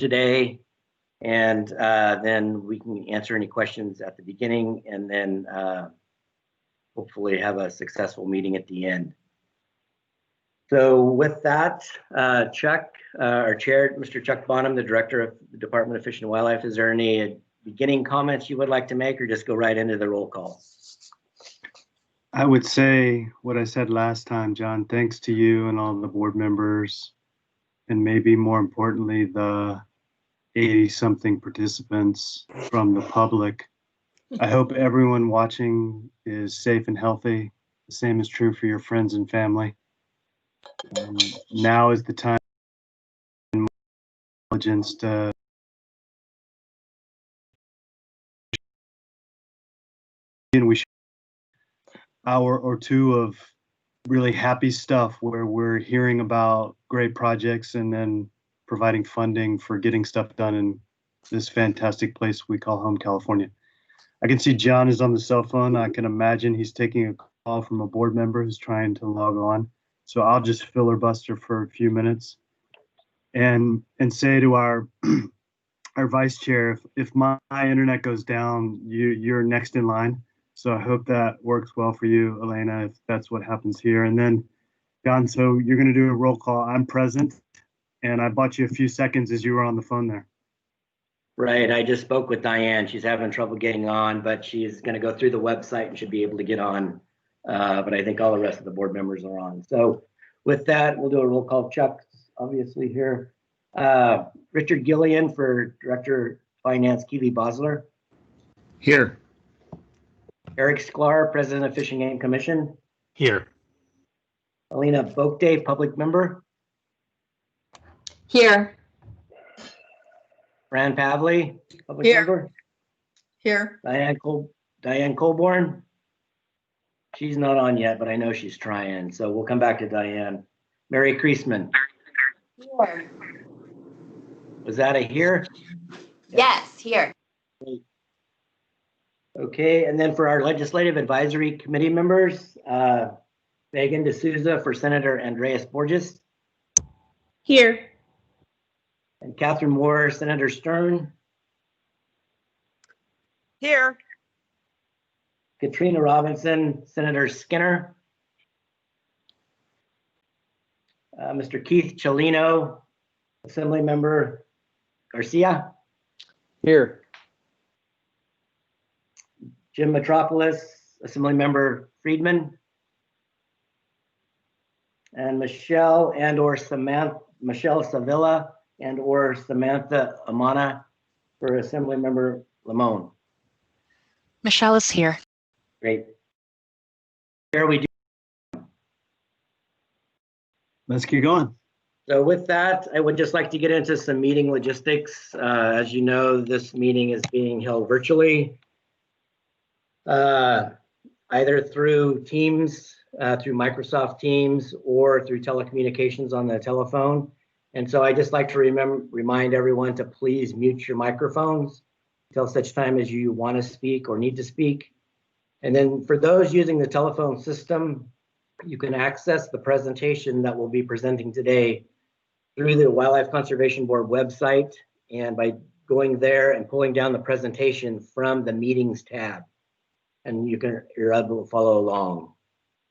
today, and then we can answer any questions at the beginning, and then hopefully have a successful meeting at the end. So with that, Chuck, our chair, Mr. Chuck Bonham, the director of the Department of Fish and Wildlife, is there any beginning comments you would like to make, or just go right into the roll call? I would say what I said last time, John. Thanks to you and all the board members, and maybe more importantly, the 80-something participants from the public. I hope everyone watching is safe and healthy. The same is true for your friends and family. Now is the time and intelligence to we should hour or two of really happy stuff where we're hearing about great projects and then providing funding for getting stuff done in this fantastic place we call home, California. I can see John is on the cell phone. I can imagine he's taking a call from a board member who's trying to log on. So I'll just filibuster for a few minutes and say to our our vice chair, if my internet goes down, you're next in line. So I hope that works well for you, Elena, if that's what happens here. And then, John, so you're going to do a roll call. I'm present, and I bought you a few seconds as you were on the phone there. Right, I just spoke with Diane. She's having trouble getting on, but she's going to go through the website and should be able to get on. But I think all the rest of the board members are on. So with that, we'll do a roll call. Chuck's obviously here. Richard Gillian for Director of Finance, Keely Bosler. Here. Eric Sklar, President of Fish and Game Commission. Here. Alina Boakday, Public Member. Here. Fran Pavley, Public Here. Member. Here. Diane Colborn. She's not on yet, but I know she's trying, so we'll come back to Diane. Mary Kreisman. Here. Was that a here? Yes, here. Okay, and then for our Legislative Advisory Committee members, Megan D'Souza for Senator Andreas Borges. Here. And Catherine Moore, Senator Stern. Here. Katrina Robinson, Senator Skinner. Mr. Keith Chelino, Assembly Member Garcia. Here. Jim Metropolis, Assembly Member Friedman. And Michelle Savilla and/or Samantha Amana for Assembly Member Lamone. Michelle is here. Great. Here we do. Let's keep going. So with that, I would just like to get into some meeting logistics. As you know, this meeting is being held virtually, either through Teams, through Microsoft Teams, or through telecommunications on the telephone. And so I just like to remind everyone to please mute your microphones until such time as you want to speak or need to speak. And then for those using the telephone system, you can access the presentation that we'll be presenting today through the Wildlife Conservation Board website, and by going there and pulling down the presentation from the Meetings tab. And you're able to follow along.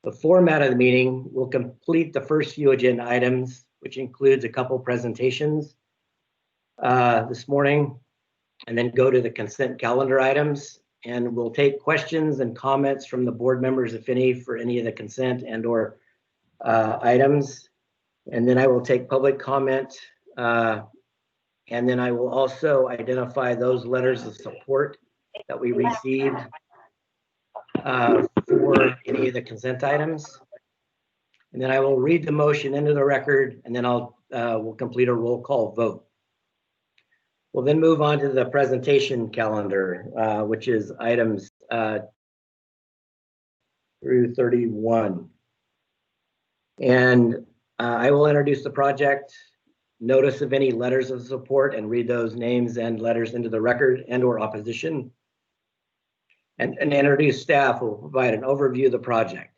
The format of the meeting will complete the first few agenda items, which includes a couple presentations this morning, and then go to the consent calendar items. And we'll take questions and comments from the board members, if any, for any of the consent and/or items. And then I will take public comment. And then I will also identify those letters of support that we received for any of the consent items. And then I will read the motion into the record, and then we'll complete a roll call vote. We'll then move on to the presentation calendar, which is items through 31. And I will introduce the project, notice of any letters of support, and read those names and letters into the record and/or opposition. And introduce staff who will provide an overview of the project.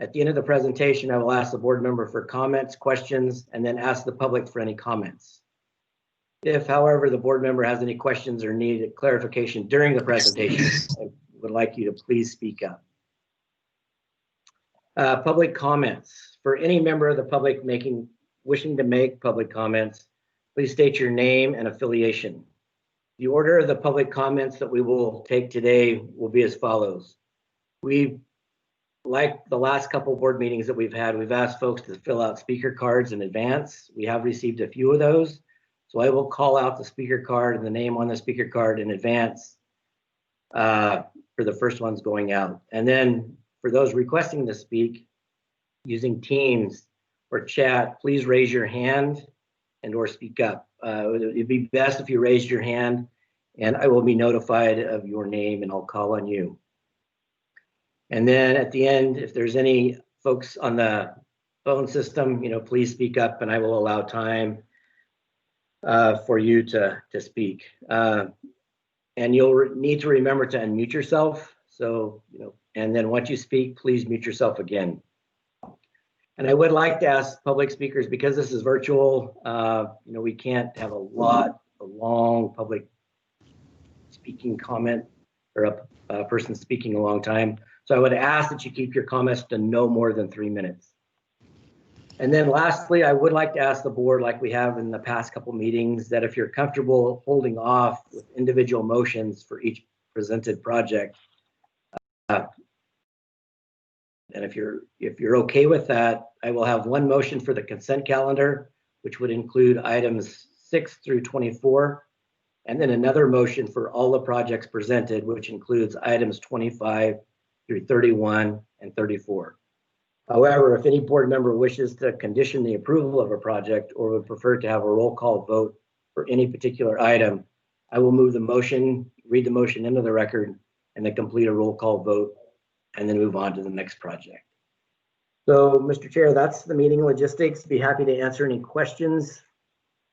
At the end of the presentation, I will ask the board member for comments, questions, and then ask the public for any comments. If, however, the board member has any questions or need clarification during the presentation, I would like you to please speak up. Public comments. For any member of the public wishing to make public comments, please state your name and affiliation. The order of the public comments that we will take today will be as follows. Like the last couple board meetings that we've had, we've asked folks to fill out speaker cards in advance. We have received a few of those. So I will call out the speaker card and the name on the speaker card in advance for the first ones going out. And then for those requesting to speak using Teams or chat, please raise your hand and or speak up. It'd be best if you raised your hand and I will be notified of your name and I'll call on you. And then at the end, if there's any folks on the phone system, please speak up and I will allow time for you to speak. And you'll need to remember to unmute yourself. So, and then once you speak, please mute yourself again. And I would like to ask public speakers, because this is virtual, we can't have a long public speaking comment or a person speaking a long time. So I would ask that you keep your comments to no more than 3 minutes. And then lastly, I would like to ask the board, like we have in the past couple meetings, that if you're comfortable holding off with individual motions for each presented project, and if you're okay with that, I will have one motion for the consent calendar, which would include items 6 through 24, and then another motion for all the projects presented, which includes items 25 through 31 and 34. However, if any board member wishes to condition the approval of a project or would prefer to have a roll call vote for any particular item, I will move the motion, read the motion into the record, and then complete a roll call vote, and then move on to the next project. So, Mr. Chair, that's the meeting logistics. Be happy to answer any questions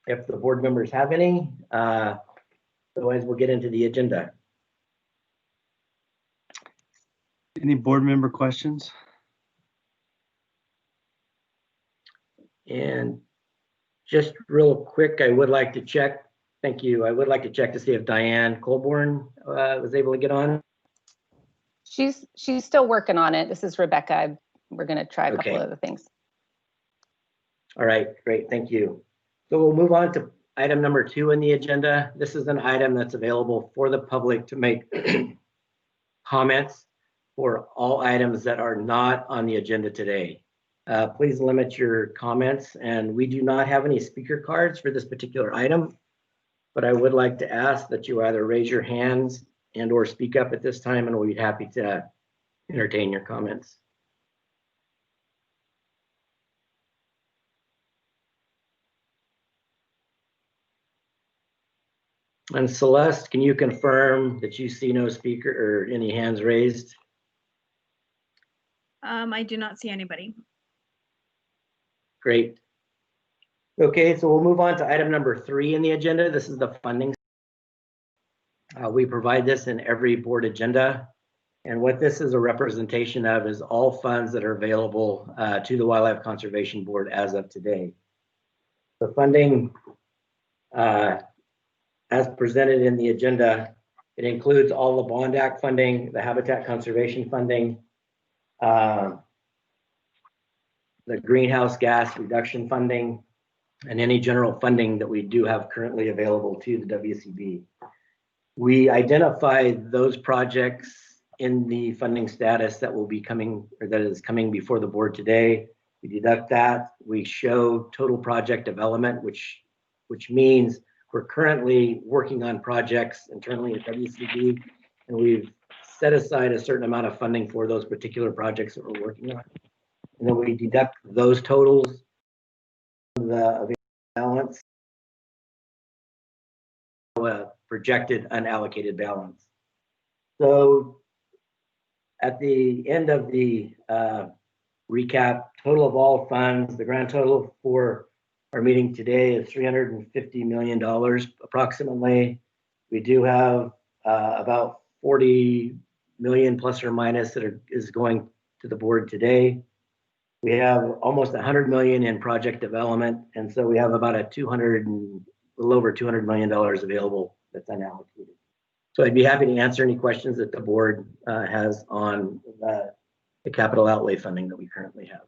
if the board members have any. Otherwise, we'll get into the agenda. Any board member questions? And just real quick, I would like to check. Thank you. I would like to check to see if Diane Colborn was able to get on. She's still working on it. This is Rebecca. We're going to try a couple of other things. All right, great. Thank you. So we'll move on to item number 2 in the agenda. This is an item that's available for the public to make comments for all items that are not on the agenda today. Please limit your comments, and we do not have any speaker cards for this particular item, but I would like to ask that you either raise your hands and or speak up at this time, and we'll be happy to entertain your comments. And Celeste, can you confirm that you see no speaker or any hands raised? I do not see anybody. Great. Okay, so we'll move on to item number 3 in the agenda. This is the funding. We provide this in every board agenda. And what this is a representation of is all funds that are available to the Wildlife Conservation Board as of today. The funding, as presented in the agenda, it includes all the Bond Act funding, the Habitat Conservation funding, the greenhouse gas reduction funding, and any general funding that we do have currently available to the WCB. We identify those projects in the funding status that will be coming, or that is coming before the board today. We deduct that. We show total project development, which means we're currently working on projects internally at WCB, and we've set aside a certain amount of funding for those particular projects that we're working on. And then we deduct those totals from the available balance, projected unallocated balance. So at the end of the recap, total of all funds, the grand total for our meeting today is $350 million approximately. We do have about 40 million plus or minus that is going to the board today. We have almost 100 million in project development, and so we have about a 200 little over $200 million available that's unallocated. So I'd be happy to answer any questions that the board has on the capital outlay funding that we currently have.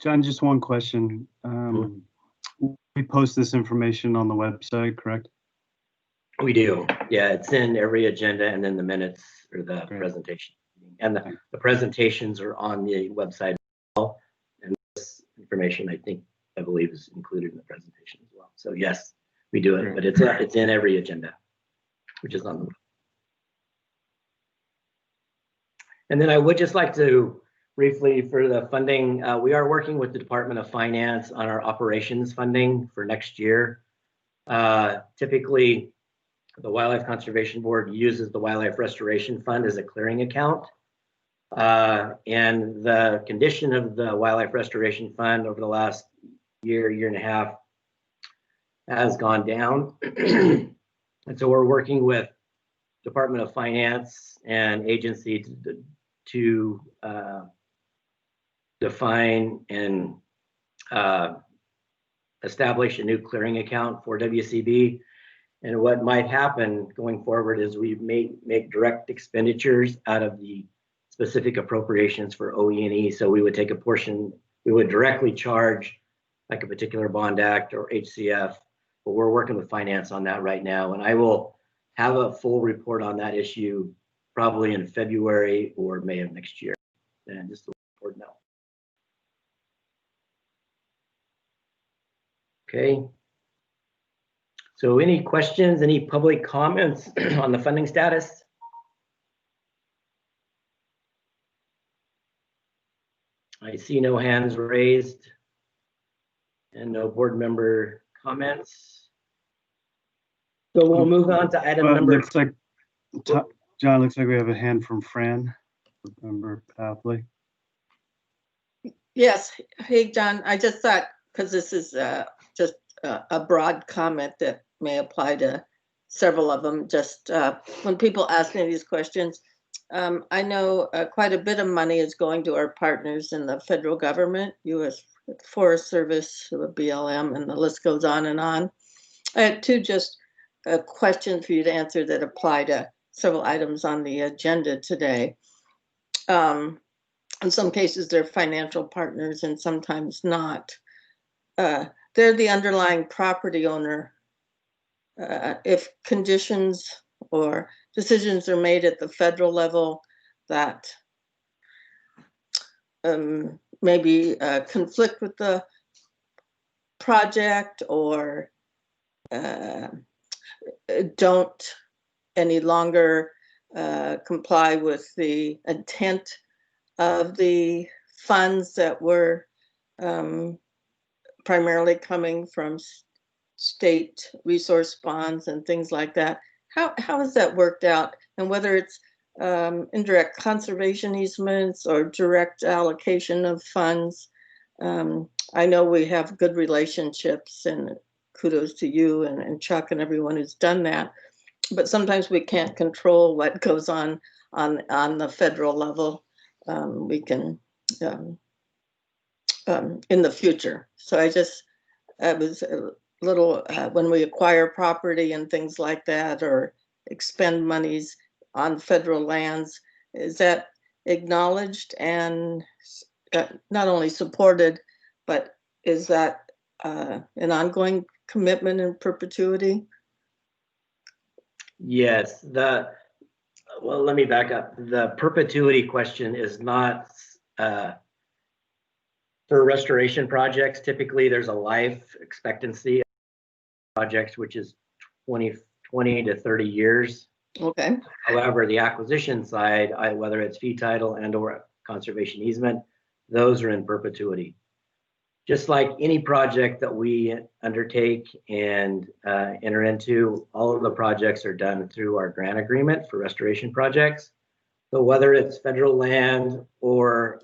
John, just one question. We post this information on the website, correct? We do. Yeah, it's in every agenda and then the minutes or the Great. presentation. And the presentations are on the website as well. And this information, I believe, is included in the presentation as well. So yes, we do it, but it's in every agenda, which is on the. And then I would just like to briefly, for the funding, we are working with the Department of Finance on our operations funding for next year. Typically, the Wildlife Conservation Board uses the Wildlife Restoration Fund as a clearing account. And the condition of the Wildlife Restoration Fund over the last year and a half has gone down. And so we're working with Department of Finance and agency to define and establish a new clearing account for WCB. And what might happen going forward is we may make direct expenditures out of the specific appropriations for OE&E. So we would take a portion, we would directly charge like a particular bond act or HCF, but we're working with finance on that right now. And I will have a full report on that issue probably in February or May of next year. And just to report now. Okay. So any questions, any public comments on the funding status? I see no hands raised and no board member comments. So we'll move on to item number. Looks like, John, looks like we have a hand from Fran, member Papley. Yes. Hey, John, I just thought, because this is just a broad comment that may apply to several of them. Just when people ask me these questions, I know quite a bit of money is going to our partners in the federal government, U.S. Forest Service, BLM, and the list goes on and on. I had two just questions for you to answer that apply to several items on the agenda today. In some cases, they're financial partners and sometimes not. They're the underlying property owner. If conditions or decisions are made at the federal level that maybe conflict with the project or don't any longer comply with the intent of the funds that were primarily coming from state resource bonds and things like that. How has that worked out? And whether it's indirect conservation easements or direct allocation of funds. I know we have good relationships, and kudos to you and Chuck and everyone who's done that. But sometimes we can't control what goes on the federal level. We can in the future. So I was a little, when we acquire property and things like that, or expend monies on federal lands, is that acknowledged and not only supported, but is that an ongoing commitment in perpetuity? Yes, well, let me back up. The perpetuity question is not for restoration projects. Typically, there's a life expectancy of projects, which is 20 to 30 years. Okay. However, the acquisition side, whether it's fee title and or conservation easement, those are in perpetuity. Just like any project that we undertake and enter into, all of the projects are done through our grant agreement for restoration projects. So whether it's federal land or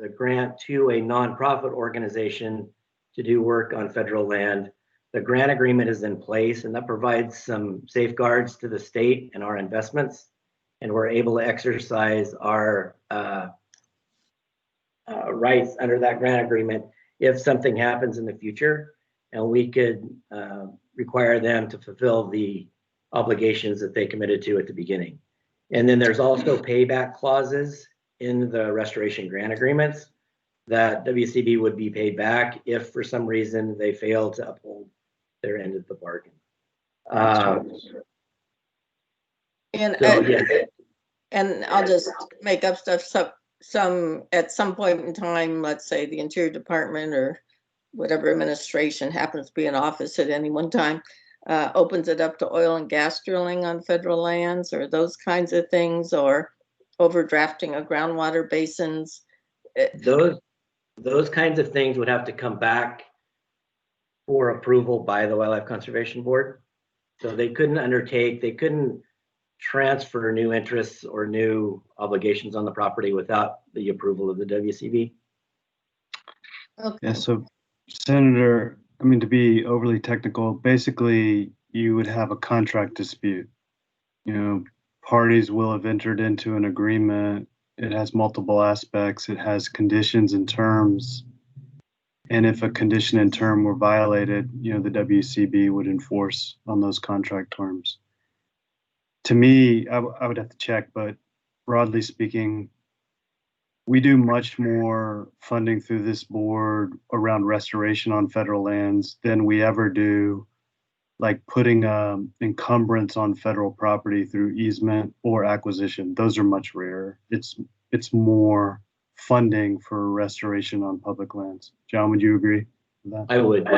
the grant to a nonprofit organization to do work on federal land, the grant agreement is in place, and that provides some safeguards to the state and our investments. And we're able to exercise our rights under that grant agreement if something happens in the future, and we could require them to fulfill the obligations that they committed to at the beginning. And then there's also payback clauses in the restoration grant agreements that WCB would be paid back if for some reason they fail to uphold their end of the bargain. And I'll just make up stuff. Some at some point in time, let's say the Interior Department or whatever administration happens to be in office at any one time, opens it up to oil and gas drilling on federal lands or those kinds of things, or overdrafting of groundwater basins. Those kinds of things would have to come back for approval by the Wildlife Conservation Board. So they couldn't transfer new interests or new obligations on the property without the approval of the WCB. Okay. Yeah, so Senator, I mean, to be overly technical, basically you would have a contract dispute. You know, parties will have entered into an agreement. It has multiple aspects. It has conditions and terms. And if a condition and term were violated, you know, the WCB would enforce on those contract terms. To me, I would have to check, but broadly speaking, we do much more funding through this board around restoration on federal lands than we ever do like putting encumbrance on federal property through easement or acquisition. Those are much rarer. It's more funding for restoration on public lands. John, would you agree with that? I would.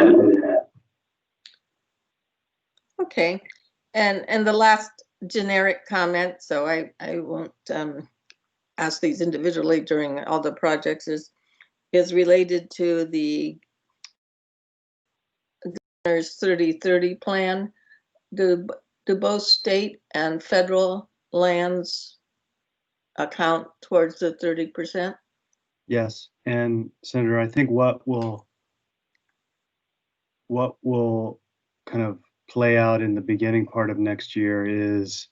Okay, and the last generic comment, so I won't ask these individually during all the projects, is related to the governor's 30-30 plan. Do both state and federal lands account towards the 30%? Yes, and Senator, I think what will kind of play out in the beginning part of next year is,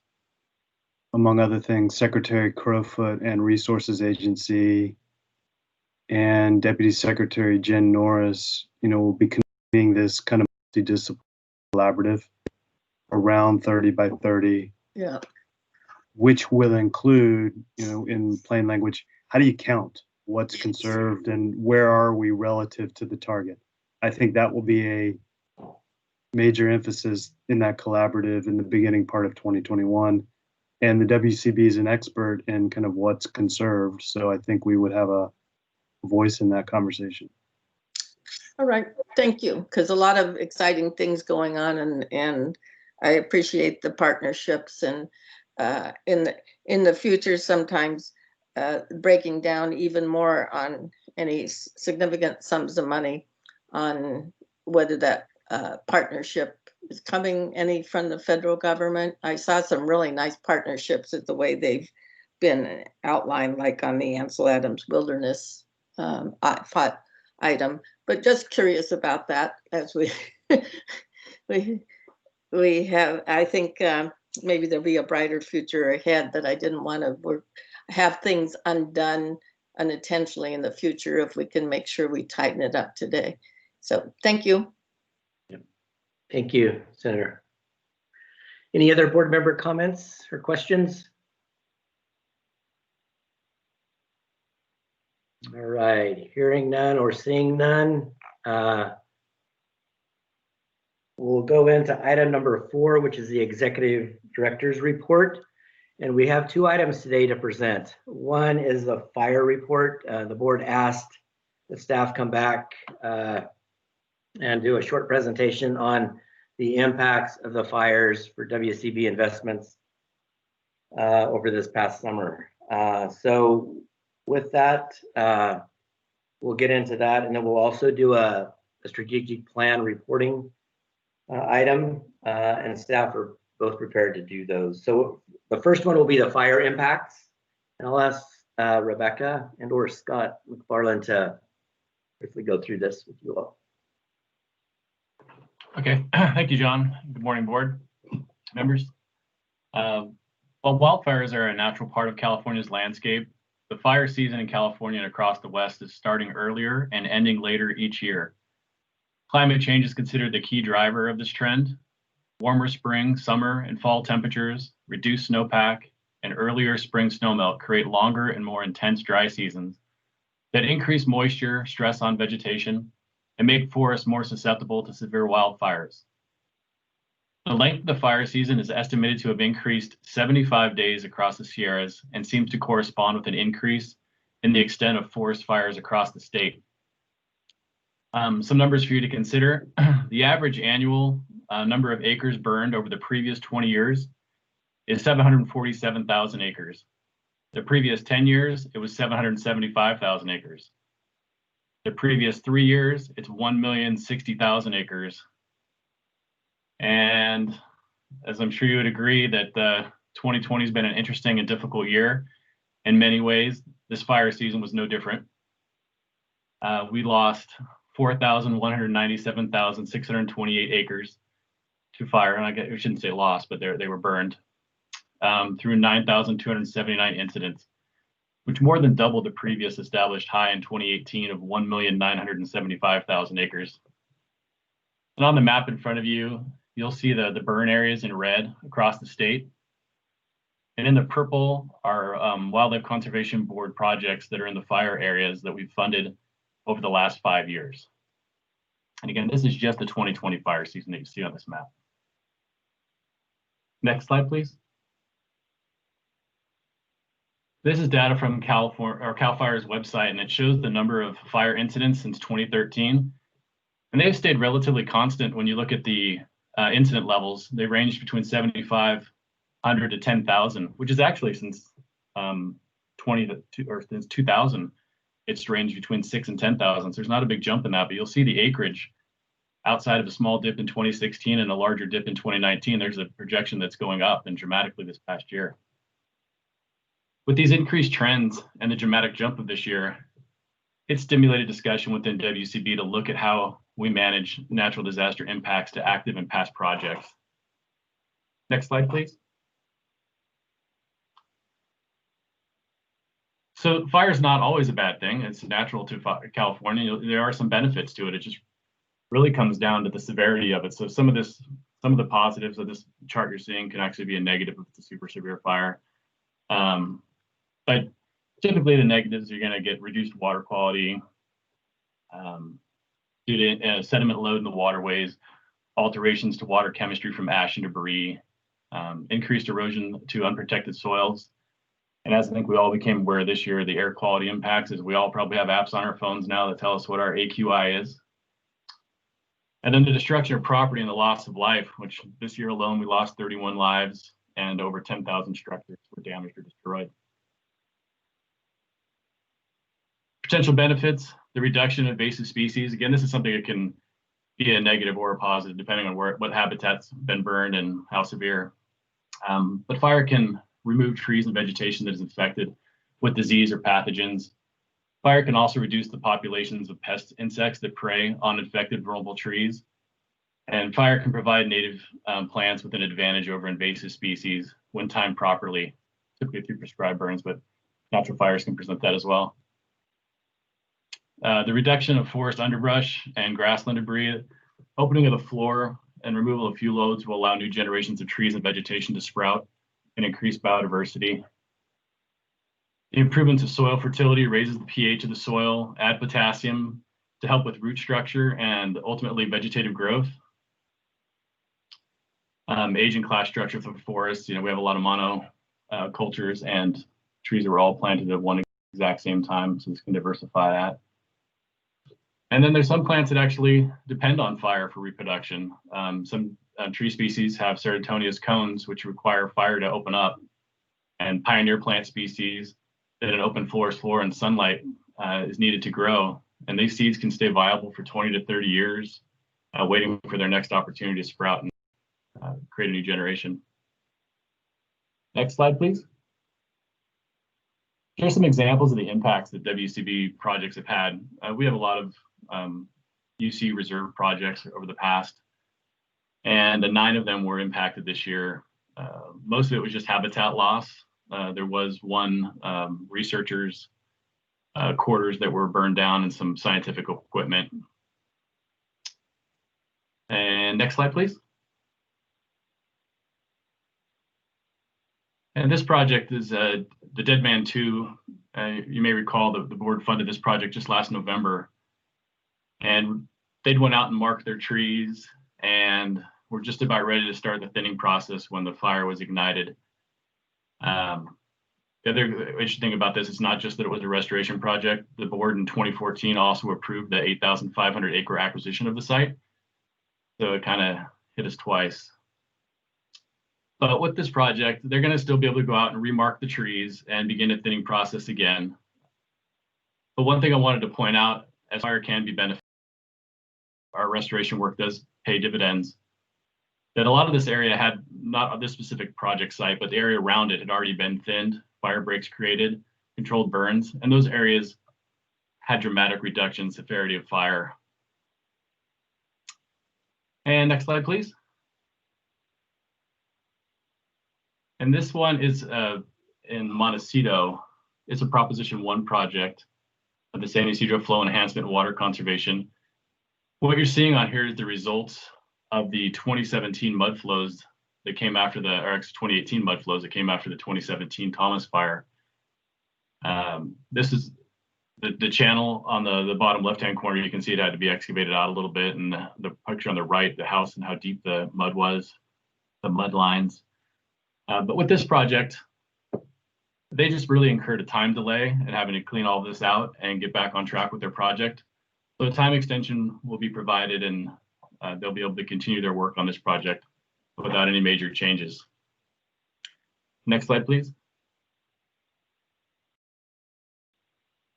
among other things, Secretary Crowfoot and Resources Agency and Deputy Secretary Jen Norris, you know, will be convening this kind of multidisciplinary collaborative around 30 by 30. Yeah. Which will include, you know, in plain language, how do you count what's conserved and where are we relative to the target? I think that will be a major emphasis in that collaborative in the beginning part of 2021. And the WCB is an expert in kind of what's conserved. So I think we would have a voice in that conversation. All right, thank you. Because a lot of exciting things going on, and I appreciate the partnerships, and in the future, sometimes breaking down even more on any significant sums of money on whether that partnership is coming any from the federal government. I saw some really nice partnerships at the way they've been outlined, like on the Ansel Adams Wilderness item, but just curious about that as we we have, I think maybe there'll be a brighter future ahead, that I didn't want to have things undone unintentionally in the future if we can make sure we tighten it up today. So thank you. Thank you, Senator. Any other board member comments or questions? All right, hearing none or seeing none, we'll go into item number 4, which is the Executive Director's Report. And we have 2 items today to present. One is the fire report. The board asked the staff come back and do a short presentation on the impacts of the fires for WCB investments over this past summer. So with that, we'll get into that, and then we'll also do a strategic plan reporting item, and staff are both prepared to do those. So the first one will be the fire impacts, and I'll ask Rebecca and or Scott McFarland to briefly go through this with you all. Okay, thank you, John. Good morning, board members. Well, wildfires are a natural part of California's landscape. the fire season in California and across the West is starting earlier and ending later each year. Climate change is considered the key driver of this trend. Warmer spring, summer, and fall temperatures, reduced snowpack, and earlier spring snowmelt create longer and more intense dry seasons that increase moisture, stress on vegetation, and make forests more susceptible to severe wildfires. The length of the fire season is estimated to have increased 75 days across the Sierras and seems to correspond with an increase in the extent of forest fires across the state. Some numbers for you to consider. The average annual number of acres burned over the previous 20 years is 747,000 acres. The previous 10 years, it was 775,000 acres. The previous 3 years, it's 1,060,000 acres. And as I'm sure you would agree that 2020 has been an interesting and difficult year in many ways. This fire season was no different. We lost 4,197,628 acres to fire, and I shouldn't say lost, but they were burned through 9,279 incidents, which more than doubled the previous established high in 2018 of 1,975,000 acres. And on the map in front of you, you'll see the burn areas in red across the state. And in the purple are Wildlife Conservation Board projects that are in the fire areas that we've funded over the last 5 years. And again, this is just the 2020 fire season that you see on this map. Next slide, please. This is data from CAL FIRE's website, and it shows the number of fire incidents since 2013. And they've stayed relatively constant when you look at the incident levels. They range between 7,500 to 10,000, which is actually since since 2000, it's ranged between 6,000 and 10,000. So there's not a big jump in that, but you'll see the acreage outside of a small dip in 2016 and a larger dip in 2019. There's a projection that's going up and dramatically this past year. With these increased trends and the dramatic jump of this year, it stimulated discussion within WCB to look at how we manage natural disaster impacts to active and past projects. Next slide, please. So fire is not always a bad thing. It's natural to California. There are some benefits to it. It just really comes down to the severity of it. So some of the positives of this chart you're seeing can actually be a negative if it's a super severe fire. But typically the negatives, you're going to get reduced water quality due to sediment load in the waterways, alterations to water chemistry from ash and debris, increased erosion to unprotected soils. And as I think we all became aware this year, the air quality impacts, is we all probably have apps on our phones now that tell us what our AQI is. And then the destruction of property and the loss of life, which this year alone, we lost 31 lives and over 10,000 structures were damaged or destroyed. Potential benefits, the reduction of invasive species. Again, this is something that can be a negative or a positive, depending on what habitat's been burned and how severe. But fire can remove trees and vegetation that is infected with disease or pathogens. Fire can also reduce the populations of pest insects that prey on infected vulnerable trees. And fire can provide native plants with an advantage over invasive species when timed properly, typically through prescribed burns, but natural fires can present that as well. The reduction of forest underbrush and grassland debris, opening of the floor and removal of few loads will allow new generations of trees and vegetation to sprout and increase biodiversity. The improvements of soil fertility raises the pH of the soil, add potassium to help with root structure and ultimately vegetative growth. Age and class structure for forests, we have a lot of monocultures and trees that were all planted at one exact same time, so this can diversify that. And then there's some plants that actually depend on fire for reproduction. Some tree species have serratinous cones, which require fire to open up, and pioneer plant species that an open forest floor and sunlight is needed to grow. And these seeds can stay viable for 20 to 30 years, waiting for their next opportunity to sprout and create a new generation. Next slide, please. Here's some examples of the impacts that WCB projects have had. We have a lot of UC reserve projects over the past, and 9 of them were impacted this year. Most of it was just habitat loss, There was one researcher's quarters that were burned down and some scientific equipment. And next slide, please. And this project is the Dead Man 2. You may recall the board funded this project just last November. And they'd went out and marked their trees and were just about ready to start the thinning process when the fire was ignited. The other interesting thing about this is not just that it was a restoration project. The board in 2014 also approved the 8,500 acre acquisition of the site. So it kind of hit us twice. But with this project, they're going to still be able to go out and remark the trees and begin a thinning process again. But one thing I wanted to point out, as fire can be beneficial, our restoration work does pay dividends, that a lot of this area had, not on this specific project site, but the area around it had already been thinned, fire breaks created, controlled burns, and those areas had dramatic reduction in severity of fire. And next slide, please. And this one is in Montecito. It's a Proposition 1 project of the San Ysidro Flow Enhancement Water Conservation. What you're seeing on here is the results of the 2017 mudflows that came after the, or 2018 mudflows that came after the 2017 Thomas fire. This is the channel on the bottom left-hand corner. You can see it had to be excavated out a little bit, and the picture on the right, the house and how deep the mud was, the mud lines. But with this project, they just really incurred a time delay in having to clean all this out and get back on track with their project. So a time extension will be provided, and they'll be able to continue their work on this project without any major changes. Next slide, please.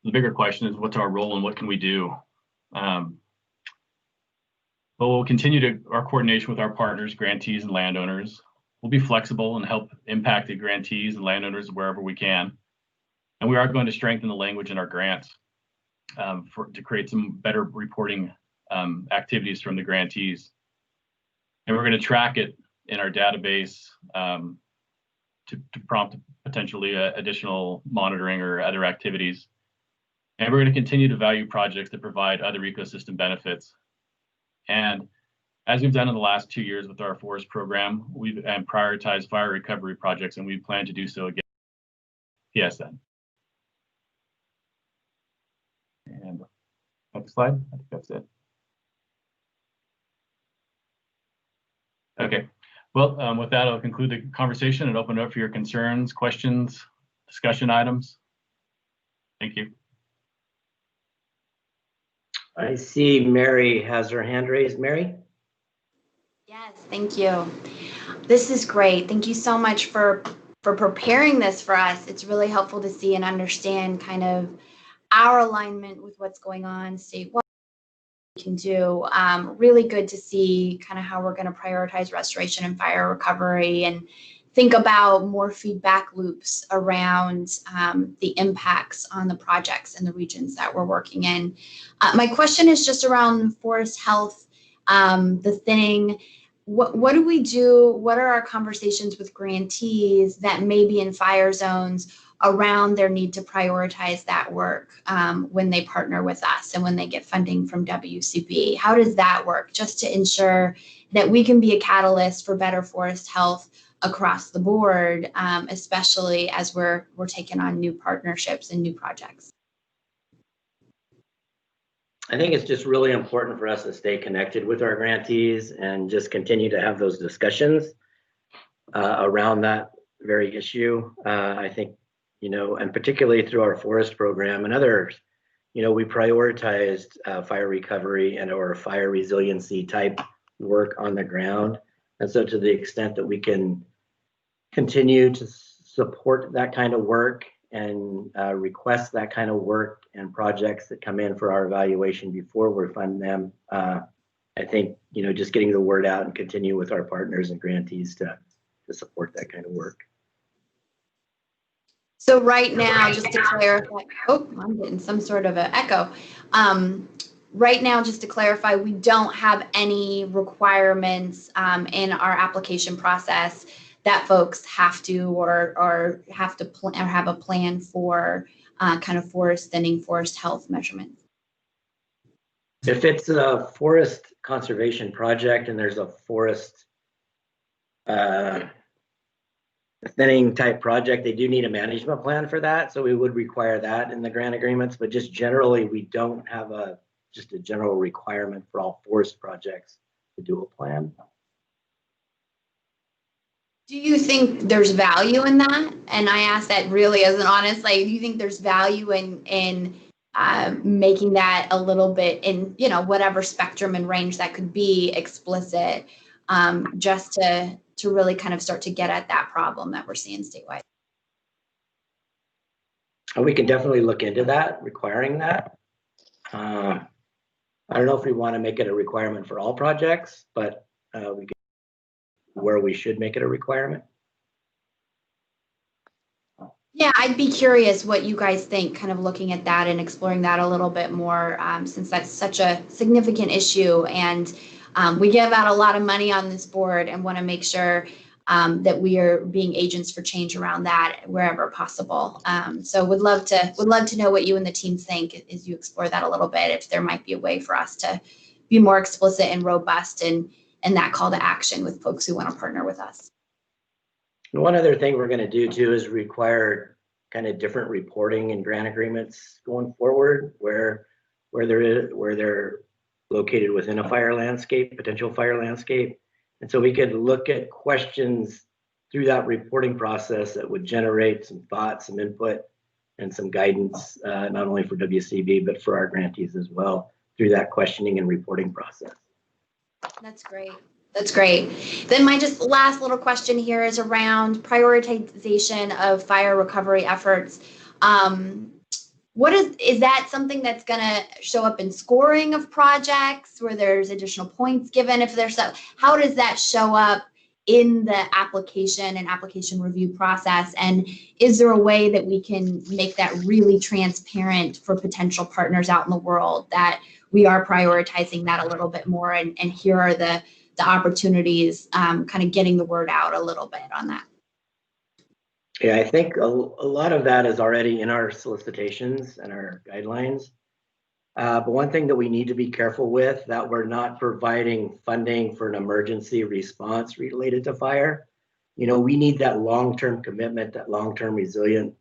The bigger question is, what's our role and what can we do? But we'll continue our coordination with our partners, grantees, and landowners. We'll be flexible and help impact the grantees and landowners wherever we can. And we are going to strengthen the language in our grants to create some better reporting activities from the grantees. And we're going to track it in our database to prompt potentially additional monitoring or other activities. And we're going to continue to value projects that provide other ecosystem benefits. And as we've done in the last 2 years with our forest program, we've prioritized fire recovery projects, and we plan to do so again. PSN. And next slide. I think that's it. Okay. Well, with that, I'll conclude the conversation and open it up for your concerns, questions, discussion items. Thank you. I see Mary has her hand raised. Mary? Yes, thank you. This is great. Thank you so much for preparing this for us. It's really helpful to see and understand kind of our alignment with what's going on statewide. We can do really good to see kind of how we're going to prioritize restoration and fire recovery and think about more feedback loops around the impacts on the projects and the regions that we're working in. My question is just around forest health, the thinning. What do we do? What are our conversations with grantees that may be in fire zones around their need to prioritize that work when they partner with us and when they get funding from WCB? How does that work, just to ensure that we can be a catalyst for better forest health across the board, especially as we're taking on new partnerships and new projects? I think it's just really important for us to stay connected with our grantees and just continue to have those discussions around that very issue. I think, and particularly through our forest program and others, we prioritized fire recovery and or fire resiliency type work on the ground. And so to the extent that we can continue to support that kind of work and request that kind of work and projects that come in for our evaluation before we fund them, I think, just getting the word out and continue with our partners and grantees to support that kind of work. So right now, just to clarify, oh, I'm getting some sort of an echo. Right now, just to clarify, we don't have any requirements in our application process that folks have to or have to plan or have a plan for kind of forest thinning, forest health measurements? If it's a forest conservation project and there's a forest thinning type project, they do need a management plan for that. So we would require that in the grant agreements, but just generally, we don't have just a general requirement for all forest projects to do a plan. Do you think there's value in that? And I ask that really as an honest, like, do you think there's value in making that a little bit in, you know, whatever spectrum and range that could be explicit, just to really kind of start to get at that problem that we're seeing statewide? We can definitely look into that, requiring that. I don't know if we want to make it a requirement for all projects, but we can, where we should make it a requirement. Yeah, I'd be curious what you guys think, kind of looking at that and exploring that a little bit more, since that's such a significant issue. And we give out a lot of money on this board and want to make sure that we are being agents for change around that wherever possible. So would love to know what you and the team think as you explore that a little bit, if there might be a way for us to be more explicit and robust in that call to action with folks who want to partner with us. And one other thing we're going to do too is require kind of different reporting and grant agreements going forward, where they're located within a fire landscape, potential fire landscape. And so we could look at questions through that reporting process that would generate some thoughts, some input, and some guidance, not only for WCB, but for our grantees as well, through that questioning and reporting process. That's great. That's great. Then my just last little question here is around prioritization of fire recovery efforts. What is that something that's going to show up in scoring of projects where there's additional points given? If there's how does that show up in the application and application review process? And is there a way that we can make that really transparent for potential partners out in the world, that we are prioritizing that a little bit more, and here are the opportunities, kind of getting the word out a little bit on that? Yeah, I think a lot of that is already in our solicitations and our guidelines. But one thing that we need to be careful with, that we're not providing funding for an emergency response related to fire. You know, we need that long-term commitment, that long-term resilient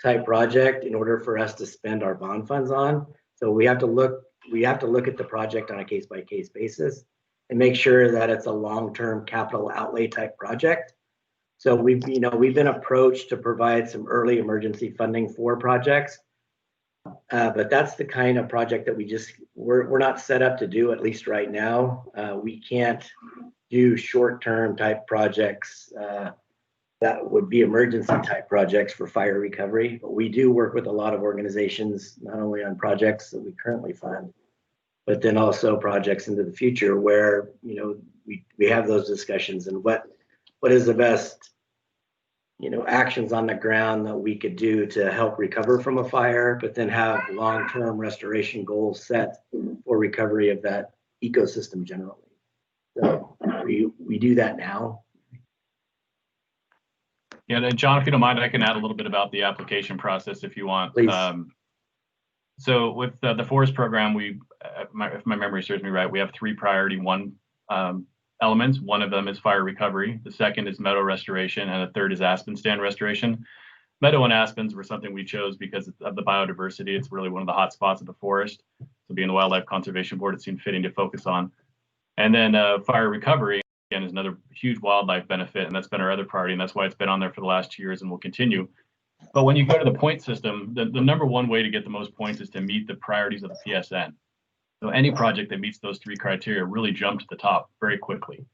type project in order for us to spend our bond funds on. So we have to look at the project on a case-by-case basis and make sure that it's a long-term capital outlay type project. So we've been approached to provide some early emergency funding for projects, but that's the kind of project that we're not set up to do, at least right now. We can't do short-term type projects that would be emergency type projects for fire recovery. But we do work with a lot of organizations, not only on projects that we currently fund, but then also projects into the future where, you know, we have those discussions and what is the best, you know, actions on the ground that we could do to help recover from a fire, but then have long-term restoration goals set for recovery of that ecosystem generally. So we do that now. Yeah, and John, if you don't mind, I can add a little bit about the application process if you want. Please. So with the forest program, if my memory serves me right, we have 3 priority elements. One of them is fire recovery. The second is meadow restoration, and the third is aspen stand restoration. Meadow and aspens were something we chose because of the biodiversity. It's really one of the hot spots of the forest. So being the Wildlife Conservation Board, it seemed fitting to focus on. And then fire recovery, again, is another huge wildlife benefit, and that's been our other priority, and that's why it's been on there for the last 2 years and will continue. But when you go to the point system, the number one way to get the most points is to meet the priorities of the PSN. So any project that meets those 3 criteria really jump to the top very quickly.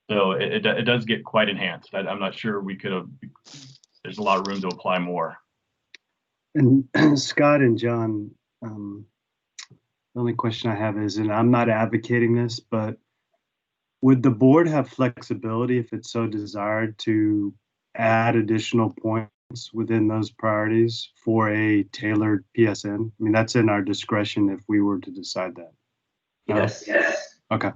So it does get quite enhanced. I'm not sure we could have, there's a lot of room to apply more. And Scott and John, the only question I have is, and I'm not advocating this, but would the board have flexibility if it's so desired to add additional points within those priorities for a tailored PSN? I mean, that's in our discretion if we were to decide that. Yes. Yes. Okay.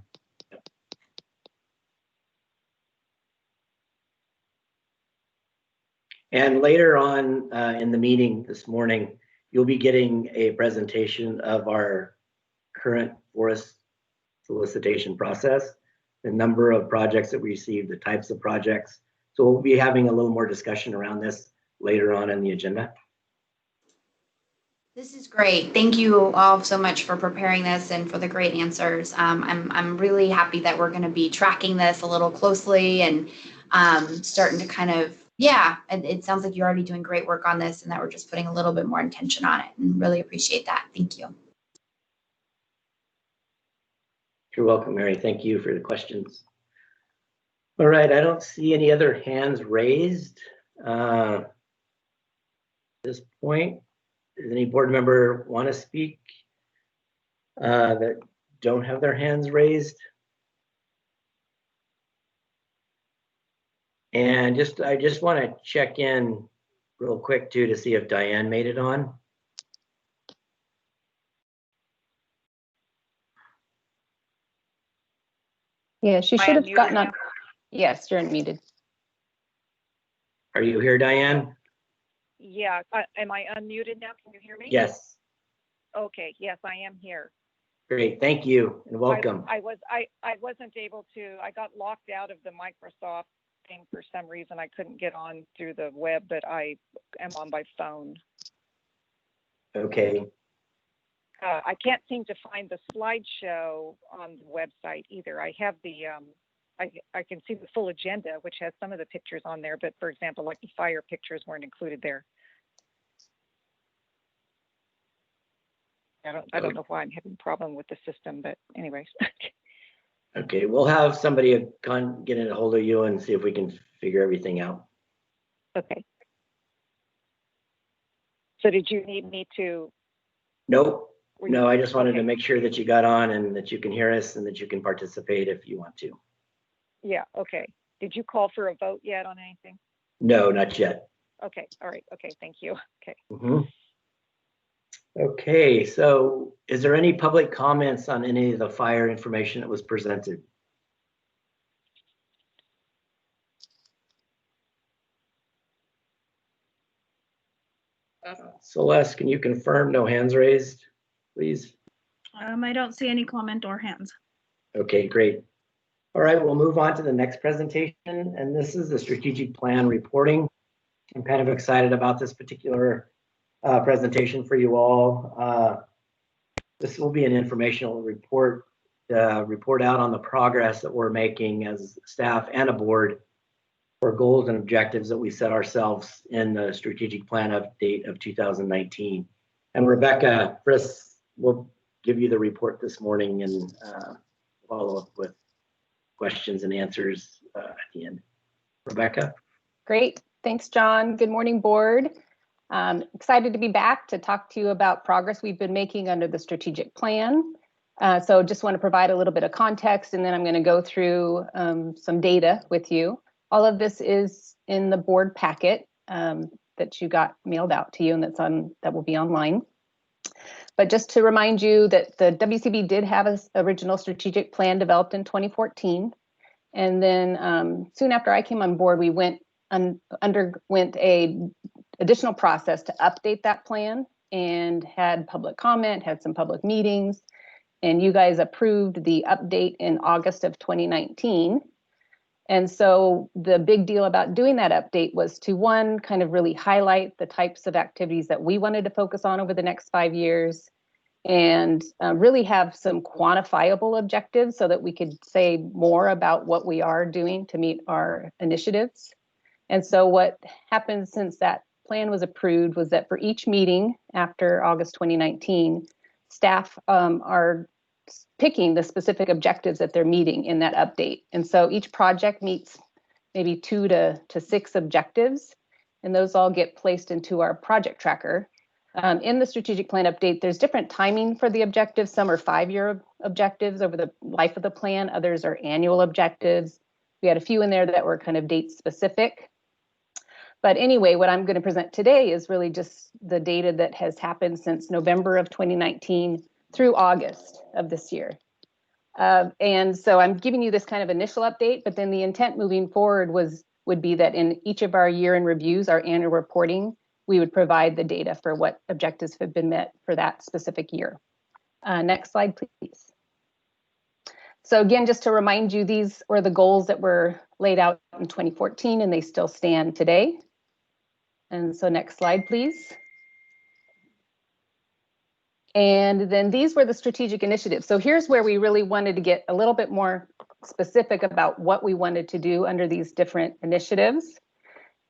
And later on in the meeting this morning, you'll be getting a presentation of our current forest solicitation process, the number of projects that we received, the types of projects. So we'll be having a little more discussion around this later on in the agenda. This is great. Thank you all so much for preparing this and for the great answers. I'm really happy that we're going to be tracking this a little closely and starting to kind of, yeah, it sounds like you're already doing great work on this and that we're just putting a little bit more intention on it, and really appreciate that. Thank you. You're welcome, Mary. Thank you for the questions. All right, I don't see any other hands raised at this point. Does any board member want to speak that don't have their hands raised? And I just want to check in real quick too to see if Diane made it on. Yeah, she should have gotten on. Yes, you're unmuted. Are you here, Diane? Yeah, am I unmuted now? Can you hear me? Yes. Okay, yes, I am here. Great, thank you and welcome. I wasn't able to, I got locked out of the Microsoft thing for some reason. I couldn't get on through the web, but I am on my phone. Okay. I can't seem to find the slideshow on the website either. I have the, I can see the full agenda, which has some of the pictures on there, but for example, like the fire pictures weren't included there. I don't know why I'm having a problem with the system, but anyways. Okay, we'll have somebody get a hold of you and see if we can figure everything out. Okay. So did you need me to? Nope. No, I just wanted to make sure that you got on and that you can hear us and that you can participate if you want to. Yeah, okay. Did you call for a vote yet on anything? No, not yet. Okay, all right, okay, thank you. Okay. Okay, so is there any public comments on any of the fire information that was presented? Celeste, can you confirm no hands raised, please? I don't see any comment or hands. Okay, great. All right, we'll move on to the next presentation, and this is the strategic plan reporting. I'm kind of excited about this particular presentation for you all. This will be an informational report, report out on the progress that we're making as staff and a board for goals and objectives that we set ourselves in the strategic plan update of 2019. And Rebecca Friss will give you the report this morning and follow up with questions and answers at the end. Rebecca? Great. Thanks, John. Good morning, board. Excited to be back to talk to you about progress we've been making under the strategic plan. So just want to provide a little bit of context, and then I'm going to go through some data with you. All of this is in the board packet that you got mailed out to you, and that will be online. But just to remind you that the WCB did have an original strategic plan developed in 2014. And then soon after I came on board, we underwent a additional process to update that plan and had public comment, had some public meetings, and you guys approved the update in August of 2019. And so the big deal about doing that update was to, one, kind of really highlight the types of activities that we wanted to focus on over the next 5 years, and really have some quantifiable objectives so that we could say more about what we are doing to meet our initiatives. And so what happened since that plan was approved was that for each meeting after August 2019, staff are picking the specific objectives that they're meeting in that update. And so each project meets maybe 2 to 6 objectives, and those all get placed into our project tracker. In the strategic plan update, there's different timing for the objectives. Some are 5-year objectives over the life of the plan. Others are annual objectives. We had a few in there that were kind of date specific. But anyway, what I'm going to present today is really just the data that has happened since November of 2019 through August of this year. And so I'm giving you this kind of initial update, but then the intent moving forward was would be that in each of our year-end reviews, our annual reporting, we would provide the data for what objectives have been met for that specific year. Next slide, please. So again, just to remind you, these were the goals that were laid out in 2014 and they still stand today. And so next slide, please. And then these were the strategic initiatives. So here's where we really wanted to get a little bit more specific about what we wanted to do under these different initiatives.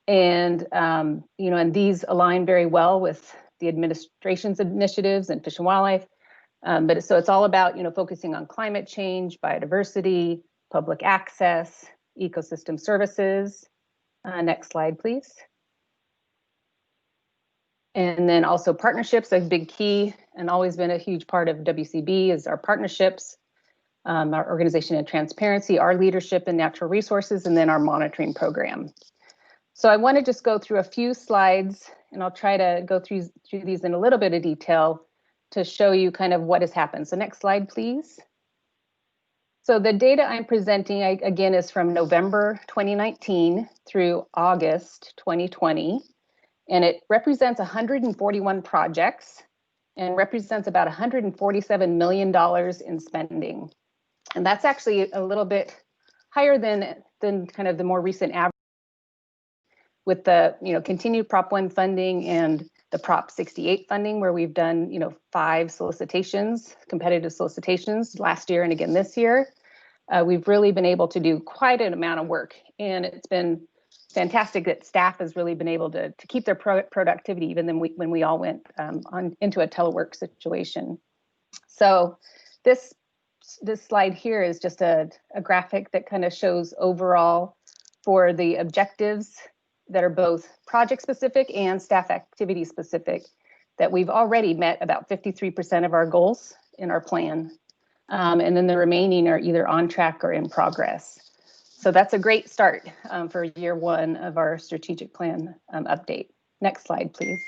And, and these align very well with the administration's initiatives and Fish and Wildlife. So it's all about, focusing on climate change, biodiversity, public access, ecosystem services. Next slide, please. And then also partnerships, a big key and always been a huge part of WCB is our partnerships, our organization and transparency, our leadership in natural resources, and then our monitoring program. So I want to just go through a few slides and I'll try to go through these in a little bit of detail to show you kind of what has happened. So next slide, please. So the data I'm presenting, again, is from November 2019 through August 2020. And it represents 141 projects and represents about $147 million in spending. And that's actually a little bit higher than kind of the more recent average with the continued Prop 1 funding and the Prop 68 funding, where we've done 5 solicitations, competitive solicitations last year and again this year. We've really been able to do quite an amount of work, and it's been fantastic that staff has really been able to keep their productivity even when we all went into a telework situation. So this slide here is just a graphic that kind of shows overall for the objectives that are both project specific and staff activity specific, that we've already met about 53% of our goals in our plan. And then the remaining are either on track or in progress. So that's a great start for year 1 of our strategic plan update. Next slide, please.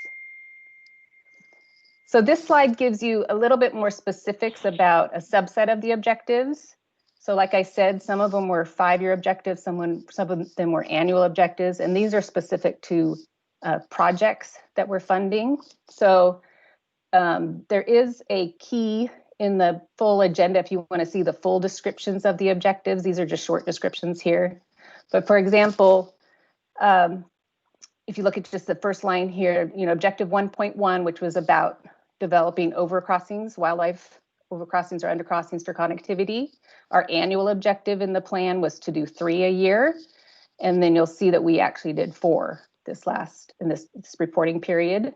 So this slide gives you a little bit more specifics about a subset of the objectives. So like I said, some of them were 5-year objectives, some of them were annual objectives, and these are specific to projects that we're funding. So there is a key in the full agenda if you want to see the full descriptions of the objectives. These are just short descriptions here. But for example, if you look at just the first line here, objective 1.1, which was about developing overcrossings, wildlife overcrossings or undercrossings for connectivity. Our annual objective in the plan was to do 3 a year. And then you'll see that we actually did 4 in this reporting period.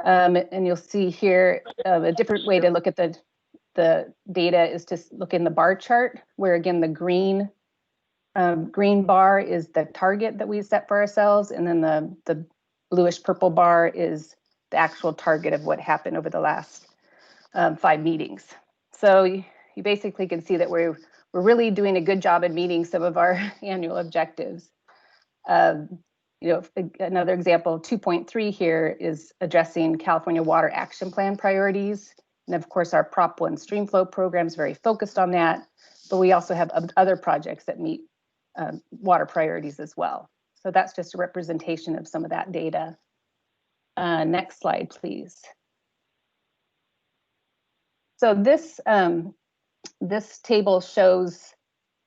And you'll see here a different way to look at the data is to look in the bar chart, where again, the green bar is the target that we set for ourselves. And then the bluish purple bar is the actual target of what happened over the last 5 meetings. So you basically can see that we're really doing a good job at meeting some of our annual objectives. Another example, 2.3 here is addressing California Water Action Plan priorities. And of course, our Prop 1 stream flow program is very focused on that, but we also have other projects that meet water priorities as well. So that's just a representation of some of that data. Next slide, please. So this table shows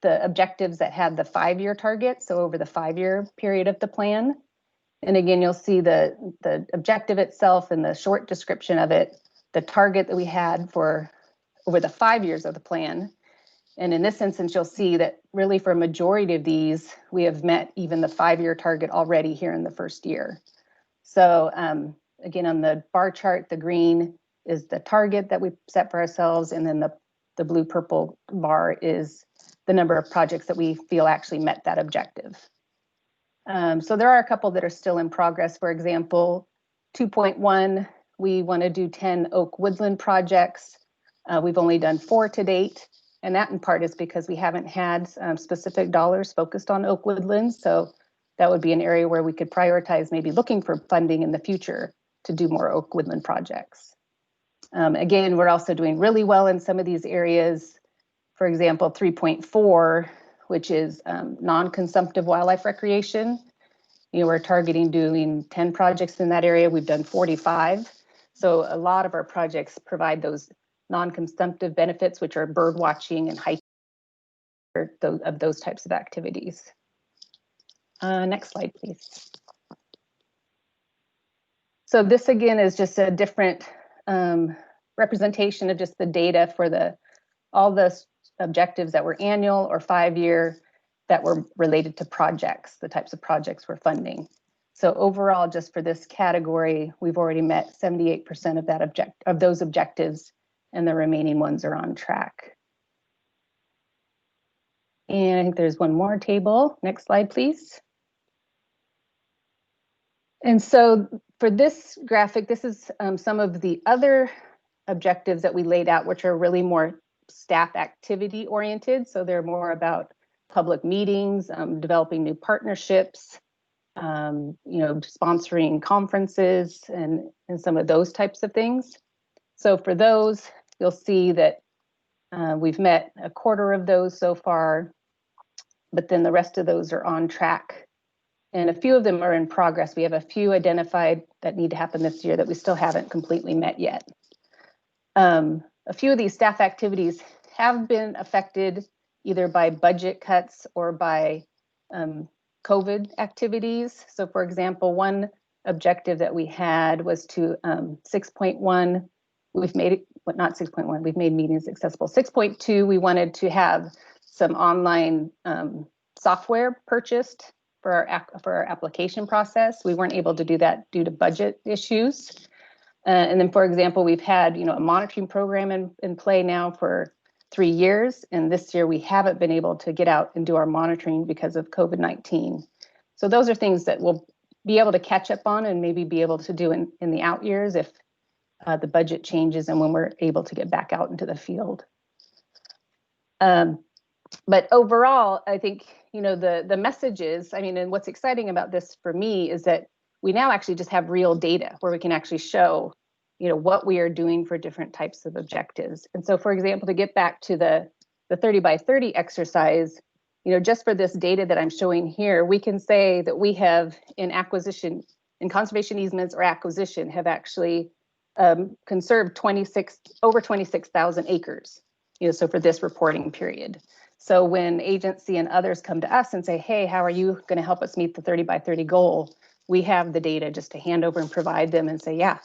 the objectives that had the 5-year target, so over the 5-year period of the plan. And again, you'll see the objective itself and the short description of it, the target that we had for over the 5 years of the plan. And in this instance, you'll see that really for a majority of these, we have met even the 5-year target already here in the first year. So again, on the bar chart, the green is the target that we set for ourselves, and then the blue purple bar is the number of projects that we feel actually met that objective. So there are a couple that are still in progress. For example, 2.1, we want to do 10 oak woodland projects. We've only done 4 to date, and that in part is because we haven't had specific dollars focused on oak woodlands. So that would be an area where we could prioritize maybe looking for funding in the future to do more oak woodland projects. Again, we're also doing really well in some of these areas. For example, 3.4, which is non-consumptive wildlife recreation. We're targeting doing 10 projects in that area. We've done 45. So a lot of our projects provide those non-consumptive benefits, which are bird watching and hiking, of those types of activities. Next slide, please. So this again is just a different representation of just the data for all the objectives that were annual or 5-year that were related to projects, the types of projects we're funding. So overall, just for this category, we've already met 78% of those objectives, and the remaining ones are on track. And I think there's one more table. Next slide, please. And so for this graphic, this is some of the other objectives that we laid out, which are really more staff activity oriented. So they're more about public meetings, developing new partnerships, sponsoring conferences and some of those types of things. So for those, you'll see that we've met a quarter of those so far, but then the rest of those are on track. And a few of them are in progress. We have a few identified that need to happen this year that we still haven't completely met yet. A few of these staff activities have been affected either by budget cuts or by COVID activities. So for example, one objective that we had was to 6.1, we've made it, but not 6.1, we've made meetings accessible. 6.2, we wanted to have some online software purchased for our application process. We weren't able to do that due to budget issues. And then, for example, we've had a monitoring program in play now for 3 years, and this year we haven't been able to get out and do our monitoring because of COVID-19. So those are things that we'll be able to catch up on and maybe be able to do in the out years if the budget changes and when we're able to get back out into the field. But overall, I think the message is, and what's exciting about this for me is that we now actually just have real data where we can actually show what we are doing for different types of objectives. And so, for example, to get back to the 30 by 30 exercise, just for this data that I'm showing here, we can say that we have in conservation easements or acquisition have actually conserved over 26,000 acres, so for this reporting period. So when agency and others come to us and say, hey, how are you going to help us meet the 30 by 30 goal? We have the data just to hand over and provide them and say, yeah,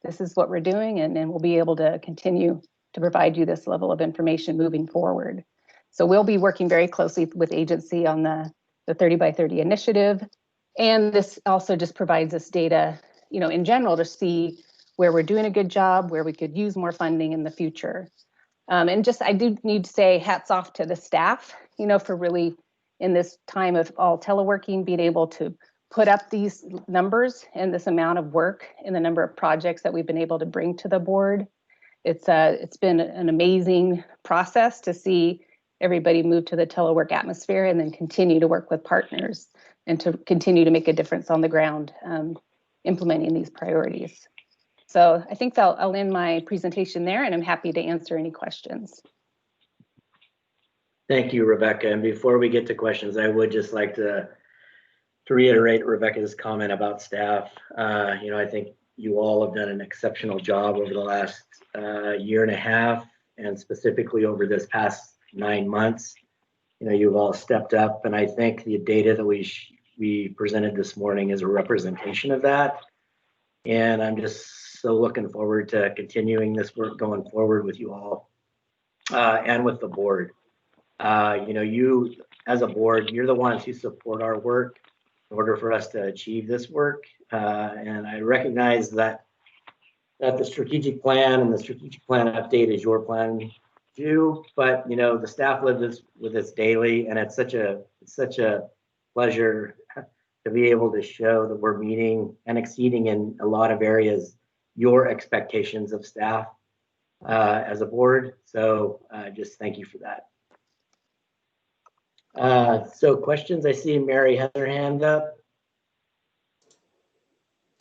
this is what we're doing, and then we'll be able to continue to provide you this level of information moving forward. So we'll be working very closely with agency on the 30 by 30 initiative. And this also just provides us data, in general to see where we're doing a good job, where we could use more funding in the future. And I do need to say hats off to the staff, for really in this time of all teleworking, being able to put up these numbers and this amount of work and the number of projects that we've been able to bring to the board. It's been an amazing process to see everybody move to the telework atmosphere and then continue to work with partners and to continue to make a difference on the ground, implementing these priorities. So I think I'll end my presentation there, and I'm happy to answer any questions. Thank you, Rebecca. And before we get to questions, I would just like to reiterate Rebecca's comment about staff. I think you all have done an exceptional job over the last year and a half, and specifically over this past 9 months. You've all stepped up, and I think the data that we presented this morning is a representation of that. And I'm just so looking forward to continuing this work going forward with you all and with the board. You as a board, you're the ones who support our work in order for us to achieve this work. And I recognize that the strategic plan and the strategic plan update is your plan too, but the staff lives with us daily, and it's such a pleasure to be able to show that we're meeting and exceeding in a lot of areas your expectations of staff as a board. So just thank you for that. So questions, I see Mary has her hand up.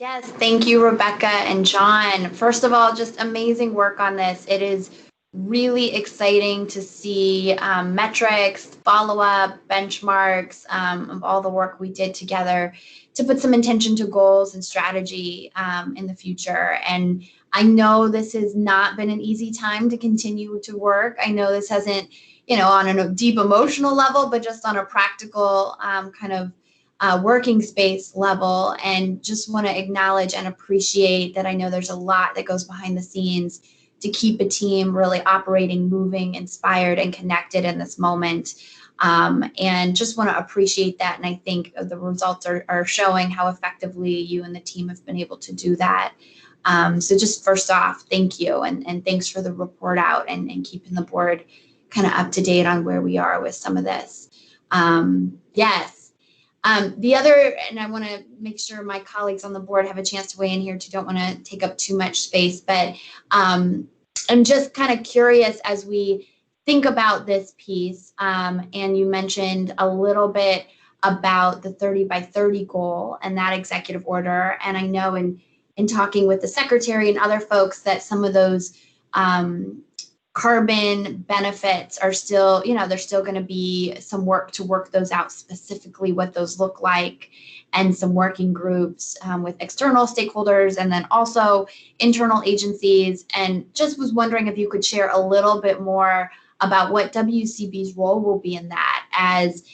Yes, thank you, Rebecca and John. First of all, just amazing work on this. It is really exciting to see metrics, follow-up, benchmarks of all the work we did together to put some intention to goals and strategy in the future. And I know this has not been an easy time to continue to work. I know this hasn't, on a deep emotional level, but just on a practical kind of working space level. And just want to acknowledge and appreciate that I know there's a lot that goes behind the scenes to keep a team really operating, moving, inspired, and connected in this moment. And just want to appreciate that. And I think the results are showing how effectively you and the team have been able to do that. So just first off, thank you. And thanks for the report out and keeping the board kind of up to date on where we are with some of this. Yes. The other, and I want to make sure my colleagues on the board have a chance to weigh in here too, don't want to take up too much space, but I'm just kind of curious as we think about this piece, and you mentioned a little bit about the 30 by 30 goal and that executive order. And I know in talking with the secretary and other folks that some of those carbon benefits are still, there's still going to be some work to work those out, specifically what those look like, and some working groups with external stakeholders and then also internal agencies. And just was wondering if you could share a little bit more about what WCB's role will be in that as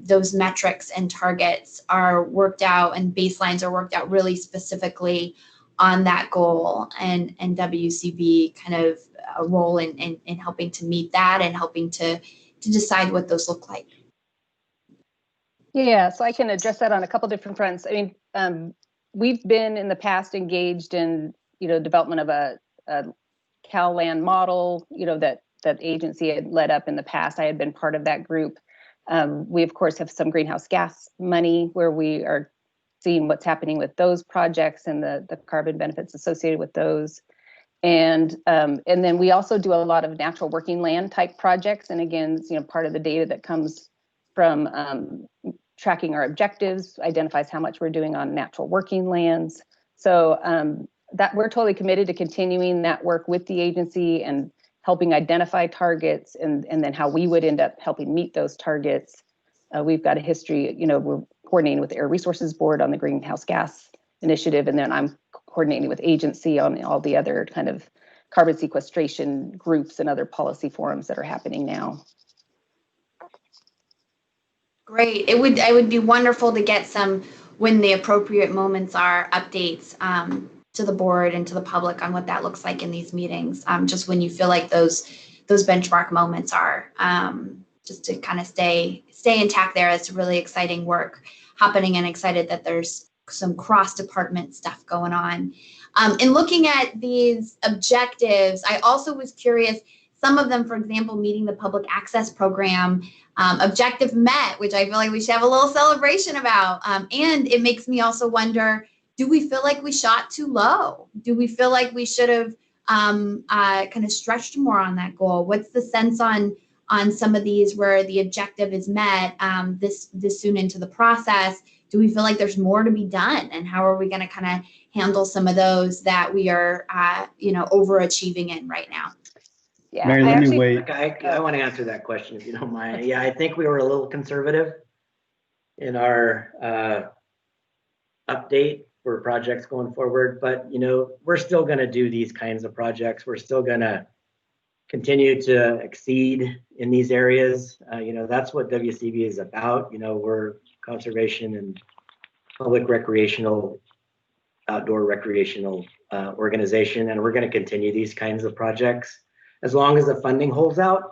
those metrics and targets are worked out and baselines are worked out really specifically on that goal, and WCB kind of a role in helping to meet that and helping to decide what those look like. Yeah, so I can address that on a couple different fronts. I mean, we've been in the past engaged in, development of a Cal Land model, that agency had led up in the past. I had been part of that group. We of course have some greenhouse gas money where we are seeing what's happening with those projects and the carbon benefits associated with those. And then we also do a lot of natural working land type projects. And again, part of the data that comes from tracking our objectives identifies how much we're doing on natural working lands. So that we're totally committed to continuing that work with the agency and helping identify targets and then how we would end up helping meet those targets. We've got a history, we're coordinating with the Air Resources Board on the greenhouse gas initiative, and then I'm coordinating with agency on all the other kind of carbon sequestration groups and other policy forums that are happening now. Great. It would be wonderful to get some, when the appropriate moments are, updates to the board and to the public on what that looks like in these meetings. Just when you feel like those benchmark moments are, just to kind of stay intact there. It's really exciting work happening, and excited that there's some cross-department stuff going on. In looking at these objectives, I also was curious, some of them, for example, meeting the public access program, objective met, which I feel like we should have a little celebration about. And it makes me also wonder, do we feel like we shot too low? Do we feel like we should have kind of stretched more on that goal? What's the sense on some of these where the objective is met this soon into the process? Do we feel like there's more to be done? And how are we going to kind of handle some of those that we are, overachieving in right now? Yeah, Mary, let me wait. I want to answer that question if you don't mind. Yeah, I think we were a little conservative in our update for projects going forward, but we're still going to do these kinds of projects. We're still going to continue to exceed in these areas. That's what WCB is about. We're conservation and public recreational, outdoor recreational organization, and we're going to continue these kinds of projects as long as the funding holds out.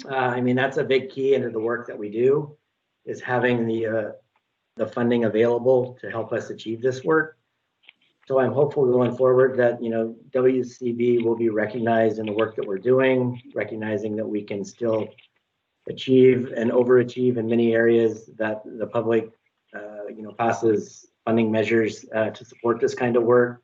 That's a big key into the work that we do, is having the funding available to help us achieve this work. So I'm hopeful going forward that WCB will be recognized in the work that we're doing, recognizing that we can still achieve and overachieve in many areas, that the public passes funding measures to support this kind of work,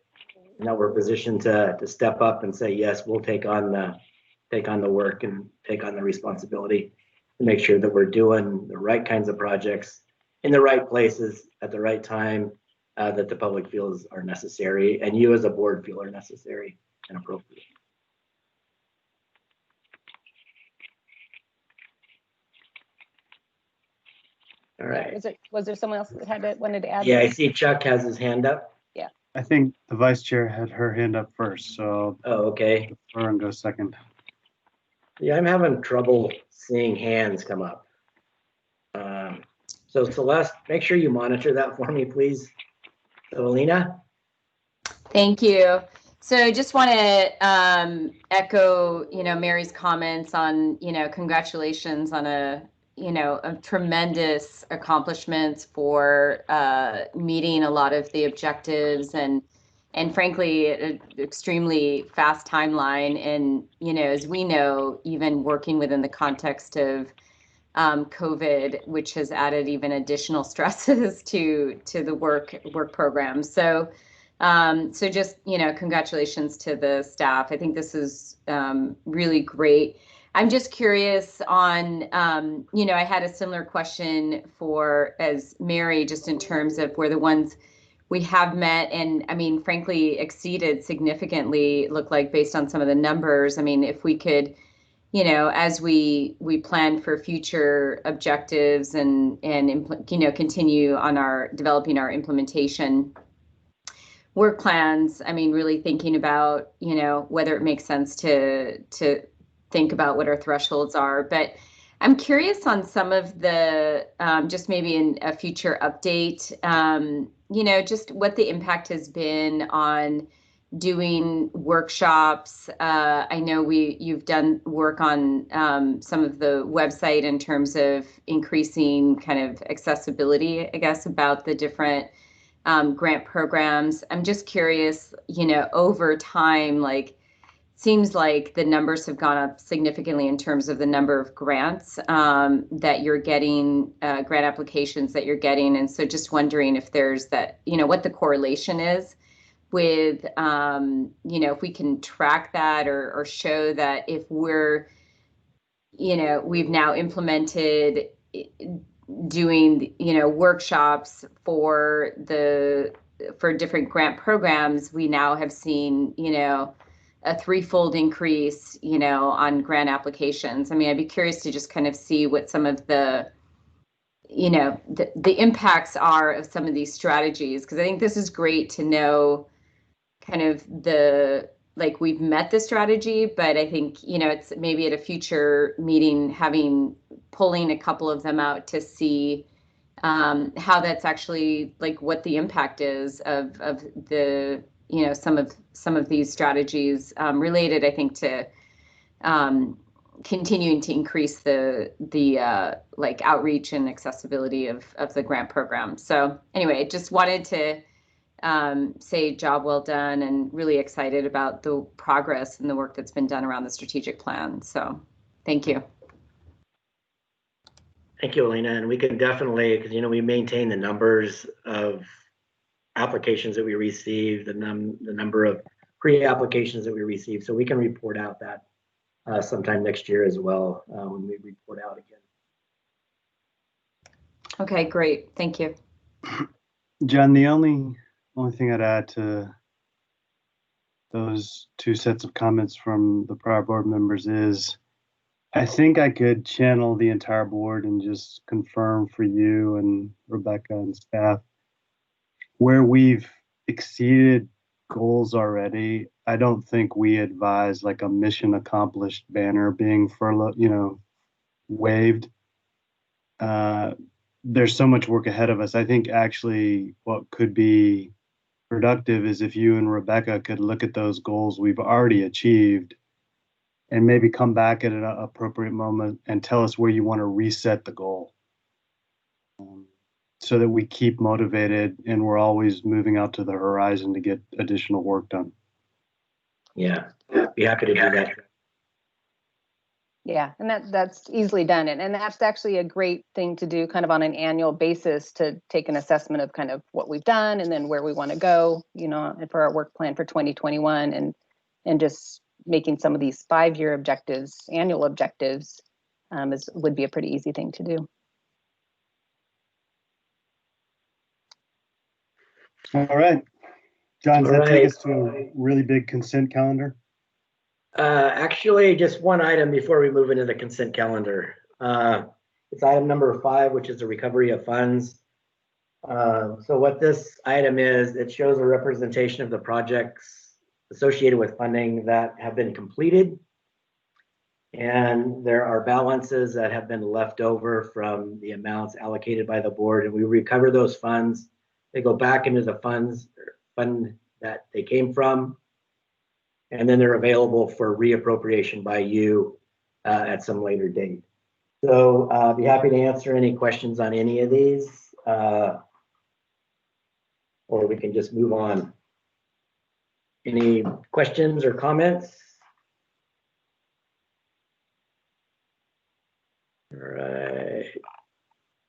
and that we're positioned to step up and say, yes, we'll take on the work and take on the responsibility to make sure that we're doing the right kinds of projects in the right places at the right time, that the public feels are necessary and you as a board feel are necessary and appropriate. All right. Was there someone else that wanted to add? Yeah, I there? see Chuck has his hand up. I think the vice chair had her hand up first, so Oh, okay. her and go second. Yeah, I'm having trouble seeing hands come up. So Celeste, make sure you monitor that for me, please. So Alina? Thank you. So just want to echo, Mary's comments on, congratulations on a tremendous accomplishments for meeting a lot of the objectives and frankly, an extremely fast timeline. And, as we know, even working within the context of COVID, which has added even additional stresses to the work program. So just, congratulations to the staff. I think this is really great. I'm just curious on, I had a similar question as Mary, just in terms of where the ones we have met and, frankly, exceeded significantly, look like based on some of the numbers. If we could, as we plan for future objectives and continue on developing our implementation work plans, really thinking about, whether it makes sense to think about what our thresholds are. But I'm curious on some of the, just maybe in a future update, just what the impact has been on doing workshops. I know you've done work on some of the website in terms of increasing kind of accessibility, I guess, about the different grant programs. I'm just curious, over time, seems like the numbers have gone up significantly in terms of the number of grants that you're getting, grant applications that you're getting. And so just wondering if there's that, what the correlation is with, if we can track that or show that if we're, we've now implemented doing, workshops for different grant programs, we now have seen, a threefold increase, on grant applications. I'd be curious to just kind of see what some of the, the impacts are of some of these strategies, because I think this is great to know kind of we've met the strategy, but I think, it's maybe at a future meeting, pulling a couple of them out to see how that's actually what the impact is of the, some of these strategies related, I think, to continuing to increase the outreach and accessibility of the grant program. So anyway, I just wanted to say job well done and really excited about the progress and the work that's been done around the strategic plan. So thank you. Thank you, Alina. And we can definitely, because, we maintain the numbers of applications that we receive, the number of pre-applications that we receive. So we can report out that sometime next year as well when we report out again. Okay, great. Thank you. John, the only thing I'd add to those two sets of comments from the prior board members is I think I could channel the entire board and just confirm for you and Rebecca and staff where we've exceeded goals already. I don't think we advise a mission accomplished banner being waved. There's so much work ahead of us. I think actually what could be productive is if you and Rebecca could look at those goals we've already achieved and maybe come back at an appropriate moment and tell us where you want to reset the goal so that we keep motivated and we're always moving out to the horizon to get additional work done. Yeah, be happy to do that. Yeah, and that's easily done. And that's actually a great thing to do kind of on an annual basis, to take an assessment of kind of what we've done and then where we want to go, for our work plan for 2021 and just making some of these 5-year objectives, annual objectives, would be a pretty easy thing to do. All right. John, does that take us to a really big consent calendar? Actually, just one item before we move into the consent calendar. It's item number 5, which is the recovery of funds. So what this item is, it shows a representation of the projects associated with funding that have been completed. And there are balances that have been left over from the amounts allocated by the board, and we recover those funds. They go back into the fund that they came from, and then they're available for reappropriation by you at some later date. So I'll be happy to answer any questions on any of these, or we can just move on. Any questions or comments? All right.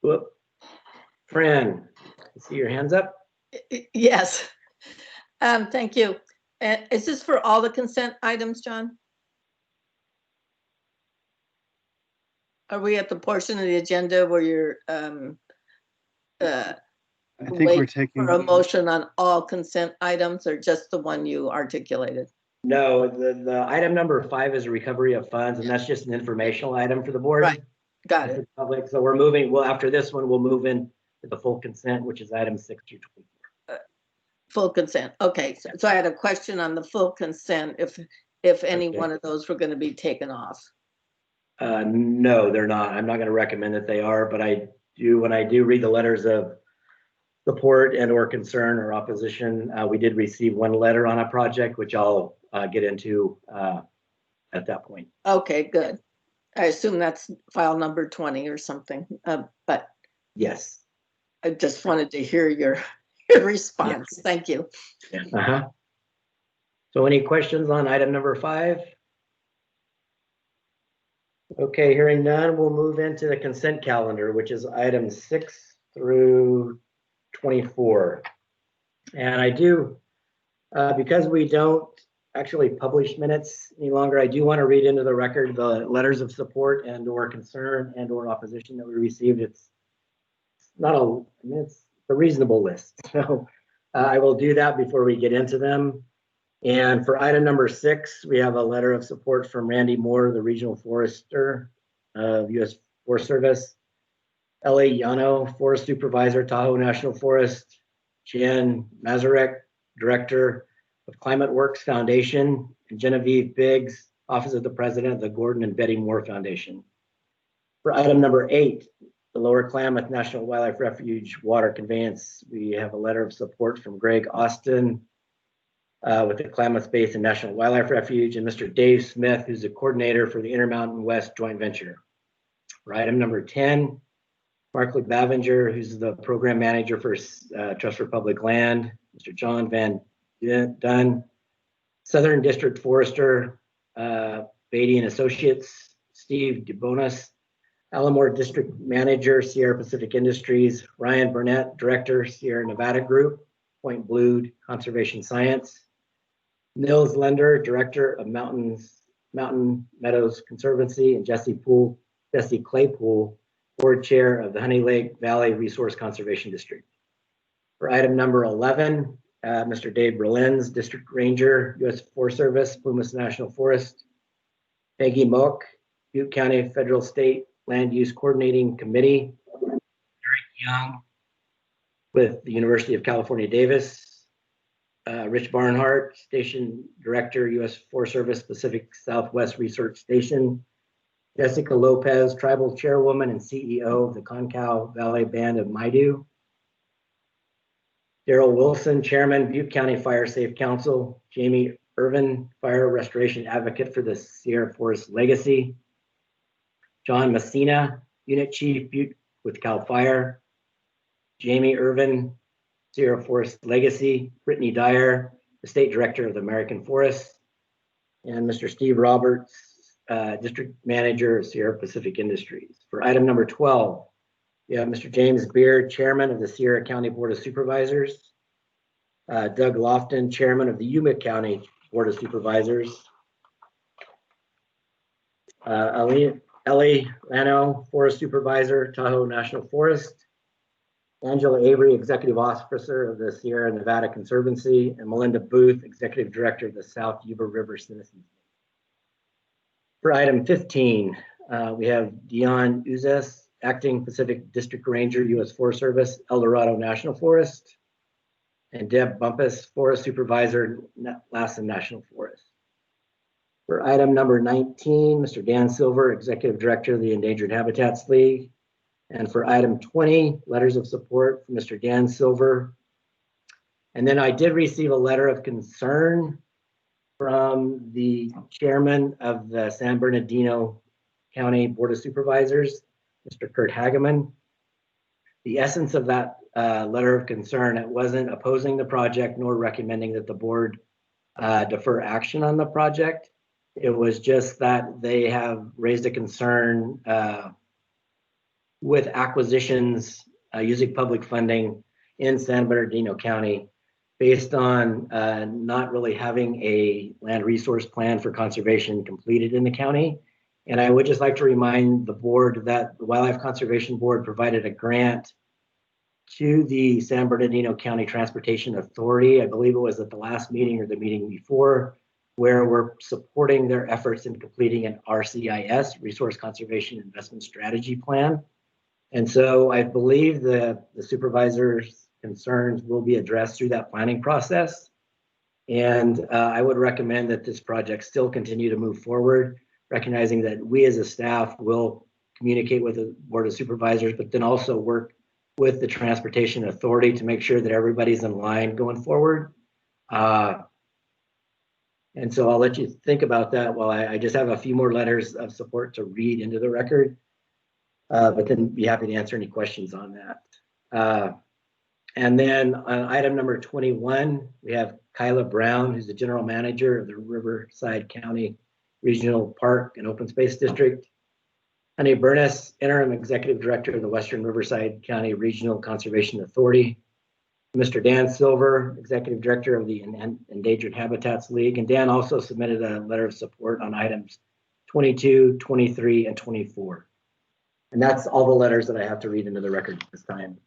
Whoop. Fran, I see your hands up. Yes. Thank you. Is this for all the consent items, John? Are we at the portion of the agenda where you're I think we're taking for a motion on all consent items, or just the one you articulated? No, the item number 5 is a recovery of funds, and that's just an informational item for the board. Right. Got For it. the public. So we're moving, well, after this one, we'll move in to the full consent, which is item 6 through 24. Full consent. Okay. So I had a question on the full consent, if any Okay. one of those were going to be taken off. No, they're not. I'm not going to recommend that they are, but I do, when I do read the letters of support and or concern or opposition, we did receive one letter on a project, which I'll get into at that point. Okay, good. I assume that's file number 20 or something, but Yes. I just wanted to hear your response. Yes. Thank you. Uh-huh. So any questions on item number 5? Okay, hearing none, we'll move into the consent calendar, which is items 6 through 24. And I do, because we don't actually publish minutes any longer, I do want to read into the record the letters of support and or concern and or opposition that we received. It's not a, I mean, it's a reasonable list. So I will do that before we get into them. And for item number 6, we have a letter of support from Randy Moore, the Regional Forester of U.S. Forest Service, L.A. Yano, Forest Supervisor, Tahoe National Forest, Jan Mazurek, Director of Climate Works Foundation, and Genevieve Biggs, Office of the President of the Gordon and Betty Moore Foundation. For item number 8, the Lower Klamath National Wildlife Refuge Water Conveyance, we have a letter of support from Greg Austin, with the Klamath Basin National Wildlife Refuge, and Mr. Dave Smith, who's the coordinator for the Intermountain West Joint Venture. For item number 10, Mark Bavinger, who's the program manager for Trust for Public Land, Mr. John Van Dunn, Southern District Forester, Beatty and Associates, Steve DeBonis, Alamore District Manager, Sierra Pacific Industries, Ryan Burnett, Director, Sierra Nevada Group, Point Blue Conservation Science, Nils Lender, Director of Mountain Meadows Conservancy, and Jesse Claypool, Board Chair of the Honey Lake Valley Resource Conservation District. For item number 11, Mr. Dave Berlins, District Ranger, U.S. Forest Service, Plumas National Forest, Peggy Moak, Butte County Federal State Land Use Coordinating Committee, Eric Young with the University of California, Davis, Rich Barnhart, Station Director, U.S. Forest Service, Pacific Southwest Research Station, Jessica Lopez, Tribal Chairwoman and CEO of the Concow Valley Band of Maidu, Daryl Wilson, Chairman, Butte County Fire Safe Council, Jamie Irvin, Fire Restoration Advocate for the Sierra Forest Legacy, John Messina, Unit Chief, Butte with CAL FIRE, Jamie Irvin, Sierra Forest Legacy, Brittany Dyer, the State Director of the American Forest, and Mr. Steve Roberts, District Manager of Sierra Pacific Industries. For item number 12, we have Mr. James Beard, Chairman of the Sierra County Board of Supervisors, Doug Lofton, Chairman of the Yuma County Board of Supervisors, Ellie Lano, Forest Supervisor, Tahoe National Forest, Angela Avery, Executive Officer of the Sierra Nevada Conservancy, and Melinda Booth, Executive Director of the South Yuba River Citizens. For item 15, we have Dion Uzes, Acting Pacific District Ranger, U.S. Forest Service, El Dorado National Forest, and Deb Bumpus, Forest Supervisor, Lassen National Forest. For item number 19, Mr. Dan Silver, Executive Director of the Endangered Habitats League. And for item 20, letters of support from Mr. Dan Silver. And then I did receive a letter of concern from the chairman of the San Bernardino County Board of Supervisors, Mr. Kurt Hageman. The essence of that letter of concern, it wasn't opposing the project nor recommending that the board defer action on the project. It was just that they have raised a concern with acquisitions using public funding in San Bernardino County based on not really having a land resource plan for conservation completed in the county. And I would just like to remind the board that the Wildlife Conservation Board provided a grant to the San Bernardino County Transportation Authority. I believe it was at the last meeting or the meeting before, where we're supporting their efforts in completing an RCIS, Resource Conservation Investment Strategy Plan. And so I believe the supervisor's concerns will be addressed through that planning process. And I would recommend that this project still continue to move forward, recognizing that we as a staff will communicate with the Board of Supervisors, but then also work with the Transportation Authority to make sure that everybody's in line going forward. And so I'll let you think about that while I just have a few more letters of support to read into the record, but then be happy to answer any questions on that. And then on item number 21, we have Kyla Brown, who's the General Manager of the Riverside County Regional Park and Open Space District. Honey Burness, Interim Executive Director of the Western Riverside County Regional Conservation Authority. Mr. Dan Silver, Executive Director of the Endangered Habitats League. And Dan also submitted a letter of support on items 22, 23, and 24. And that's all the letters that I have to read into the record this time.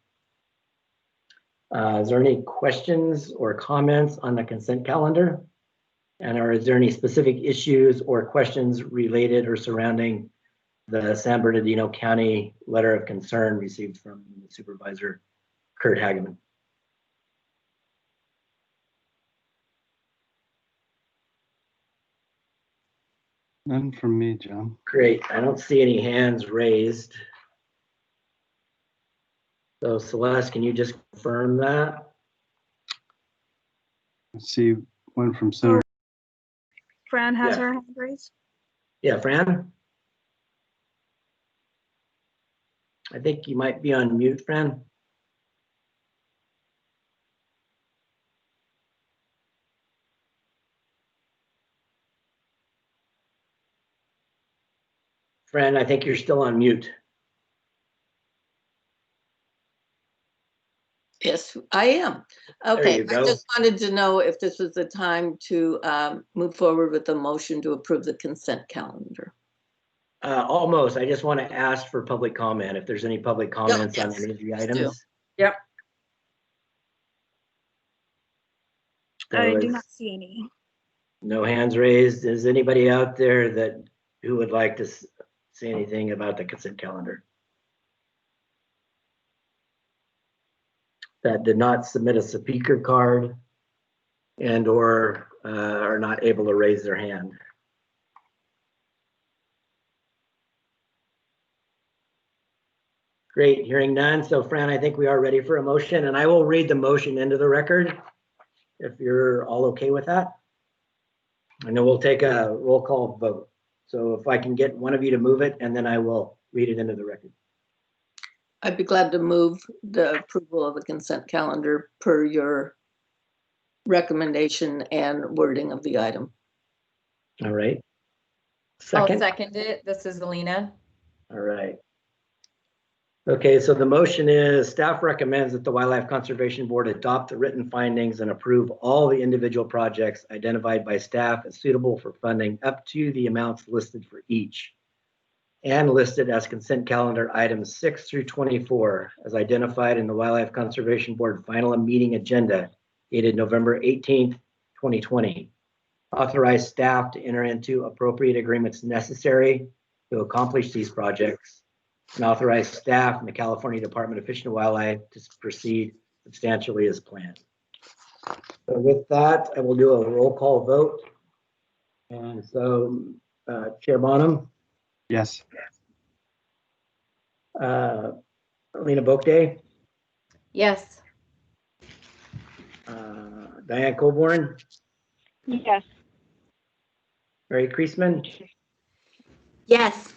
Is there any questions or comments on the consent calendar? And is there any specific issues or questions related or surrounding the San Bernardino County letter of concern received from the Supervisor Kurt Hageman? None from me, John. Great. I don't see any hands raised. So Celeste, can you just confirm that? I see one from Senator. Fran has Yeah. her hand raised. Yeah, Fran? I think you might be on mute, Fran. Fran, I think you're still on mute. Yes, I am. Okay, you I go. just wanted to know if this was the time to move forward with the motion to approve the consent calendar. Almost. I just want to ask for public comment if there's any public comments on yes, any of the please items. Yep. I So do is not see any. no hands raised. Is anybody out there who would like to say anything about the consent calendar? That did not submit a speaker card and or are not able to raise their hand. Great, hearing none. So Fran, I think we are ready for a motion, and I will read the motion into the record if you're all okay with that. And then we'll take a roll call vote. So if I can get one of you to move it, and then I will read it into the record. I'd be glad to move the approval of the consent calendar per your recommendation and wording of the item. All right. I'll Second. second it. This is Alina. All right. Okay, so the motion is staff recommends that the Wildlife Conservation Board adopt the written findings and approve all the individual projects identified by staff as suitable for funding up to the amounts listed for each and listed as consent calendar items 6 through 24 as identified in the Wildlife Conservation Board final meeting agenda dated November 18th, 2020. Authorize staff to enter into appropriate agreements necessary to accomplish these projects and authorize staff and the California Department of Fish and Wildlife to proceed substantially as planned. So with that, I will do a roll call vote. And so Chair Bonham, Yes. Alina Bokde, Yes. Diane Colborn, Yes. Mary Kreisman, Yes.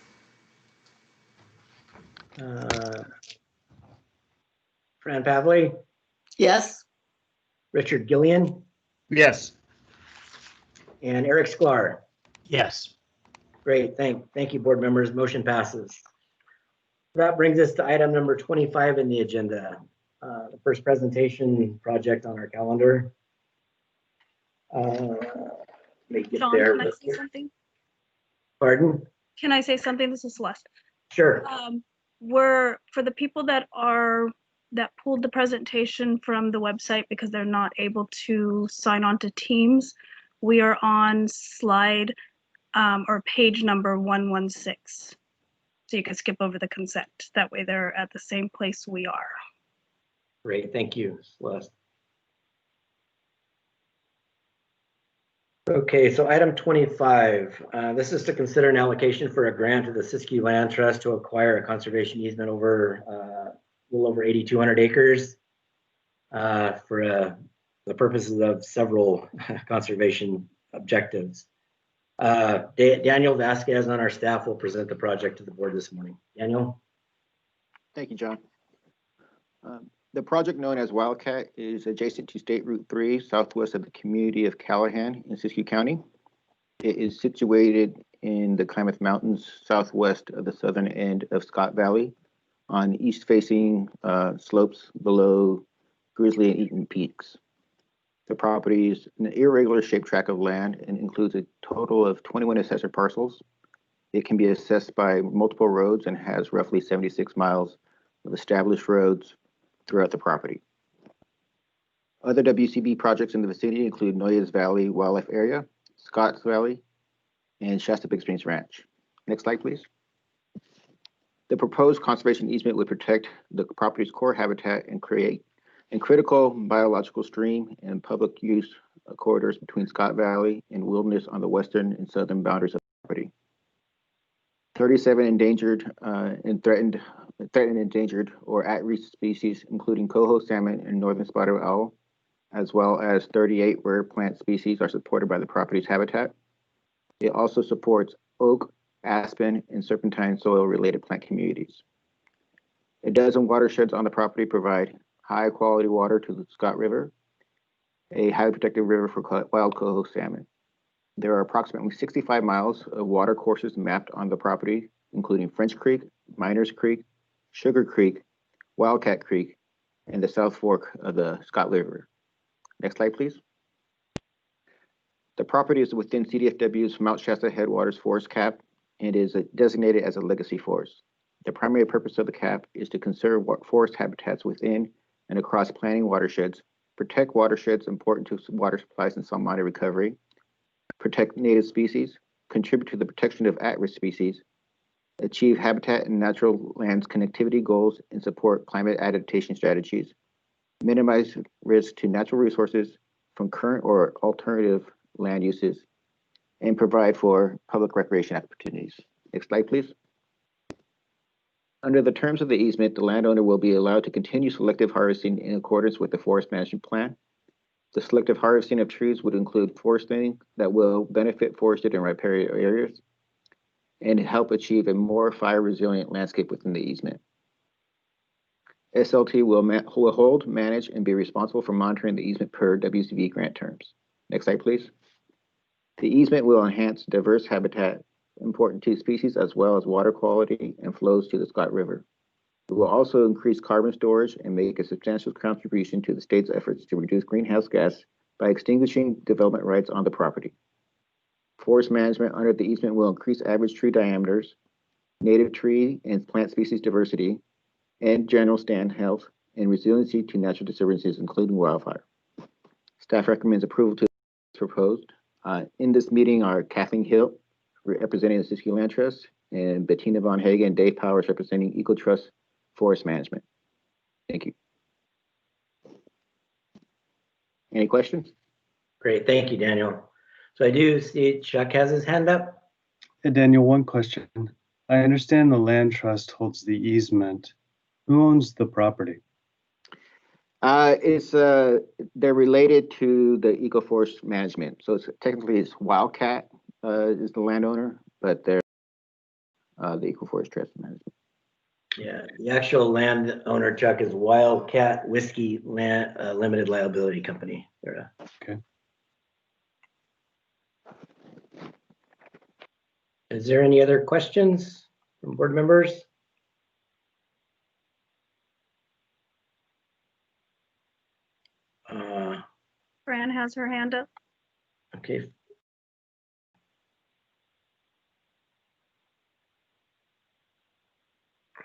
Fran Pavley, Yes. Richard Gillian, Yes. and Eric Sklar. Yes. Great, thank you, board members. Motion passes. That brings us to item number 25 in the agenda. The first presentation project on our calendar. Let me get John, there. can I say something? Pardon? Can I say something? This is Celeste. Sure. We're, for the people that pulled the presentation from the website because they're not able to sign on to Teams, we are on slide or page number 116. So you can skip over the consent. That way they're at the same place we are. Great, thank you, Celeste. Okay, so item 25. This is to consider an allocation for a grant to the Siskiyou Land Trust to acquire a conservation easement over a little over 8,200 acres for the purposes of several conservation objectives. Daniel Vasquez on our staff will present the project to the board this morning. Daniel? Thank you, John. The project known as Wildcat is adjacent to State Route 3, southwest of the community of Callahan in Siskiyou County. It is situated in the Klamath Mountains, southwest of the southern end of Scott Valley, on east-facing slopes below Grizzly and Eaton Peaks. The property is an irregular shaped tract of land and includes a total of 21 assessor parcels. It can be assessed by multiple roads and has roughly 76 miles of established roads throughout the property. Other WCB projects in the vicinity include Noyes Valley Wildlife Area, Scotts Valley, and Shasta Big Springs Ranch. Next slide, please. The proposed conservation easement would protect the property's core habitat and create critical biological stream and public use corridors between Scott Valley and wilderness on the western and southern boundaries of the property. 37 endangered and threatened, endangered, or at-risk species, including coho salmon and northern spotted owl, as well as 38 rare plant species, are supported by the property's habitat. It also supports oak, aspen, and serpentine soil-related plant communities. A dozen watersheds on the property provide high-quality water to the Scott River, a highly protected river for wild coho salmon. There are approximately 65 miles of water courses mapped on the property, including French Creek, Miners Creek, Sugar Creek, Wildcat Creek, and the South Fork of the Scott River. Next slide, please. The property is within CDFW's Mount Shasta Headwaters Forest Cap and is designated as a legacy forest. The primary purpose of the cap is to conserve forest habitats within and across planting watersheds, protect watersheds important to water supplies and salmonid recovery, protect native species, contribute to the protection of at-risk species, achieve habitat and natural lands connectivity goals, and support climate adaptation strategies, minimize risk to natural resources from current or alternative land uses, and provide for public recreation opportunities. Next slide, please. Under the terms of the easement, the landowner will be allowed to continue selective harvesting in accordance with the forest management plan. The selective harvesting of trees would include foresting that will benefit forested and riparian areas and help achieve a more fire-resilient landscape within the easement. SLT will hold, manage, and be responsible for monitoring the easement per WCB grant terms. Next slide, please. The easement will enhance diverse habitat important to species as well as water quality and flows to the Scott River. It will also increase carbon storage and make a substantial contribution to the state's efforts to reduce greenhouse gas by extinguishing development rights on the property. Forest management under the easement will increase average tree diameters, native tree and plant species diversity, and general stand health and resiliency to natural disturbances, including wildfire. Staff recommends approval to the proposed. In this meeting are Kathleen Hill, representing the Siskiyou Land Trust, and Bettina Von Hagen, Dave Powers representing EcoTrust Forest Management. Thank you. Any questions? Great, thank you, Daniel. So I do see Chuck has his hand up. Hey, Daniel, one question. I understand the land trust holds the easement. Who owns the property? They're related to the EcoForest Management. So it's Wildcat is the landowner, but they're the EcoForest Trust Management. Yeah, the actual landowner, Chuck, is Wildcat Whiskey Limited Liability Company. Okay. Is there any other questions from board members? Fran has her hand up. Okay.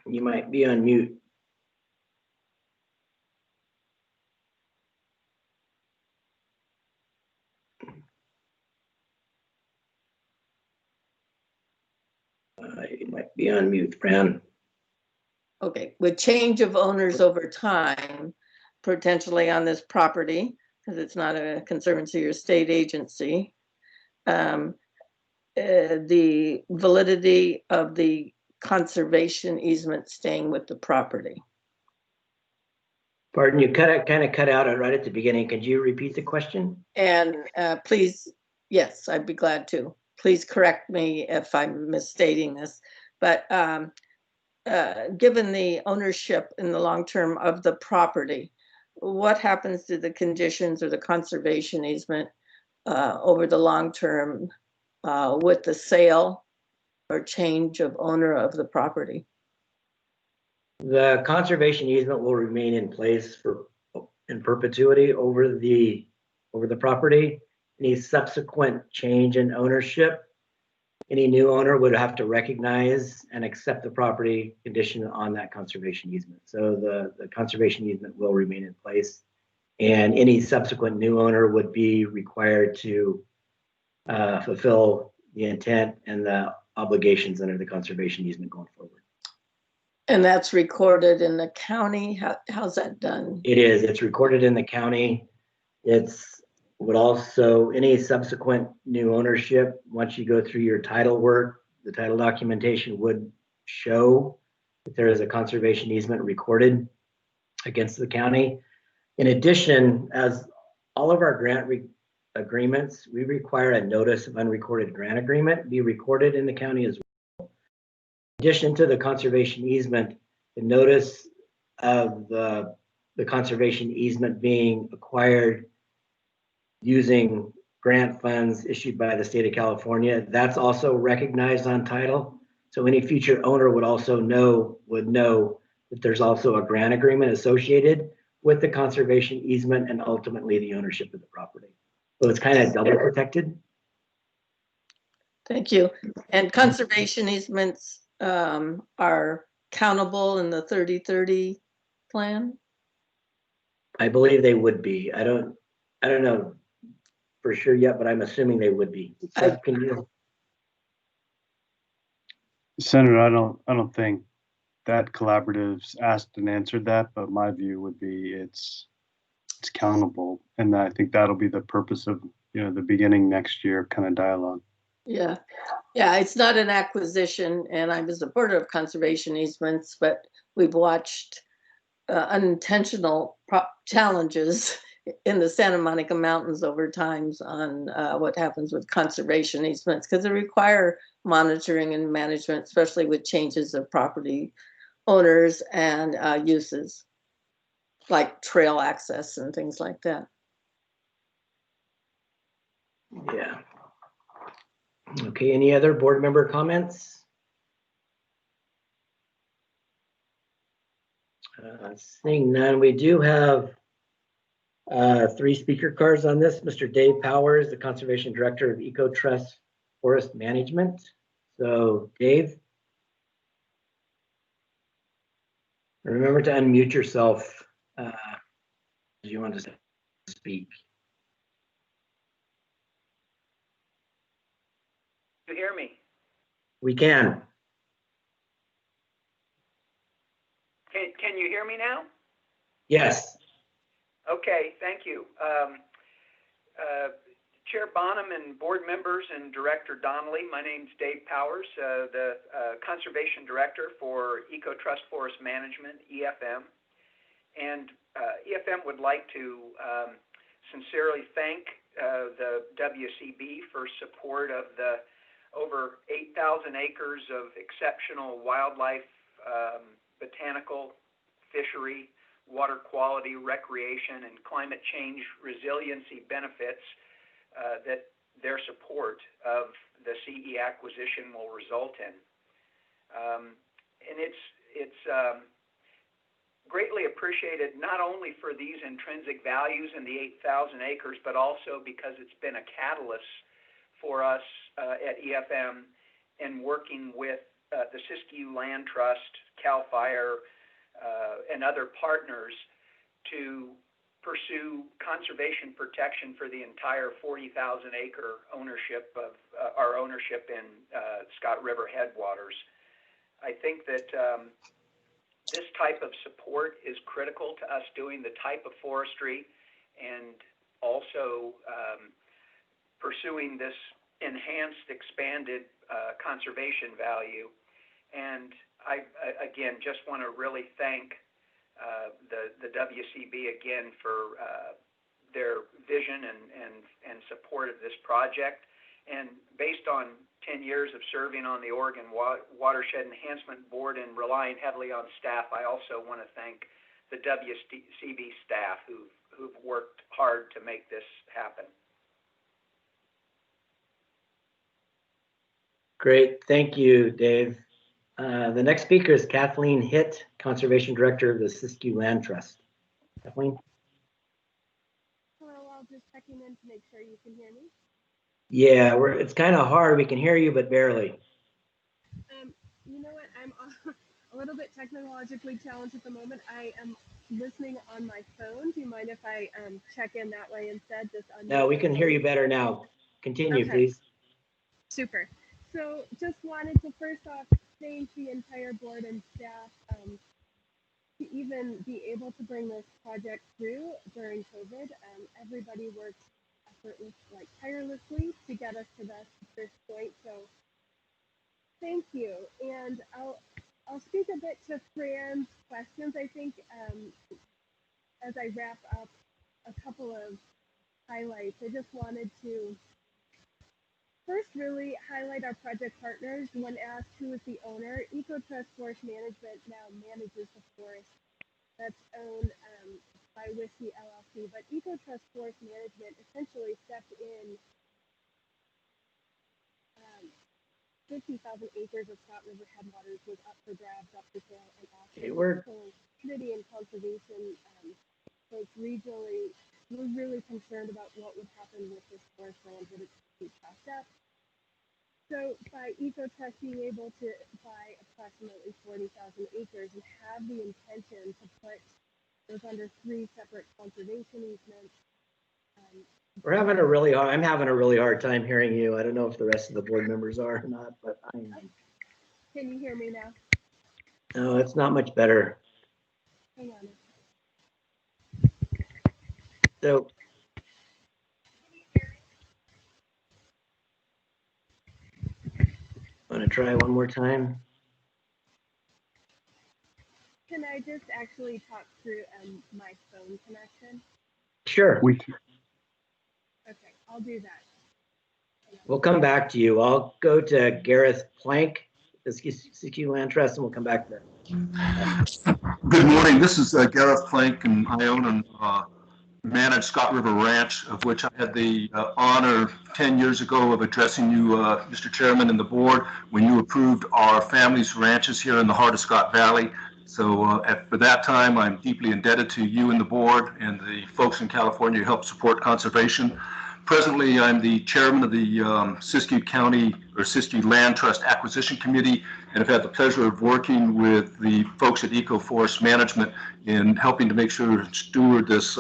You might be on mute. You might be on mute, Fran. Okay, with change of owners over time, potentially on this property, because it's not a conservancy or state agency, the validity of the conservation easement staying with the property. Pardon, you kind of cut out right at the beginning. Could you repeat the question? And please, yes, I'd be glad to. Please correct me if I'm misstating this, but given the ownership in the long term of the property, what happens to the conditions or the conservation easement over the long term with the sale or change of owner of the property? The conservation easement will remain in place in perpetuity over the property. Any subsequent change in ownership, any new owner would have to recognize and accept the property condition on that conservation easement. So the conservation easement will remain in place, and any subsequent new owner would be required to fulfill the intent and the obligations under the conservation easement going forward. And that's recorded in the county? How's that done? It is. It's recorded in the county. Would also, any subsequent new ownership, once you go through your title work, the title documentation would show that there is a conservation easement recorded against the county. In addition, as all of our grant agreements, we require a notice of unrecorded grant agreement be recorded in the county as well. In addition to the conservation easement, the notice of the conservation easement being acquired using grant funds issued by the state of California, that's also recognized on title. So any future owner would know that there's also a grant agreement associated with the conservation easement and ultimately the ownership of the property. So it's kind of double protected. Thank you. And conservation easements are countable in the 30-30 plan? I believe they would be. I don't know for sure yet, but I'm assuming they would be. Seth, can you? Senator, I don't think that collaboratives asked and answered that, but my view would be it's countable, and I think that'll be the purpose of the beginning next year kind of dialogue. Yeah, it's not an acquisition, and I'm a supporter of conservation easements, but we've watched unintentional challenges in the Santa Monica Mountains over times on what happens with conservation easements, because they require monitoring and management, especially with changes of property owners and uses, like trail access and things like that. Yeah. Okay, any other board member comments? Seeing none, we do have 3 speaker cards on this. Mr. Dave Powers, the Conservation Director of EcoTrust Forest Management. So, Dave, remember to unmute yourself if you want to speak. You hear me? We can. Can you hear me now? Yes. Okay, thank you. Chair Bonham and board members and Director Donnelly, my name's Dave Powers, the Conservation Director for Eco Trust Forest Management, EFM. And EFM would like to sincerely thank the WCB for support of the over 8,000 acres of exceptional wildlife, botanical, fishery, water quality, recreation, and climate change resiliency benefits that their support of the CE acquisition will result in. And it's greatly appreciated not only for these intrinsic values in the 8,000 acres, but also because it's been a catalyst for us at EFM in working with the Siskiyou Land Trust, CAL FIRE, and other partners to pursue conservation protection for the entire 40,000 acre ownership of our ownership in Scott River headwaters. I think that this type of support is critical to us doing the type of forestry and also pursuing this enhanced, expanded conservation value. And I, again, just want to really thank the WCB again for their vision and support of this project. And based on 10 years of serving on the Oregon Watershed Enhancement Board and relying heavily on staff, I also want to thank the WCB staff who've worked hard to make this happen. Great, thank you, Dave. The next speaker is Kathleen Hitt, Conservation Director of the Siskiyou Land Trust. Kathleen? Hello, I'll just checking in to make sure you can hear me. Yeah, it's kind of hard. We can hear you, but barely. You know what? I'm a little bit technologically challenged at the moment. I am listening on my phone. Do you mind if I check in that way instead? No, we can hear you better now. Continue, okay. Please. Super. So just wanted to first off thank the entire board and staff to even be able to bring this project through during COVID. Everybody worked tirelessly to get us to this point. So thank you. And I'll speak a bit to Fran's questions. I think as I wrap up a couple of highlights, I just wanted to first really highlight our project partners. When asked who is the owner, Eco Trust Forest Management now manages the forest that's owned by Whiskey LLC, but Eco Trust Forest Management essentially stepped in 50,000 acres of Scott River headwaters was up for grabs up for sale and auction. So community and conservation folks regionally were really concerned about what would happen with this forest land that it's be chopped up. So by Eco Trust being able to buy approximately 40,000 acres and have the intention to put those under 3 separate conservation easements. I'm having a really hard time hearing you. I don't know if the rest of the board members are or not, but I am. Can you hear me now? No, it's not much better. Hang on. So I'm going to try one more time. Can I just actually talk through my phone connection? Sure. Okay, I'll do that. We'll come back to you. I'll go to Gareth Plank, the Siskiyou Land Trust, and we'll come back there. Good morning. This is Gareth Plank, and I own and manage Scott River Ranch, of which I had the honor 10 years ago of addressing you, Mr. Chairman, and the board when you approved our family's ranches here in the heart of Scott Valley. So for that time, I'm deeply indebted to you and the board and the folks in California who helped support conservation. Presently, I'm the chairman of the Siskiyou County or Siskiyou Land Trust Acquisition Committee, and have had the pleasure of working with the folks at Eco Forest Management in helping to make sure to steward this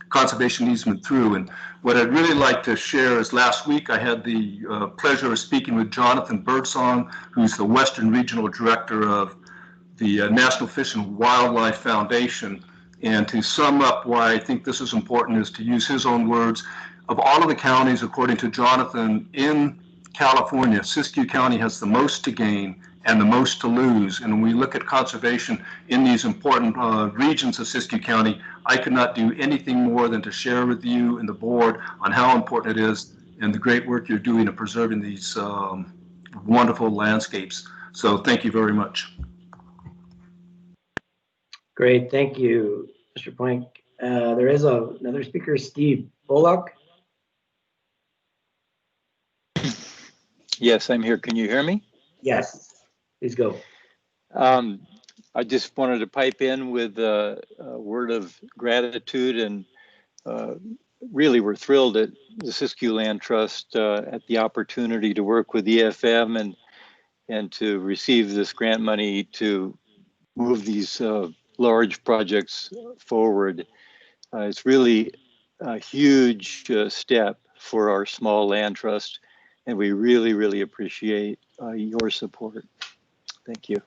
conservation easement through. And what I'd really like to share is last week I had the pleasure of speaking with Jonathan Birdsong, who's the Western Regional Director of the National Fish and Wildlife Foundation. And to sum up why I think this is important is to use his own words. Of all of the counties, according to Jonathan, in California, Siskiyou County has the most to gain and the most to lose. And when we look at conservation in these important regions of Siskiyou County, I could not do anything more than to share with you and the board on how important it is and the great work you're doing in preserving these wonderful landscapes. So thank you very much. Great, thank you, Mr. Plank. There is another speaker, Steve Bullock. Yes, I'm here. Can you hear me? Yes, please go. I just wanted to pipe in with a word of gratitude, and really we're thrilled at the Siskiyou Land Trust at the opportunity to work with EFM and to receive this grant money to move these large projects forward. It's really a huge step for our small land trust, and we really, really appreciate your support. Thank you.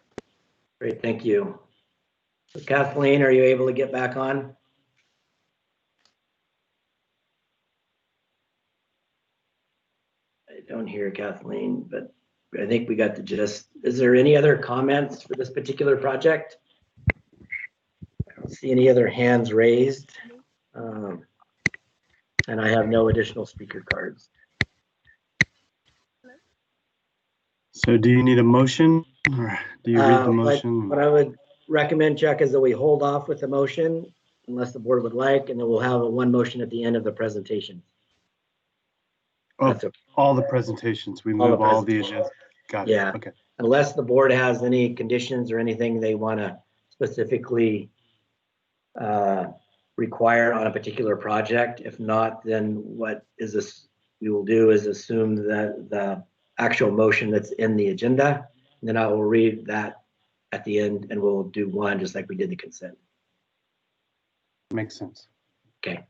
Great, thank you. So Kathleen, are you able to get back on? I don't hear Kathleen, but I think we got the gist. Is there any other comments for this particular project? I don't see any other hands raised. And I have no additional speaker cards. So do you need a motion, or do you read the motion? What I would recommend, Chuck, is that we hold off with the motion unless the board would like, and then we'll have one motion at the end of the presentation. Oh, That's okay. all the presentations. We move all the agenda. Got it. Yeah. Okay. Unless the board has any conditions or anything they want to specifically require on a particular project. If not, then what is this? We will do is assume that the actual motion that's in the agenda, and then I will read that at the end, and we'll do one just like we did the consent. Makes sense. Okay.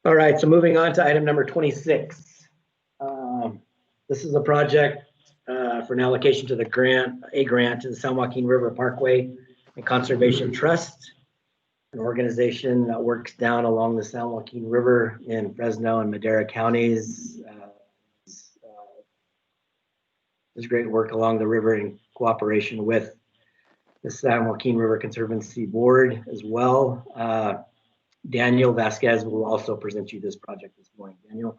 All right, so moving on to item number 26. This is a project for an allocation to the grant to the San Joaquin River Parkway and Conservation Trust, an organization that works down along the San Joaquin River in Fresno and Madera counties. There's great work along the river in cooperation with the San Joaquin River Conservancy Board as well. Daniel Vasquez will also present you this project this morning. Daniel.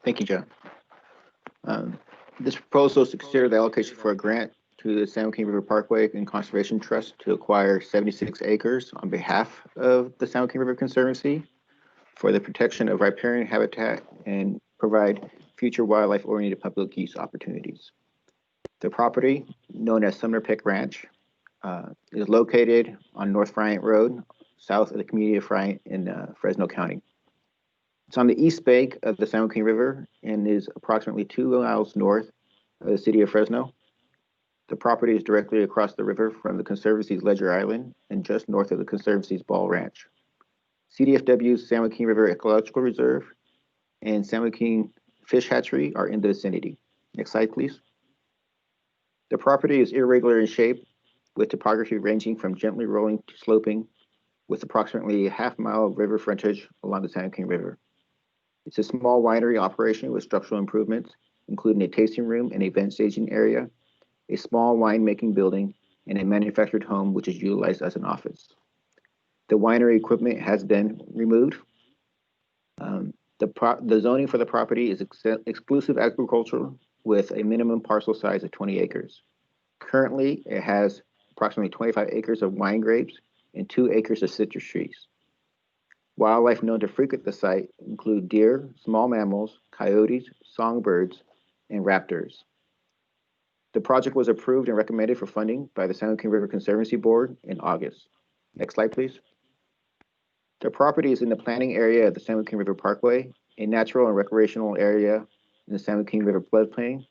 Thank you, John. This proposal is to consider the allocation for a grant to the San Joaquin River Parkway and Conservation Trust to acquire 76 acres on behalf of the San Joaquin River Conservancy for the protection of riparian habitat and provide future wildlife-oriented public use opportunities. The property, known as Sumner Peck Ranch, is located on North Friant Road, south of the community of Friant in Fresno County. It's on the east bank of the San Joaquin River and is approximately 2 miles north of the city of Fresno. The property is directly across the river from the Conservancy's Ledger Island and just north of the Conservancy's Ball Ranch. CDFW's San Joaquin River Ecological Reserve and San Joaquin Fish Hatchery are in the vicinity. Next slide, please. The property is irregular in shape, with topography ranging from gently rolling to sloping, with approximately a half-mile of river frontage along the San Joaquin River. It's a small winery operation with structural improvements, including a tasting room and event staging area, a small winemaking building, and a manufactured home which is utilized as an office. The winery equipment has been removed. The zoning for the property is exclusive agricultural with a minimum parcel size of 20 acres. Currently, it has approximately 25 acres of wine grapes and 2 acres of citrus trees. Wildlife known to frequent the site include deer, small mammals, coyotes, songbirds, and raptors. The project was approved and recommended for funding by the San Joaquin River Conservancy Board in August. Next slide, please. The property is in the planning area of the San Joaquin River Parkway, a natural and recreational area in the San Joaquin River floodplain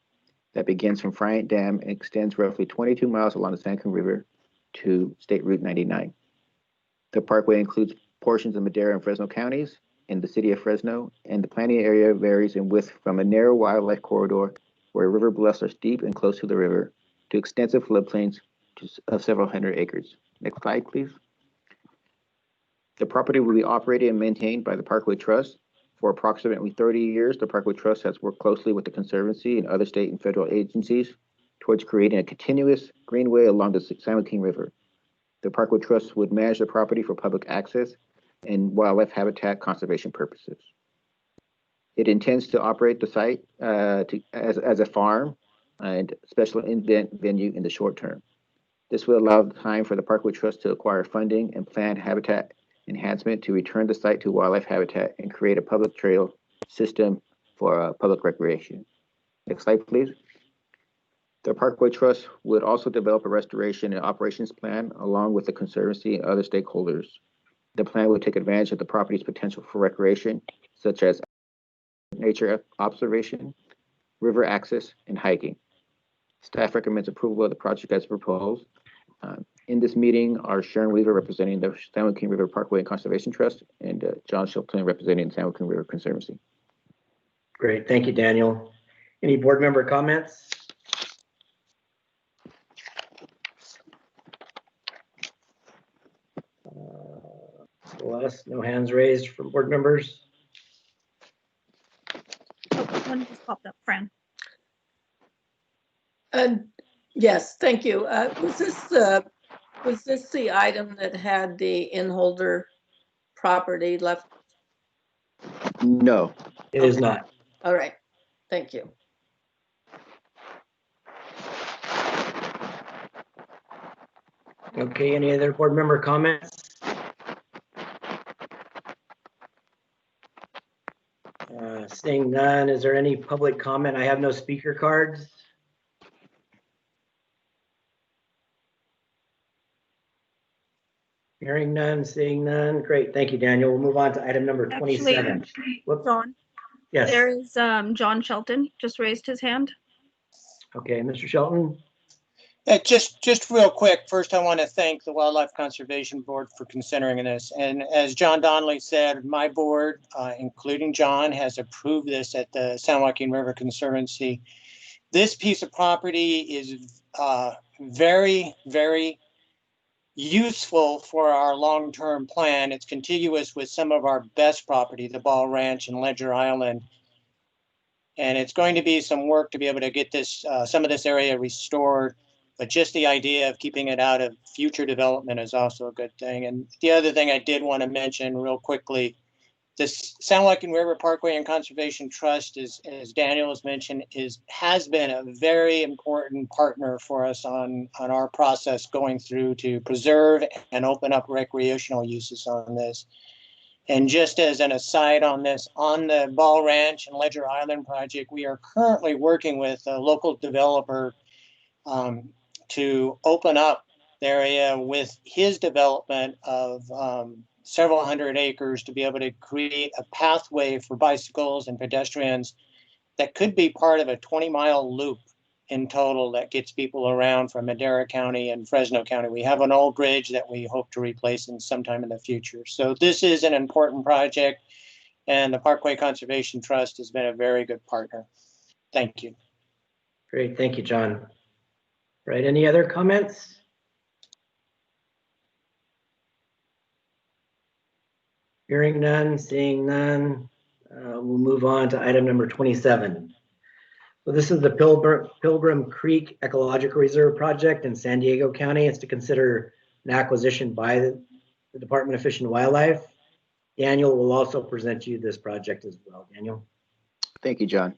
that begins from Friant Dam and extends roughly 22 miles along the San Joaquin River to State Route 99. The parkway includes portions of Madera and Fresno counties, in the city of Fresno, and the planning area varies in width from a narrow wildlife corridor where river bluffs are steep and close to the river, to extensive floodplains of several hundred acres. Next slide, please. The property will be operated and maintained by the Parkway Trust. For approximately 30 years, the Parkway Trust has worked closely with the Conservancy and other state and federal agencies towards creating a continuous greenway along the San Joaquin River. The Parkway Trust would manage the property for public access and wildlife habitat conservation purposes. It intends to operate the site as a farm and special event venue in the short term. This will allow time for the Parkway Trust to acquire funding and plan habitat enhancement to return the site to wildlife habitat and create a public trail system for public recreation. Next slide, please. The Parkway Trust would also develop a restoration and operations plan along with the Conservancy and other stakeholders. The plan would take advantage of the property's potential for recreation, such as nature observation, river access, and hiking. Staff recommends approval of the project as proposed. In this meeting are Sharon Weaver representing the San Joaquin River Parkway and Conservation Trust and John Shelton representing the San Joaquin River Conservancy. Great, thank you, Daniel. Any board member comments? Celeste, no hands raised from board members. Oh, one just popped up, Fran. Yes, thank you. Was this the item that had the inholder property left? No. It is not. All right, thank you. Okay, any other board member comments? Seeing none, is there any public comment? I have no speaker cards. Hearing none, seeing none. Great, thank you, Daniel. We'll move on to item number 27. Actually, Whoops. John, Yes. there is John Shelton just raised his hand. Okay, Mr. Shelton. Just real quick, first I want to thank the Wildlife Conservation Board for considering this. And as John Donnelly said, my board, including John, has approved this at the San Joaquin River Conservancy. This piece of property is very, very useful for our long-term plan. It's contiguous with some of our best property, the Ball Ranch and Ledger Island. And it's going to be some work to be able to get this some of this area restored. But just the idea of keeping it out of future development is also a good thing. And the other thing I did want to mention real quickly, this San Joaquin River Parkway and Conservation Trust, as Daniel has mentioned, has been a very important partner for us on our process going through to preserve and open up recreational uses on this. And just as an aside on this, on the Ball Ranch and Ledger Island project, we are currently working with a local developer to open up the area with his development of several hundred acres to be able to create a pathway for bicycles and pedestrians that could be part of a 20-mile loop in total that gets people around from Madera County and Fresno County. We have an old bridge that we hope to replace in sometime in the future. So this is an important project, and the Parkway Conservation Trust has been a very good partner. Thank you. Great, thank you, John. Right, any other comments? Hearing none, seeing none, we'll move on to item number 27. So this is the Pilgrim Creek Ecological Reserve project in San Diego County. It's to consider an acquisition by the Department of Fish and Wildlife. Daniel will also present you this project as well. Daniel. Thank you, John.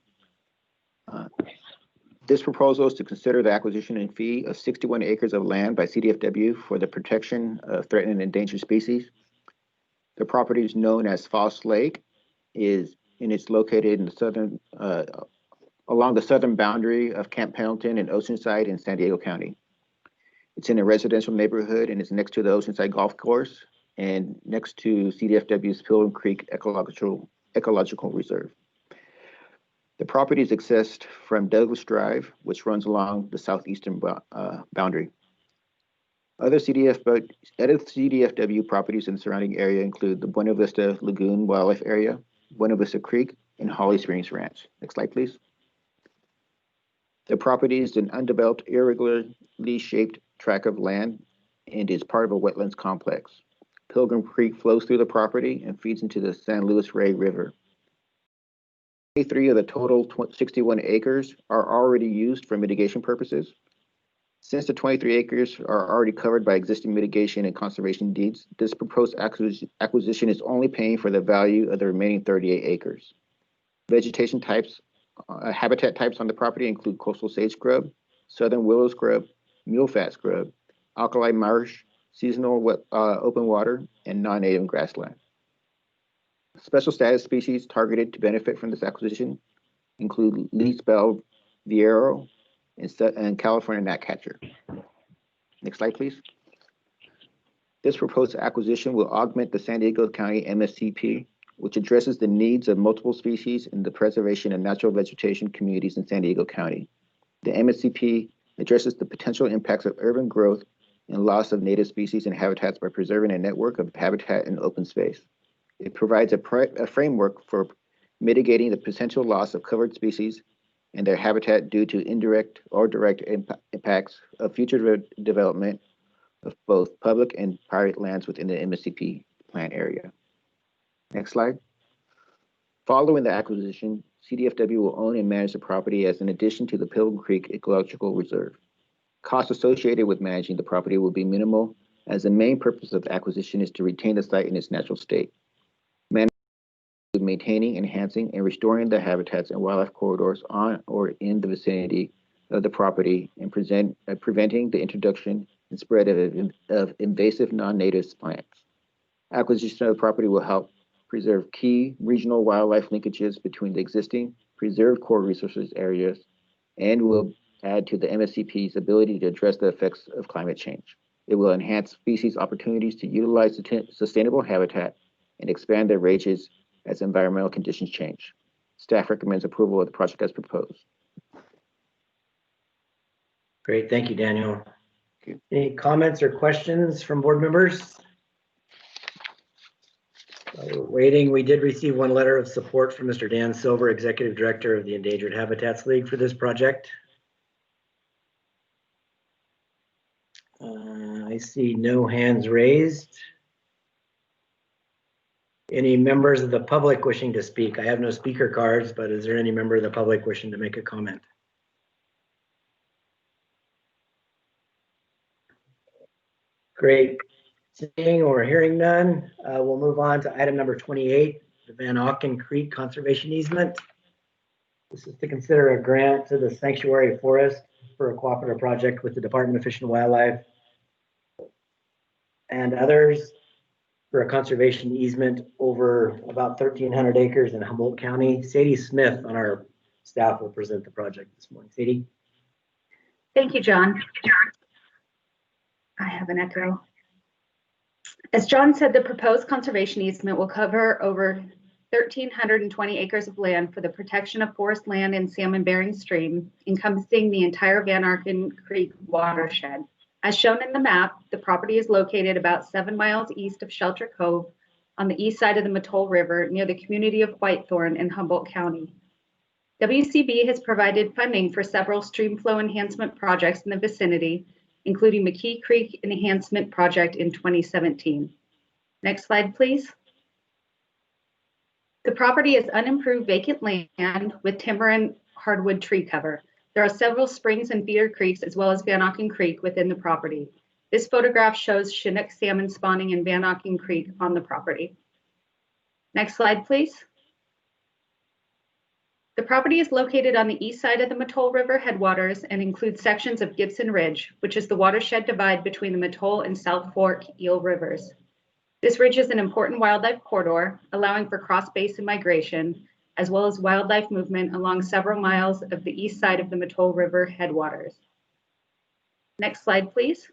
This proposal is to consider the acquisition and fee of 61 acres of land by CDFW for the protection of threatened and endangered species. The property is known as Foss Lake, it's located in the southern, along the southern boundary of Camp Pendleton and Oceanside in San Diego County. It's in a residential neighborhood and it's next to the Oceanside Golf Course and next to CDFW's Pilgrim Creek Ecological Reserve. The property is accessed from Douglas Drive, which runs along the southeastern boundary. Other CDFW properties in the surrounding area include the Buena Vista Lagoon Wildlife Area, Buena Vista Creek, and Holly Springs Ranch. Next slide, please. The property is an undeveloped, irregularly shaped tract of land and is part of a wetlands complex. Pilgrim Creek flows through the property and feeds into the San Luis Rey River. 23 of the total 61 acres are already used for mitigation purposes. Since the 23 acres are already covered by existing mitigation and conservation deeds, this proposed acquisition is only paying for the value of the remaining 38 acres. Vegetation types, habitat types on the property include coastal sage scrub, southern willow scrub, mulefat scrub, alkali marsh, seasonal open water, and non-native grassland. Special status species targeted to benefit from this acquisition include leaf-belled viero and California gnatcatcher. Next slide, please. This proposed acquisition will augment the San Diego County MSCP, which addresses the needs of multiple species in the preservation of natural vegetation communities in San Diego County. The MSCP addresses the potential impacts of urban growth and loss of native species and habitats by preserving a network of habitat and open space. It provides a framework for mitigating the potential loss of covered species and their habitat due to indirect or direct impacts of future development of both public and private lands within the MSCP plan area. Next slide. Following the acquisition, CDFW will own and manage the property as an addition to the Pilgrim Creek Ecological Reserve. Costs associated with managing the property will be minimal, as the main purpose of the acquisition is to retain the site in its natural state. Maintaining, enhancing, and restoring the habitats and wildlife corridors on or in the vicinity of the property and preventing the introduction and spread of invasive non-native plants. Acquisition of the property will help preserve key regional wildlife linkages between the existing preserved core resources areas and will add to the MSCP's ability to address the effects of climate change. It will enhance species opportunities to utilize sustainable habitat and expand their ranges as environmental conditions change. Staff recommends approval of the project as proposed. Great, thank you, Daniel. Any comments or questions from board members? While we're waiting, we did receive one letter of support from Mr. Dan Silver, Executive Director of the Endangered Habitats League for this project. I see no hands raised. Any members of the public wishing to speak? I have no speaker cards, but is there any member of the public wishing to make a comment? Great. Seeing or hearing none, we'll move on to item number 28, the Van Aaken Creek Conservation Easement. This is to consider a grant to the Sanctuary Forest for a cooperative project with the Department of Fish and Wildlife and others for a conservation easement over about 1,300 acres in Humboldt County. Sadie Smith on our staff will present the project this morning. Sadie. Thank you, John. I have an echo. As John said, the proposed conservation easement will cover over 1,320 acres of land for the protection of forest land and salmon-bearing stream, encompassing the entire Van Aaken Creek watershed. As shown in the map, the property is located about 7 miles east of Shelter Cove on the east side of the Mattole River near the community of Whitethorn in Humboldt County. WCB has provided funding for several stream flow enhancement projects in the vicinity, including McKee Creek Enhancement Project in 2017. Next slide, please. The property is unimproved vacant land with timber and hardwood tree cover. There are several springs and feeder creeks as well as Van Aaken Creek within the property. This photograph shows Chinook salmon spawning in Van Aaken Creek on the property. Next slide, please. The property is located on the east side of the Mattole River headwaters and includes sections of Gibson Ridge, which is the watershed divide between the Mattole and South Fork Eel Rivers. This ridge is an important wildlife corridor, allowing for cross-basin migration, as well as wildlife movement along several miles of the east side of the Mattole River headwaters. Next slide, please.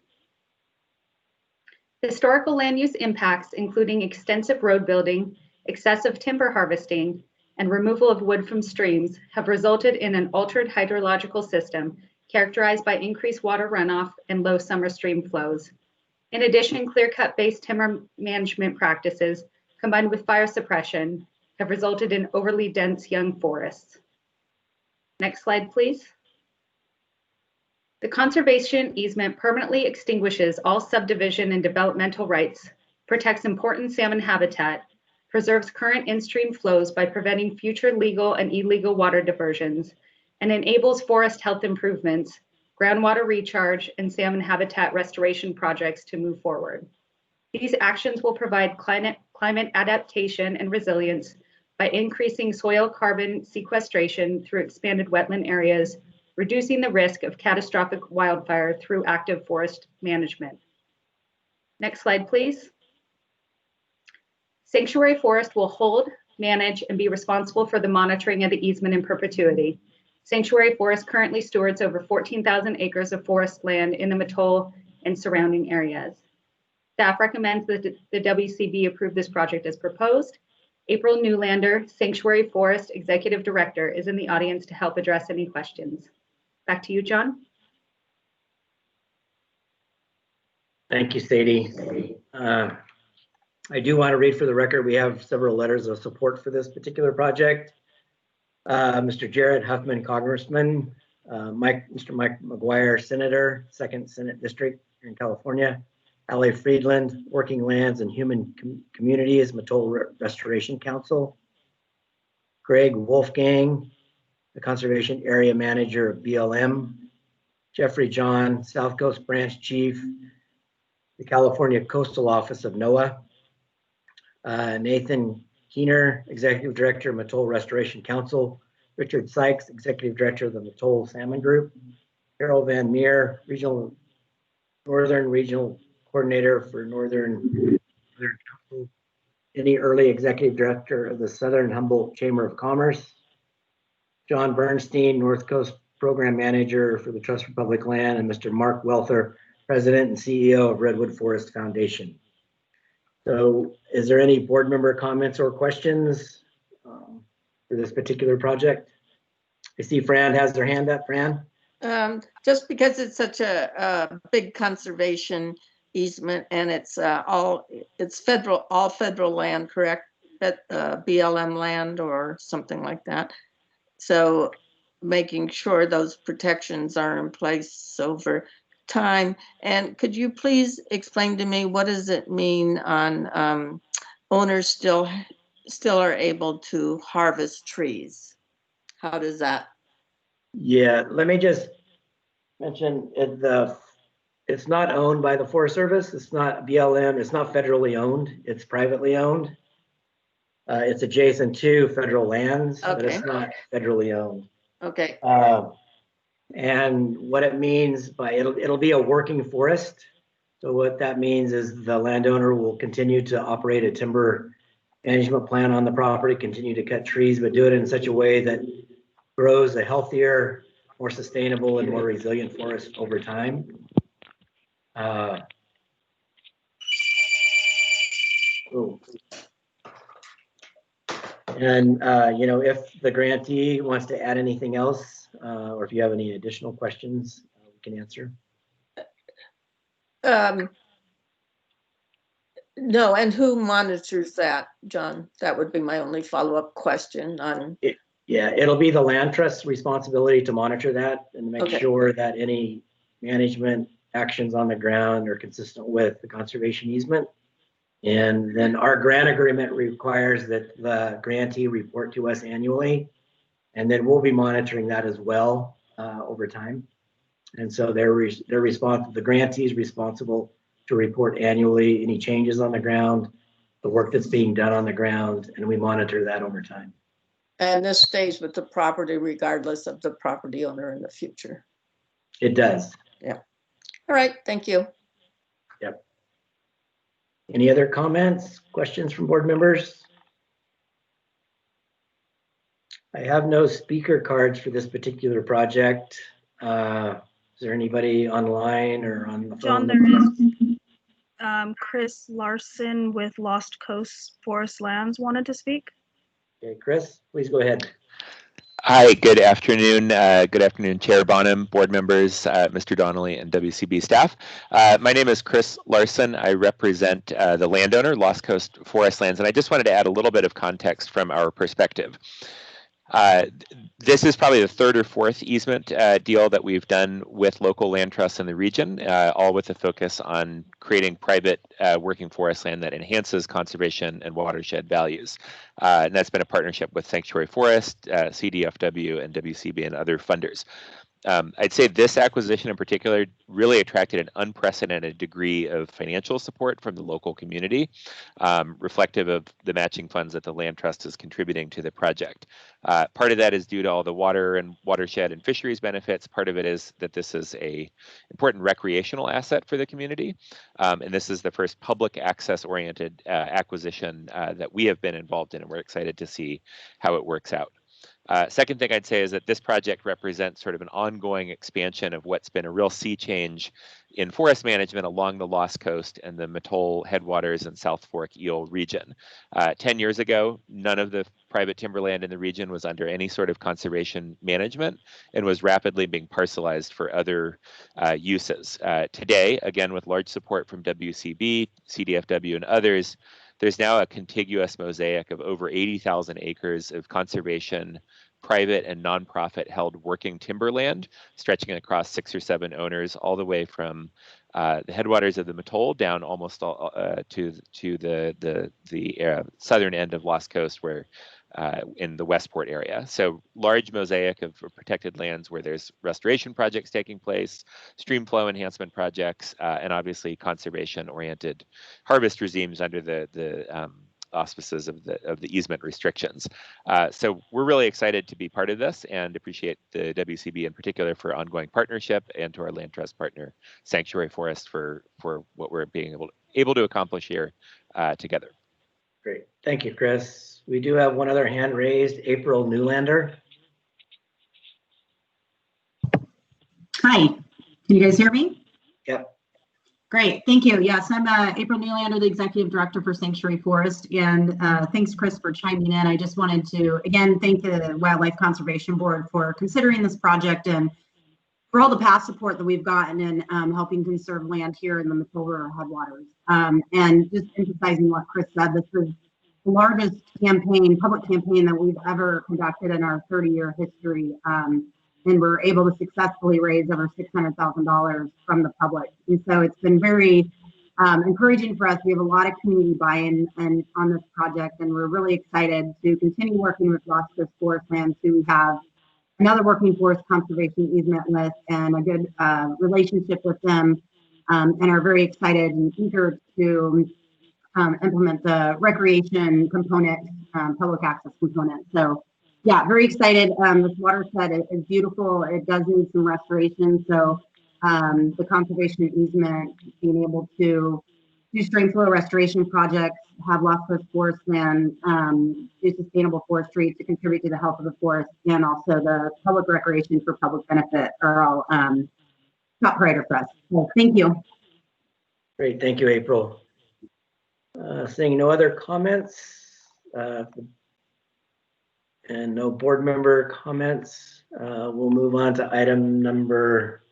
Historical land use impacts, including extensive road building, excessive timber harvesting, and removal of wood from streams, have resulted in an altered hydrological system characterized by increased water runoff and low summer stream flows. In addition, clear-cut-based timber management practices, combined with fire suppression, have resulted in overly dense young forests. Next slide, please. The conservation easement permanently extinguishes all subdivision and developmental rights, protects important salmon habitat, preserves current in-stream flows by preventing future legal and illegal water diversions, and enables forest health improvements, groundwater recharge, and salmon habitat restoration projects to move forward. These actions will provide climate adaptation and resilience by increasing soil carbon sequestration through expanded wetland areas, reducing the risk of catastrophic wildfire through active forest management. Next slide, please. Sanctuary Forest will hold, manage, and be responsible for the monitoring of the easement in perpetuity. Sanctuary Forest currently stewards over 14,000 acres of forest land in the Mattole and surrounding areas. Staff recommends that the WCB approve this project as proposed. April Newlander, Sanctuary Forest Executive Director, is in the audience to help address any questions. Back to you, John. Thank you, Sadie. I do want to read for the record, we have several letters of support for this particular project. Mr. Jared Huffman, Congressman, Mr. Mike McGuire, Senator, 2nd Senate District here in California, L.A. Friedland, Working Lands and Human Communities, Mattole Restoration Council, Greg Wolfgang, the Conservation Area Manager of BLM, Jeffrey John, South Coast Branch Chief, the California Coastal Office of NOAA, Nathan Keener, Executive Director of Mattole Restoration Council, Richard Sykes, Executive Director of the Mattole Salmon Group, Carol Van Meer, Northern Regional Coordinator for Northern Council, Denny Early, Executive Director of the Southern Humboldt Chamber of Commerce, John Bernstein, North Coast Program Manager for the Trust for Public Land, and Mr. Mark Welther, President and CEO of Redwood Forest Foundation. So is there any board member comments or questions for this particular project? I see Fran has their hand up. Fran? Just because it's such a big conservation easement and it's all federal land, correct? BLM land or something like that. So making sure those protections are in place over time. And could you please explain to me, what does it mean on owners still are able to harvest trees? How does that? Yeah, let me just mention it's not owned by the Forest Service. It's not BLM. It's not federally owned. It's privately owned. It's adjacent to federal lands, but it's not federally owned. Okay. And what it means by it'll be a working forest. So what that means is the landowner will continue to operate a timber management plan on the property, continue to cut trees, but do it in such a way that grows a healthier, more sustainable, and more resilient forest over time. You know, if the grantee wants to add anything else, or if you have any additional questions, we can answer. No, and who monitors that, John? That would be my only follow-up question on. Yeah, it'll be the land trust's responsibility to monitor that and make sure that any management actions on the ground are consistent with the conservation easement. And then our grant agreement requires that the grantee report to us annually, and then we'll be monitoring that as well over time. And so they're responsible. The grantee is responsible to report annually any changes on the ground, the work that's being done on the ground, and we monitor that over time. And this stays with the property regardless of the property owner in the future. It does. Yeah. All right. Thank you. Yep. Any other comments, questions from board members? I have no speaker cards for this particular project. Is there anybody online or on the phone? John, there is Chris Larson with Lost Coast Forest Lands wanted to speak. Okay, Chris, please go ahead. Hi, good afternoon. Good afternoon, Chair Bonham, board members, Mr. Donnelly, and WCB staff. My name is Chris Larson. I represent the landowner, Lost Coast Forest Lands, and I just wanted to add a little bit of context from our perspective. This is probably the third or fourth easement deal that we've done with local land trusts in the region, all with a focus on creating private working forest land that enhances conservation and watershed values. And that's been a partnership with Sanctuary Forest, CDFW, and WCB and other funders. I'd say this acquisition in particular really attracted an unprecedented degree of financial support from the local community, reflective of the matching funds that the land trust is contributing to the project. Part of that is due to all the water and watershed and fisheries benefits. Part of it is that this is a important recreational asset for the community. And this is the first public access oriented acquisition that we have been involved in, and we're excited to see how it works out. Second thing I'd say is that this project represents sort of an ongoing expansion of what's been a real sea change in forest management along the Lost Coast and the Mattole headwaters and South Fork Eel region. 10 years ago, none of the private timberland in the region was under any sort of conservation management and was rapidly being parcelized for other uses. Today, again, with large support from WCB, CDFW, and others, there's now a contiguous mosaic of over 80,000 acres of conservation, private and nonprofit held working timberland, stretching across 6 or 7 owners, all the way from the headwaters of the Mattole down almost all, to the southern end of Lost Coast, where in the Westport area. So large mosaic of protected lands where there's restoration projects taking place, stream flow enhancement projects, and obviously conservation-oriented harvest regimes under the auspices of the easement restrictions. So we're really excited to be part of this and appreciate the WCB in particular for ongoing partnership, and to our land trust partner, Sanctuary Forest, for what we're being able to accomplish here together. Great. Thank you, Chris. We do have one other hand raised, April Newlander. Hi, can you guys hear me? Yep. Great, thank you. Yes, I'm April Newlander, the Executive Director for Sanctuary Forest, and thanks, Chris, for chiming in. I just wanted to, again, thank the Wildlife Conservation Board for considering this project and for all the past support that we've gotten in helping conserve land here in the Mattole River headwaters. And just emphasizing what Chris said, this is the largest public campaign that we've ever conducted in our 30-year history. And we're able to successfully raise over $600,000 from the public. And so it's been very encouraging for us. We have a lot of community buy-in on this project, and we're really excited to continue working with Lost Coast Forest Lands, who have another working forest conservation easement with and a good relationship with them, and are very excited and eager to implement the recreation component, public access component. So yeah, very excited. This watershed is beautiful. It does need some restoration. So the conservation easement, being able to do stream flow restoration projects, have Lost Coast Forest Land, do sustainable forestry to contribute to the health of the forest, and also the public recreation for public benefit are all top priority for us. So thank you. Great, thank you, April. Seeing no other comments and no board member comments, we'll move on to item number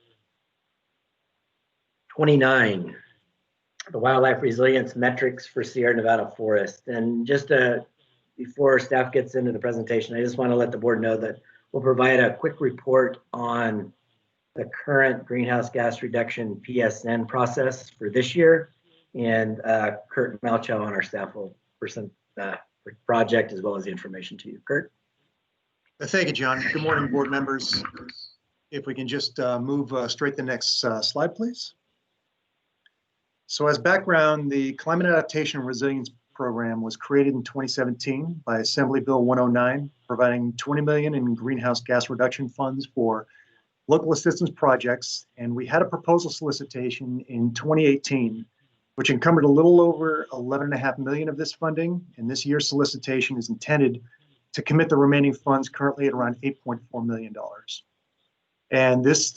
29. The wildlife resilience metrics for Sierra Nevada forest. And just before staff gets into the presentation, I just want to let the board know that we'll provide a quick report on the current greenhouse gas reduction PSN process for this year. And Kurt Malchow on our staff will present the project as well as the information to you. Kurt. Thank you, John. Good morning, board members. If we can just move straight to the next slide, please. So as background, the Climate Adaptation and Resilience Program was created in 2017 by Assembly Bill 109, providing $20 million in greenhouse gas reduction funds for local assistance projects. And we had a proposal solicitation in 2018, which encumbered a little over $11.5 million of this funding. And this year's solicitation is intended to commit the remaining funds, currently at around $8.4 million. And this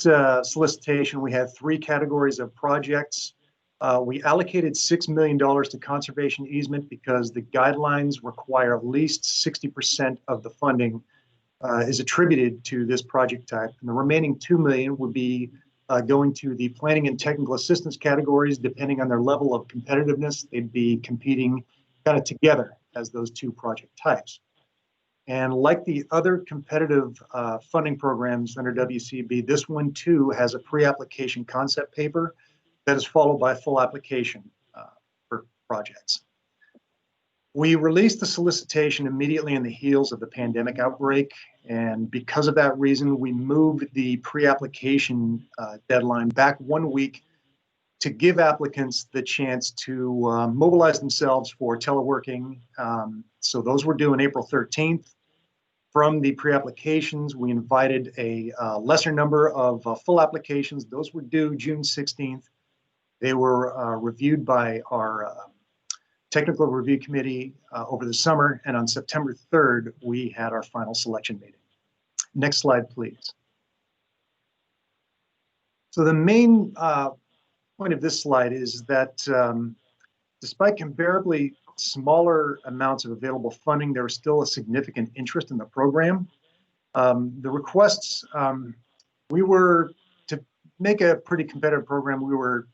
solicitation, we had 3 categories of projects. We allocated $6 million to conservation easement because the guidelines require at least 60% of the funding is attributed to this project type. And the remaining $2 million would be going to the planning and technical assistance categories. Depending on their level of competitiveness, they'd be competing kind of together as those 2 project types. And like the other competitive funding programs under WCB, this one too has a pre-application concept paper that is followed by full application for projects. We released the solicitation immediately in the heels of the pandemic outbreak, and because of that reason, we moved the pre-application deadline back 1 week to give applicants the chance to mobilize themselves for teleworking. So those were due on April 13th. From the pre-applications, we invited a lesser number of full applications. Those were due June 16th. They were reviewed by our technical review committee over the summer, and on September 3rd, we had our final selection meeting. Next slide, please. So the main point of this slide is that despite comparably smaller amounts of available funding, there was still a significant interest in the program. The requests, we were, to make a pretty competitive program, we were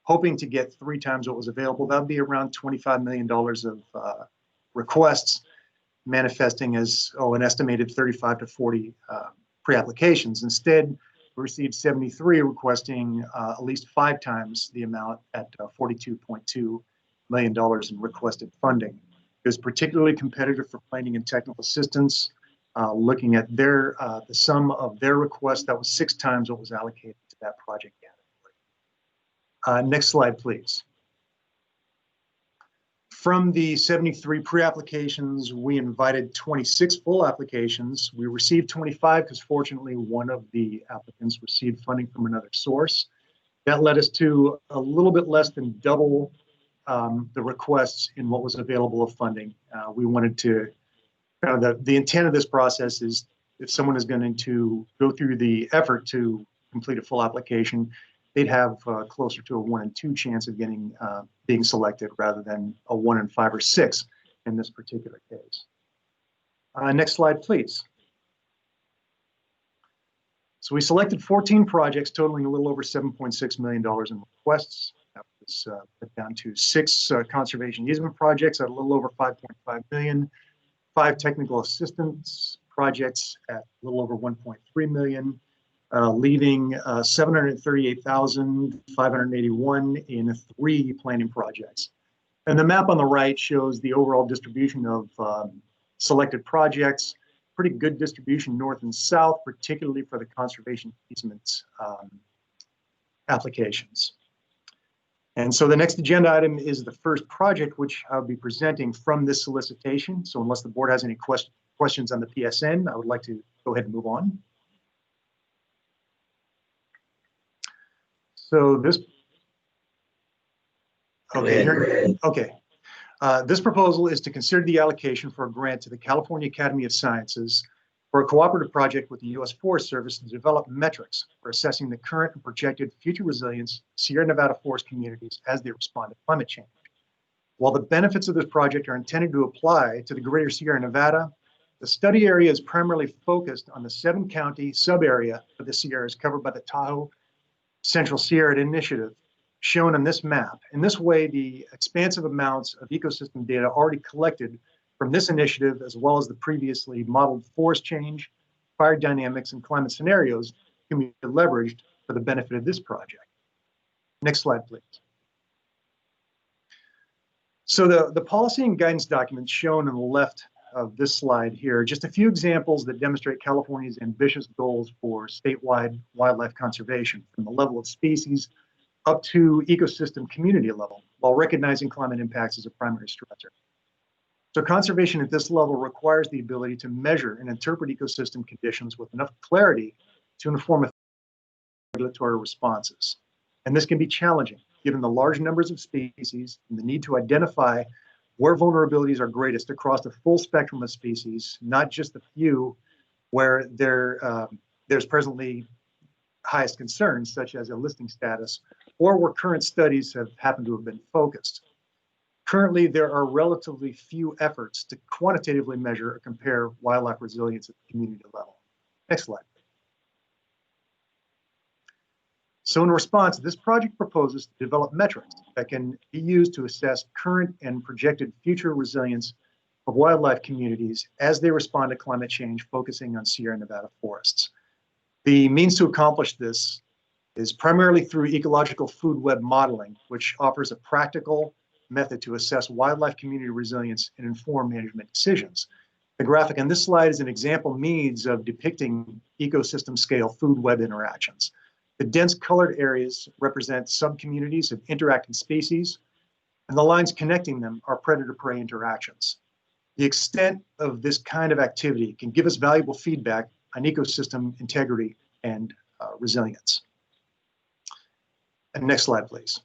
hoping to get 3 times what was available. That would be around $25 million of requests, manifesting as an estimated 35 to 40 pre-applications. Instead, we received 73 requesting at least 5 times the amount at $42.2 million in requested funding. It was particularly competitive for planning and technical assistance. Looking at their the sum of their request, that was 6 times what was allocated to that project category. Next slide, please. From the 73 pre-applications, we invited 26 full applications. We received 25 because fortunately one of the applicants received funding from another source. That led us to a little bit less than double the requests in what was available of funding. We wanted to, the intent of this process is if someone is going to go through the effort to complete a full application, they'd have closer to a 1 in 2 chance of getting being selected rather than a 1 in 5 or 6 in this particular case. Next slide, please. So we selected 14 projects totaling a little over $7.6 million in requests. That was put down to 6 conservation easement projects at a little over $5.5 million, 5 technical assistance projects at a little over $1.3 million, leaving $738,581 in 3 planning projects. And the map on the right shows the overall distribution of selected projects. Pretty good distribution north and south, particularly for the conservation easements applications. And so the next agenda item is the first project, which I'll be presenting from this solicitation. So unless the board has any questions on the PSN, I would like to go ahead and move on. So this, this proposal is to consider the allocation for a grant to the California Academy of Sciences for a cooperative project with the U.S. Forest Service to develop metrics for assessing the current and projected future resilience of Sierra Nevada forest communities as they respond to climate change. While the benefits of this project are intended to apply to the greater Sierra Nevada, the study area is primarily focused on the 7-county sub-area of the Sierras covered by the Tahoe Central Sierra Initiative, shown on this map. In this way, the expansive amounts of ecosystem data already collected from this initiative, as well as the previously modeled forest change, fire dynamics, and climate scenarios, can be leveraged for the benefit of this project. Next slide, please. So the policy and guidance documents shown on the left of this slide here are just a few examples that demonstrate California's ambitious goals for statewide wildlife conservation, from the level of species up to ecosystem community level, while recognizing climate impacts as a primary stressor. So conservation at this level requires the ability to measure and interpret ecosystem conditions with enough clarity to inform regulatory responses. And this can be challenging, given the large numbers of species and the need to identify where vulnerabilities are greatest across the full spectrum of species, not just the few where there's presently highest concerns, such as a listing status, or where current studies have happened to have been focused. Currently, there are relatively few efforts to quantitatively measure or compare wildlife resilience at the community level. Next slide. So in response, this project proposes to develop metrics that can be used to assess current and projected future resilience of wildlife communities as they respond to climate change, focusing on Sierra Nevada forests. The means to accomplish this is primarily through ecological food web modeling, which offers a practical method to assess wildlife community resilience and inform management decisions. The graphic on this slide is an example means of depicting ecosystem scale food web interactions. The dense colored areas represent subcommunities of interacting species, and the lines connecting them are predator-prey interactions. The extent of this kind of activity can give us valuable feedback on ecosystem integrity and resilience. And next slide, please.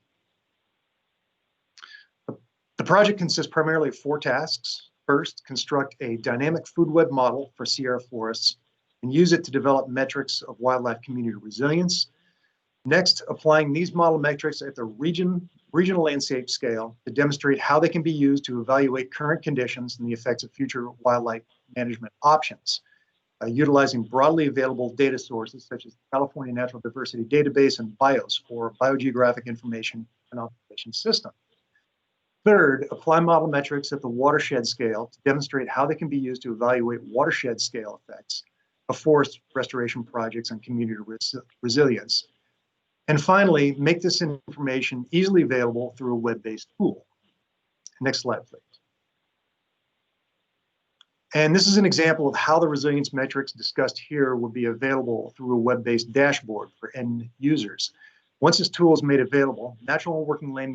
The project consists primarily of 4 tasks. First, construct a dynamic food web model for Sierra forests and use it to develop metrics of wildlife community resilience. Next, applying these model metrics at the regional landscape scale to demonstrate how they can be used to evaluate current conditions and the effects of future wildlife management options. Utilizing broadly available data sources such as the California Natural Diversity Database and BIOS, or Biogeographic Information and Observation System. Third, apply model metrics at the watershed scale to demonstrate how they can be used to evaluate watershed scale effects of forest restoration projects on community resilience. And finally, make this information easily available through a web-based tool. Next slide, please. And this is an example of how the resilience metrics discussed here will be available through a web-based dashboard for end users. Once this tool is made available, natural working land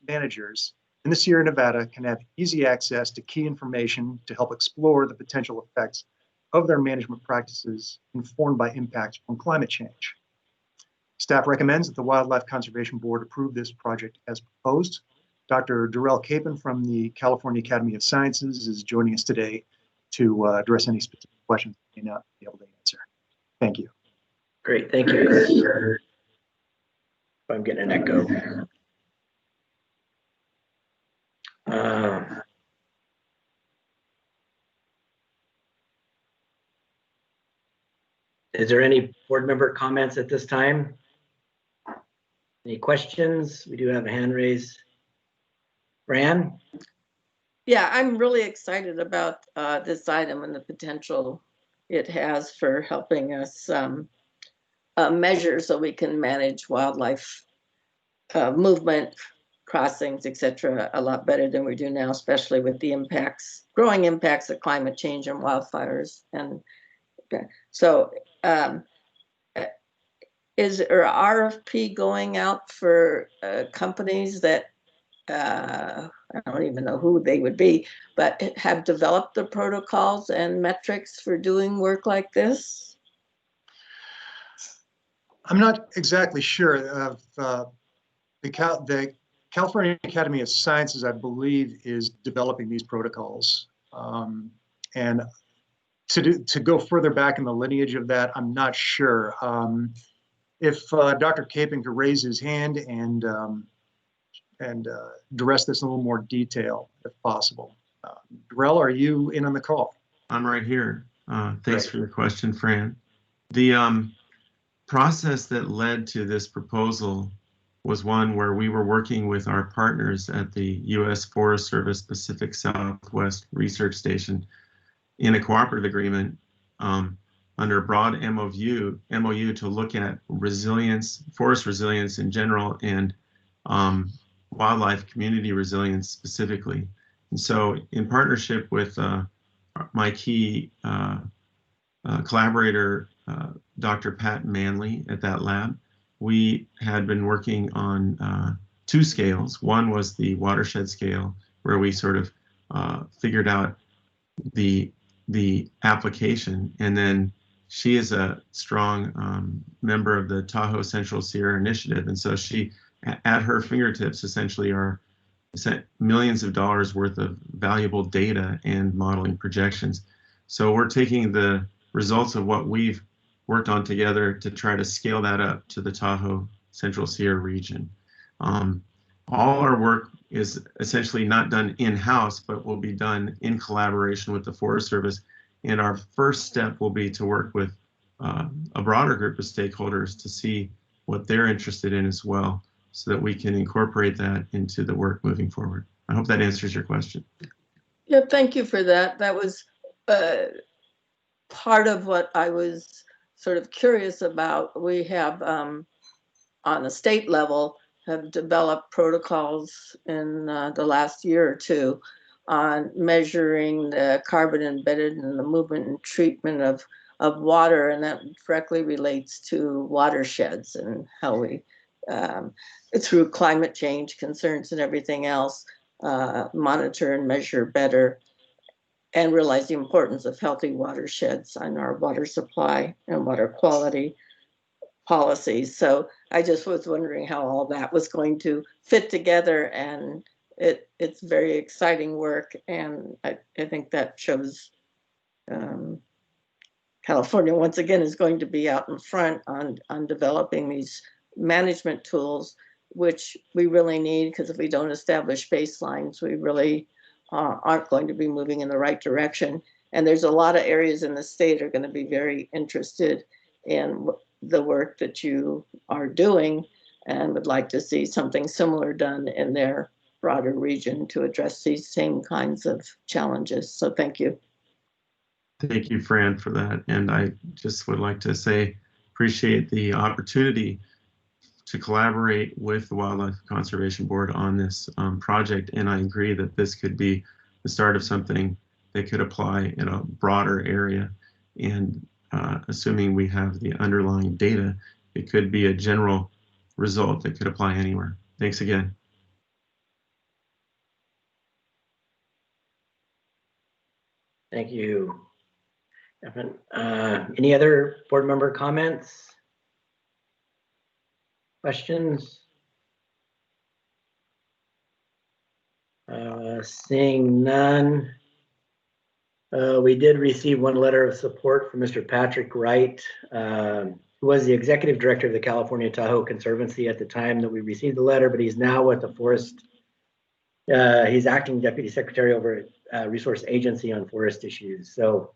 managers in the Sierra Nevada can have easy access to key information to help explore the potential effects of their management practices informed by impacts from climate change. Staff recommends that the Wildlife Conservation Board approve this project as proposed. Dr. Darrell Capon from the California Academy of Sciences is joining us today to address any specific questions we may not be able to answer. Thank you. Great, thank you. I'm getting an echo. Is there any board member comments at this time? Any questions? We do have a hand raised. Fran? Yeah, I'm really excited about this item and the potential it has for helping us measure so we can manage wildlife movement, crossings, etc., a lot better than we do now, especially with the impacts, growing impacts of climate change and wildfires. And so is there an RFP going out for companies that I don't even know who they would be, but have developed the protocols and metrics for doing work like this? I'm not exactly sure. The California Academy of Sciences, I believe, is developing these protocols. And to go further back in the lineage of that, I'm not sure. If Dr. Capon could raise his hand and address this in a little more detail, if possible. Darrell, are you in on the call? I'm right here. Thanks for your question, Fran. The process that led to this proposal was one where we were working with our partners at the U.S. Forest Service Pacific Southwest Research Station in a cooperative agreement under a broad MOU to look at resilience, forest resilience in general, and wildlife community resilience specifically. And so in partnership with my key collaborator, Dr. Pat Manley at that lab, we had been working on 2 scales. One was the watershed scale, where we sort of figured out the application. And then she is a strong member of the Tahoe Central Sierra Initiative. And so she, at her fingertips, essentially are millions of dollars worth of valuable data and modeling projections. So we're taking the results of what we've worked on together to try to scale that up to the Tahoe Central Sierra region. All our work is essentially not done in-house, but will be done in collaboration with the Forest Service. And our first step will be to work with a broader group of stakeholders to see what they're interested in as well, so that we can incorporate that into the work moving forward. I hope that answers your question. Yeah, thank you for that. That was part of what I was sort of curious about. We have, on the state level, have developed protocols in the last year or two on measuring the carbon embedded in the movement and treatment of water, and that directly relates to watersheds and how we, through climate change concerns and everything else, monitor and measure better and realize the importance of healthy watersheds on our water supply and water quality policies. So I just was wondering how all that was going to fit together, and it's very exciting work, and I think that shows California once again is going to be out in front on developing these management tools, which we really need, because if we don't establish baselines, we really aren't going to be moving in the right direction. And there's a lot of areas in the state are going to be very interested in the work that you are doing and would like to see something similar done in their broader region to address these same kinds of challenges. So thank you. Thank you, Fran, for that. And I just would like to say, appreciate the opportunity to collaborate with the Wildlife Conservation Board on this project. And I agree that this could be the start of something that could apply in a broader area. And assuming we have the underlying data, it could be a general result that could apply anywhere. Thanks again. Thank you. Any other board member comments? Questions? Seeing none. We did receive one letter of support from Mr. Patrick Wright, who was the executive director of the California Tahoe Conservancy at the time that we received the letter, but he's now with the forest. He's acting deputy secretary over at Resource Agency on forest issues. So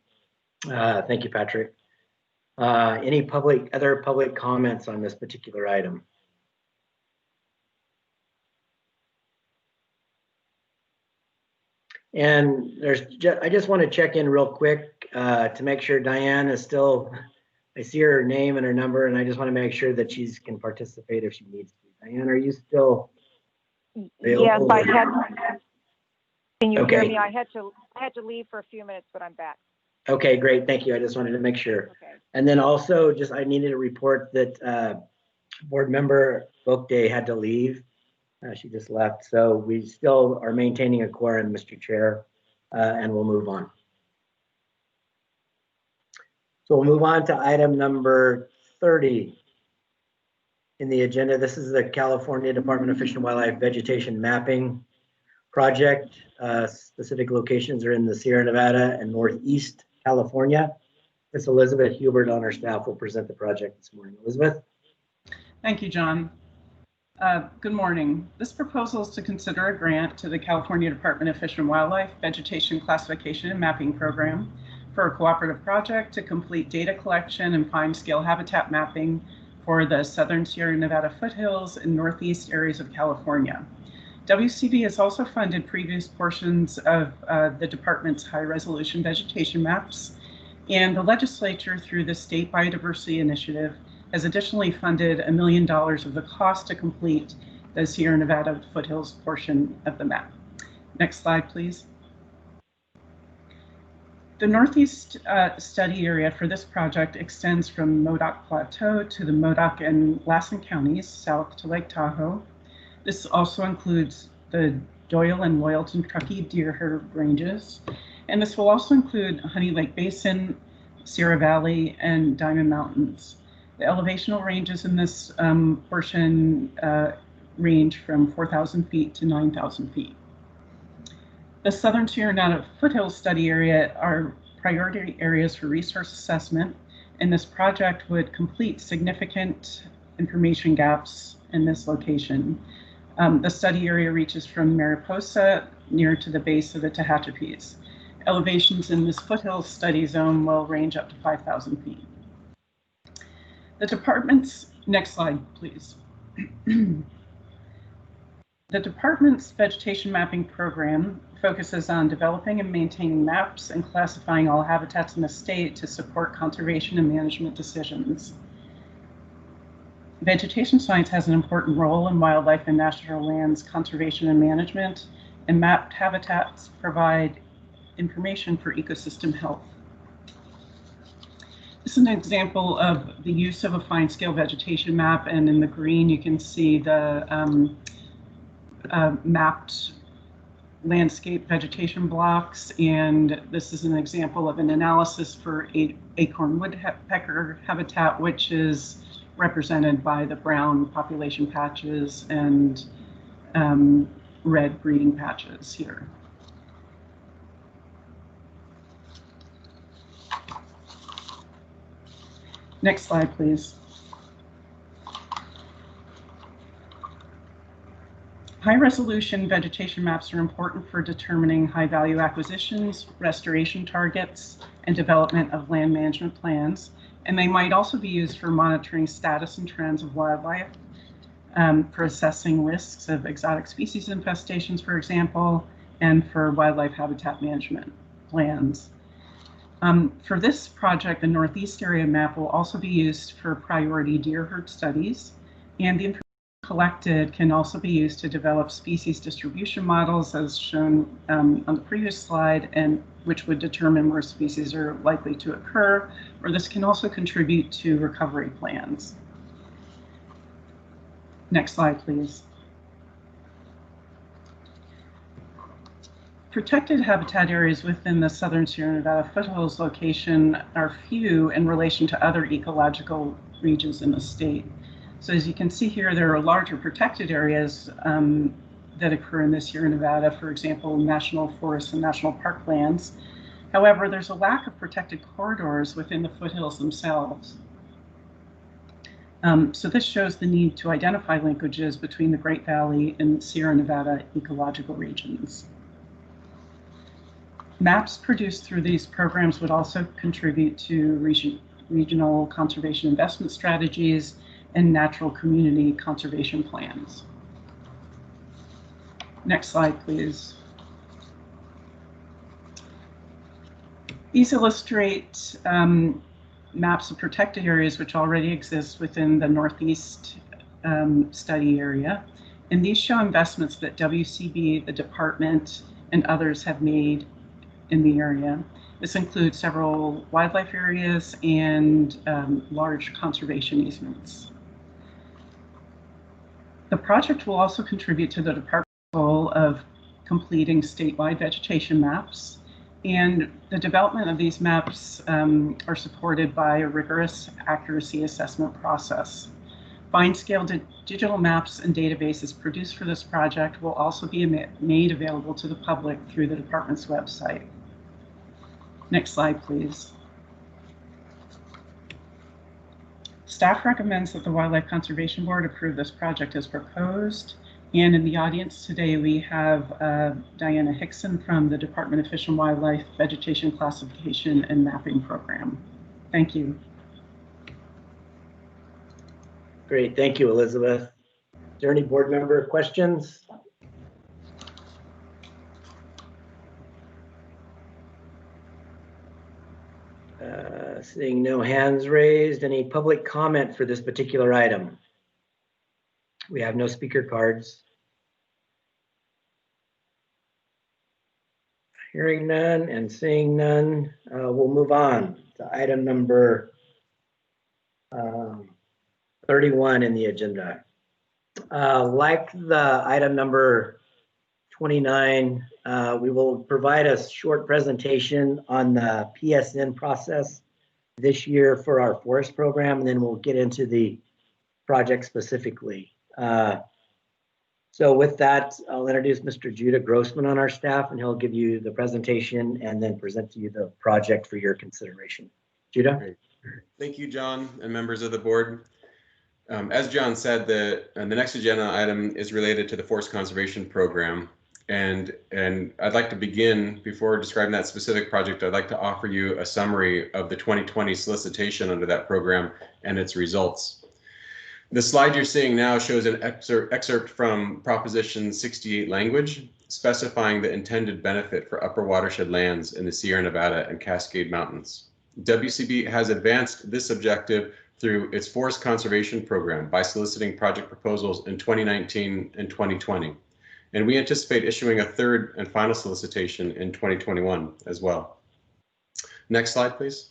thank you, Patrick. Any other public comments on this particular item? And I just want to check in real quick to make sure Diane is still, I see her name and her number, and I just want to make sure that she can participate if she needs to. Diane, are you still available? Yes, I had. Can you hear Okay. me? I had to leave for a few minutes, but I'm back. Okay, great. Thank you. I just wanted to make sure. Okay. And then also, I needed to report that board member Boakday had to leave. She just left. So we still are maintaining a quorum, Mr. Chair, and we'll move on. So we'll move on to item number 30 in the agenda. This is the California Department of Fish and Wildlife Vegetation Mapping Project. Specific locations are in the Sierra Nevada and Northeast California. Ms. Elizabeth Hubert on our staff will present the project this morning. Elizabeth? Thank you, John. Good morning. This proposal is to consider a grant to the California Department of Fish and Wildlife Vegetation Classification and Mapping Program for a cooperative project to complete data collection and fine-scale habitat mapping for the southern Sierra Nevada foothills and northeast areas of California. WCB has also funded previous portions of the department's high-resolution vegetation maps, and the legislature, through the State Biodiversity Initiative, has additionally funded $1 million of the cost to complete the Sierra Nevada foothills portion of the map. Next slide, please. The Northeast study area for this project extends from Modoc Plateau to the Modoc and Lassen counties, south to Lake Tahoe. This also includes the Doyle and Loyalton Truckee Deer Herd ranges. And this will also include Honey Lake Basin, Sierra Valley, and Diamond Mountains. The elevational ranges in this portion range from 4,000 feet to 9,000 feet. The Southern Sierra Nevada Foothills Study Area are priority areas for resource assessment, and this project would complete significant information gaps in this location. The study area reaches from Mariposa near to the base of the Tehachapis. Elevations in this foothills study zone will range up to 5,000 feet. The department's, next slide, please. The department's vegetation mapping program focuses on developing and maintaining maps and classifying all habitats in the state to support conservation and management decisions. Vegetation science has an important role in wildlife and natural lands conservation and management, and mapped habitats provide information for ecosystem health. This is an example of the use of a fine-scale vegetation map, and in the green you can see the mapped landscape vegetation blocks, and this is an example of an analysis for acorn woodpecker habitat, which is represented by the brown population patches and red breeding patches here. Next slide, please. High-resolution vegetation maps are important for determining high-value acquisitions, restoration targets, and development of land management plans. And they might also be used for monitoring status and trends of wildlife, for assessing risks of exotic species infestations, for example, and for wildlife habitat management plans. For this project, the Northeast area map will also be used for priority deer herd studies, and the information collected can also be used to develop species distribution models as shown on the previous slide, and which would determine where species are likely to occur, or this can also contribute to recovery plans. Next slide, please. Protected habitat areas within the southern Sierra Nevada foothills location are few in relation to other ecological regions in the state. So as you can see here, there are larger protected areas that occur in the Sierra Nevada, for example, national forests and national park lands. However, there's a lack of protected corridors within the foothills themselves. So this shows the need to identify linkages between the Great Valley and Sierra Nevada ecological regions. Maps produced through these programs would also contribute to regional conservation investment strategies and natural community conservation plans. Next slide, please. These illustrate maps of protected areas which already exist within the Northeast study area. And these show investments that WCB, the department, and others have made in the area. This includes several wildlife areas and large conservation easements. The project will also contribute to the department's goal of completing statewide vegetation maps, and the development of these maps are supported by a rigorous accuracy assessment process. Fine-scale digital maps and databases produced for this project will also be made available to the public through the department's website. Next slide, please. Staff recommends that the Wildlife Conservation Board approve this project as proposed. And in the audience today, we have Diana Hickson from the Department of Fish and Wildlife Vegetation Classification and Mapping Program. Thank you. Great, thank you, Elizabeth. Is there any board member questions? Seeing no hands raised, any public comment for this particular item? We have no speaker cards. Hearing none and seeing none, we'll move on to item number 31 in the agenda. Like the item number 29, we will provide a short presentation on the PSN process this year for our forest program, and then we'll get into the project specifically. So with that, I'll introduce Mr. Judah Grossman on our staff, and he'll give you the presentation and then present to you the project for your consideration. Judah? Great. Thank you, John, and members of the board. As John said, the next agenda item is related to the Forest Conservation Program. And I'd like to begin, before describing that specific project, I'd like to offer you a summary of the 2020 solicitation under that program and its results. The slide you're seeing now shows an excerpt from Proposition 68 language, specifying the intended benefit for upper watershed lands in the Sierra Nevada and Cascade Mountains. WCB has advanced this objective through its forest conservation program by soliciting project proposals in 2019 and 2020. And we anticipate issuing a third and final solicitation in 2021 as well. Next slide, please.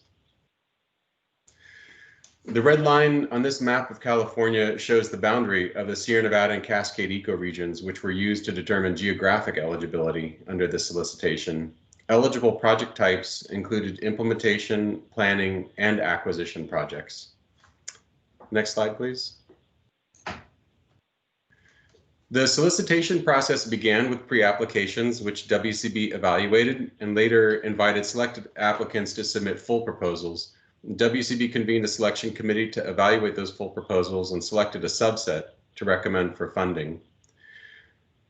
The red line on this map of California shows the boundary of the Sierra Nevada and Cascade ecoregions, which were used to determine geographic eligibility under the solicitation. Eligible project types included implementation, planning, and acquisition projects. Next slide, please. The solicitation process began with pre-applications, which WCB evaluated and later invited selected applicants to submit full proposals. WCB convened a selection committee to evaluate those full proposals and selected a subset to recommend for funding.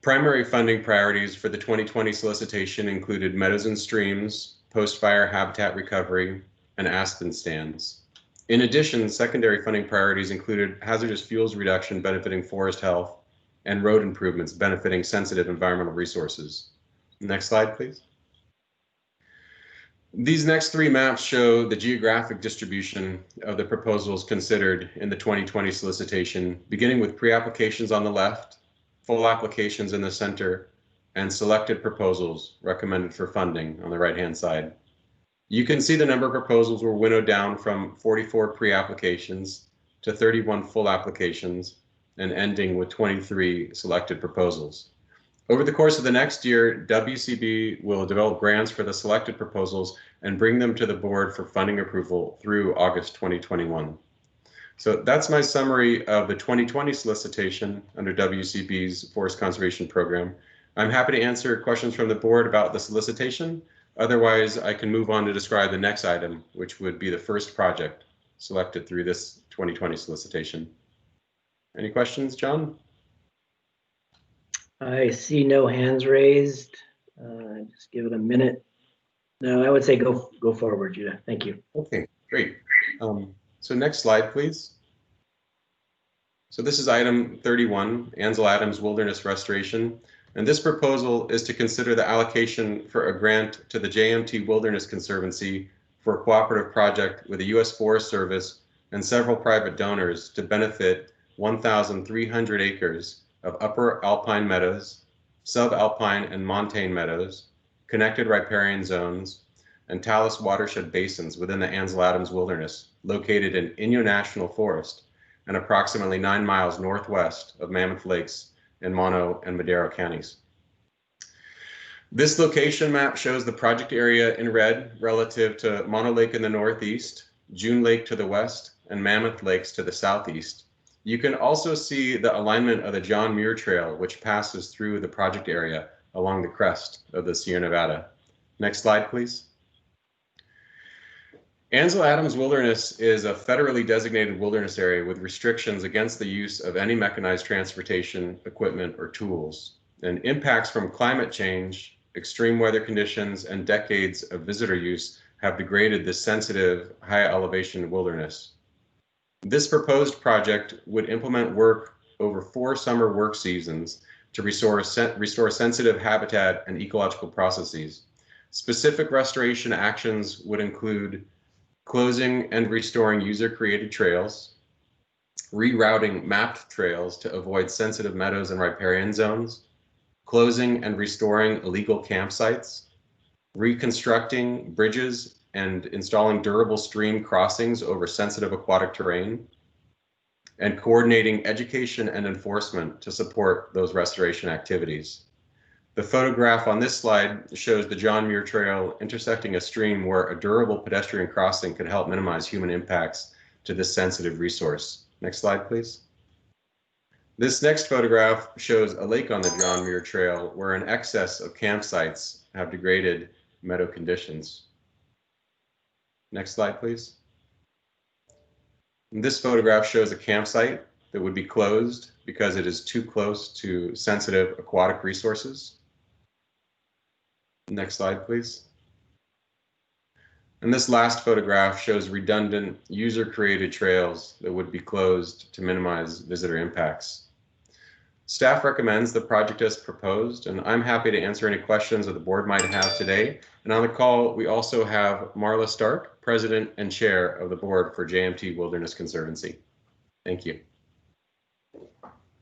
Primary funding priorities for the 2020 solicitation included meadows and streams, post-fire habitat recovery, and aspen stands. In addition, secondary funding priorities included hazardous fuels reduction benefiting forest health and road improvements benefiting sensitive environmental resources. Next slide, please. These next three maps show the geographic distribution of the proposals considered in the 2020 solicitation, beginning with pre-applications on the left, full applications in the center, and selected proposals recommended for funding on the right-hand side. You can see the number of proposals were winnowed down from 44 pre-applications to 31 full applications and ending with 23 selected proposals. Over the course of the next year, WCB will develop grants for the selected proposals and bring them to the board for funding approval through August 2021. So that's my summary of the 2020 solicitation under WCB's Forest Conservation Program. I'm happy to answer questions from the board about the solicitation. Otherwise, I can move on to describe the next item, which would be the first project selected through this 2020 solicitation. Any questions, John? I see no hands raised. Just give it a minute. No, I would say go forward, Judah. Thank you. Okay, great. So next slide, please. So this is item 31, Ansel Adams Wilderness Restoration. And this proposal is to consider the allocation for a grant to the JMT Wilderness Conservancy for a cooperative project with the U.S. Forest Service and several private donors to benefit 1,300 acres of upper alpine meadows, subalpine and montane meadows, connected riparian zones, and talus watershed basins within the Ansel Adams Wilderness, located in Inyo National Forest and approximately 9 miles northwest of Mammoth Lakes in Mono and Madero counties. This location map shows the project area in red relative to Mono Lake in the northeast, June Lake to the west, and Mammoth Lakes to the southeast. You can also see the alignment of the John Muir Trail, which passes through the project area along the crest of the Sierra Nevada. Next slide, please. Ansel Adams Wilderness is a federally designated wilderness area with restrictions against the use of any mechanized transportation, equipment, or tools. And impacts from climate change, extreme weather conditions, and decades of visitor use have degraded this sensitive, high elevation wilderness. This proposed project would implement work over 4 summer work seasons to restore sensitive habitat and ecological processes. Specific restoration actions would include closing and restoring user-created trails, rerouting mapped trails to avoid sensitive meadows and riparian zones, closing and restoring illegal campsites, reconstructing bridges and installing durable stream crossings over sensitive aquatic terrain, and coordinating education and enforcement to support those restoration activities. The photograph on this slide shows the John Muir Trail intersecting a stream where a durable pedestrian crossing could help minimize human impacts to this sensitive resource. Next slide, please. This next photograph shows a lake on the John Muir Trail where an excess of campsites have degraded meadow conditions. Next slide, please. And this photograph shows a campsite that would be closed because it is too close to sensitive aquatic resources. Next slide, please. And this last photograph shows redundant user-created trails that would be closed to minimize visitor impacts. Staff recommends the project as proposed, and I'm happy to answer any questions that the board might have today. And on the call, we also have Marla Stark, President and Chair of the Board for JMT Wilderness Conservancy. Thank you.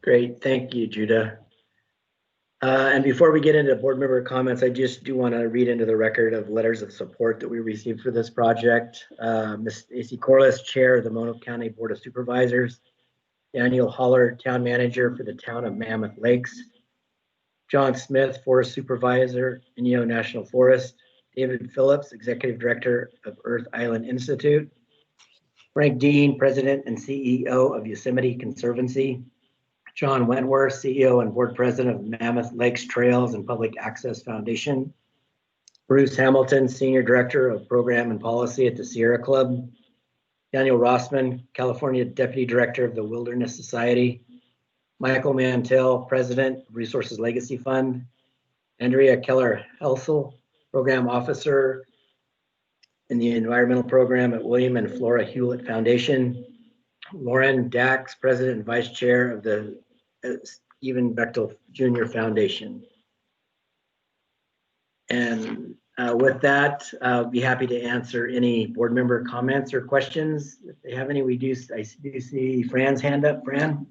Great, thank you, Judah. And before we get into board member comments, I just do want to read into the record of letters of support that we received for this project. Ms. Stacy Corliss, Chair of the Mono County Board of Supervisors. Daniel Holler, Town Manager for the Town of Mammoth Lakes. John Smith, Forest Supervisor, Inyo National Forest. David Phillips, Executive Director of Earth Island Institute. Frank Dean, President and CEO of Yosemite Conservancy. John Wentworth, CEO and Board President of Mammoth Lakes Trails and Public Access Foundation. Bruce Hamilton, Senior Director of Program and Policy at the Sierra Club. Daniel Rossman, California Deputy Director of the Wilderness Society. Michael Mantell, President of Resources Legacy Fund. Andrea Keller-Helsel, Program Officer in the Environmental Program at William and Flora Hewlett Foundation. Lauren Dax, President and Vice Chair of the Stephen Bechtel Jr. Foundation. And with that, I'll be happy to answer any board member comments or questions. If they have any, I do see Fran's hand up. Fran?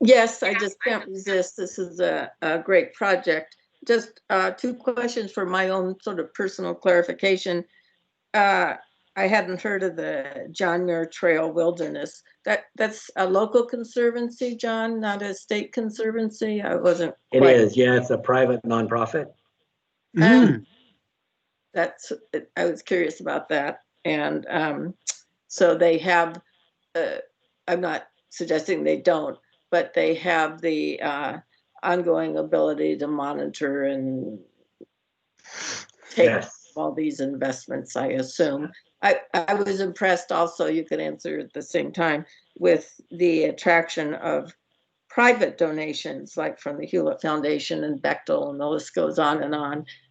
Yes, I just can't resist. This is a great project. Just two questions for my own sort of personal clarification. I hadn't heard of the John Muir Trail Wilderness. That's a local conservancy, John, not a state conservancy. I wasn't It quite. is, yeah, it's a private nonprofit. That's, I was curious about that. And so they have, I'm not suggesting they don't, but they have the ongoing ability to monitor and take all these investments, I assume. I was impressed also, you could answer at the same time, with the attraction of private donations, like from the Hewlett Foundation and Bechtel, and the list goes on,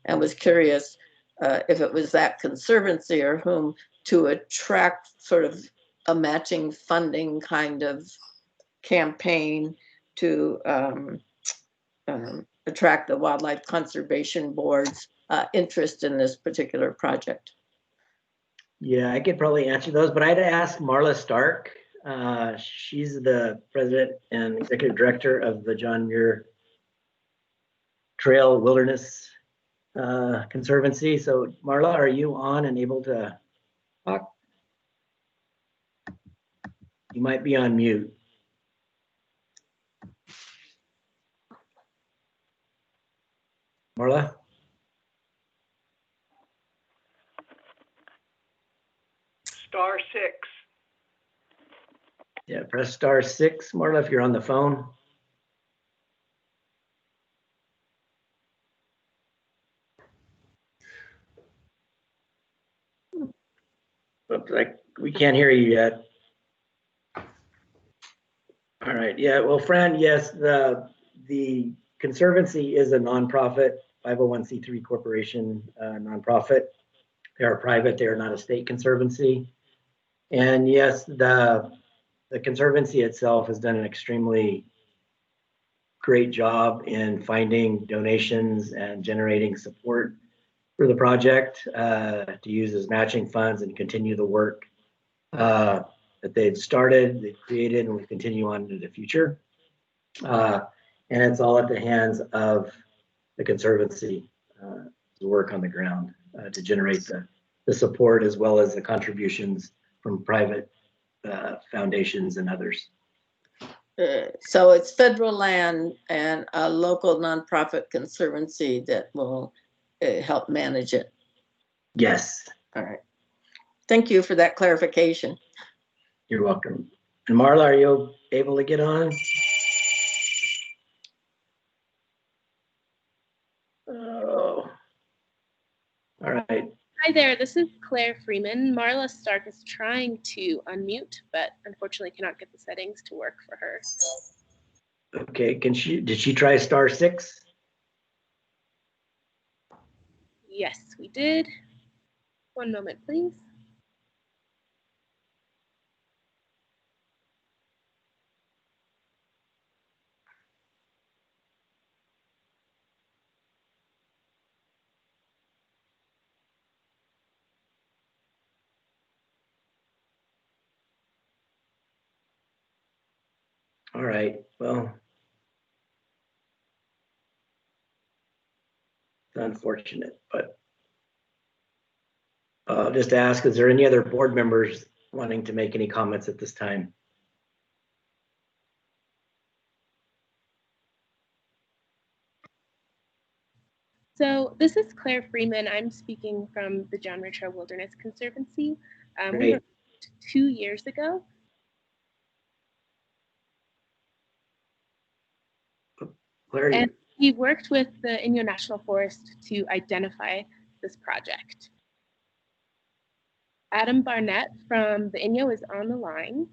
and was curious if it was that conservancy or whom to attract sort of a matching funding kind of campaign to attract the Wildlife Conservation Board's interest in this particular project. Yeah, I could probably answer those, but I'd ask Marla Stark. She's the president and executive director of the John Muir Trail Wilderness Conservancy. So Marla, are you on and able to talk? You might be on mute. Marla? *6. Yeah, press *6, Marla, if you're on the phone. Looks like we can't hear you yet. All right, yeah, well, Fran, yes, the Conservancy is a nonprofit, 501c3 corporation, nonprofit. They are private, they are not a state conservancy. And yes, the Conservancy itself has done an extremely great job in finding donations and generating support for the project to use as matching funds and continue the work that they've started, they've created, and will continue on into the future. And it's all at the hands of the Conservancy to work on the ground to generate the support as well as the contributions from private foundations and others. So it's federal land and a local nonprofit conservancy that will help manage it. Yes. All right. Thank you for that clarification. You're welcome. And Marla, are you able to get on? Oh. All right. Hi there, this is Claire Freeman. Marla Stark is trying to unmute, but unfortunately cannot get the settings to work for her. Okay, did she try *6? Yes, we did. One moment, please. All right, well, it's unfortunate, but I'll just ask, is there any other board members wanting to make any comments at this time? So this is Claire Freeman. I'm speaking from the John Ritter Wilderness Conservancy. We Great. were 2 years ago. Claire, And we worked with the Inyo National Forest to identify this project. Adam Barnett from the Inyo is on the line.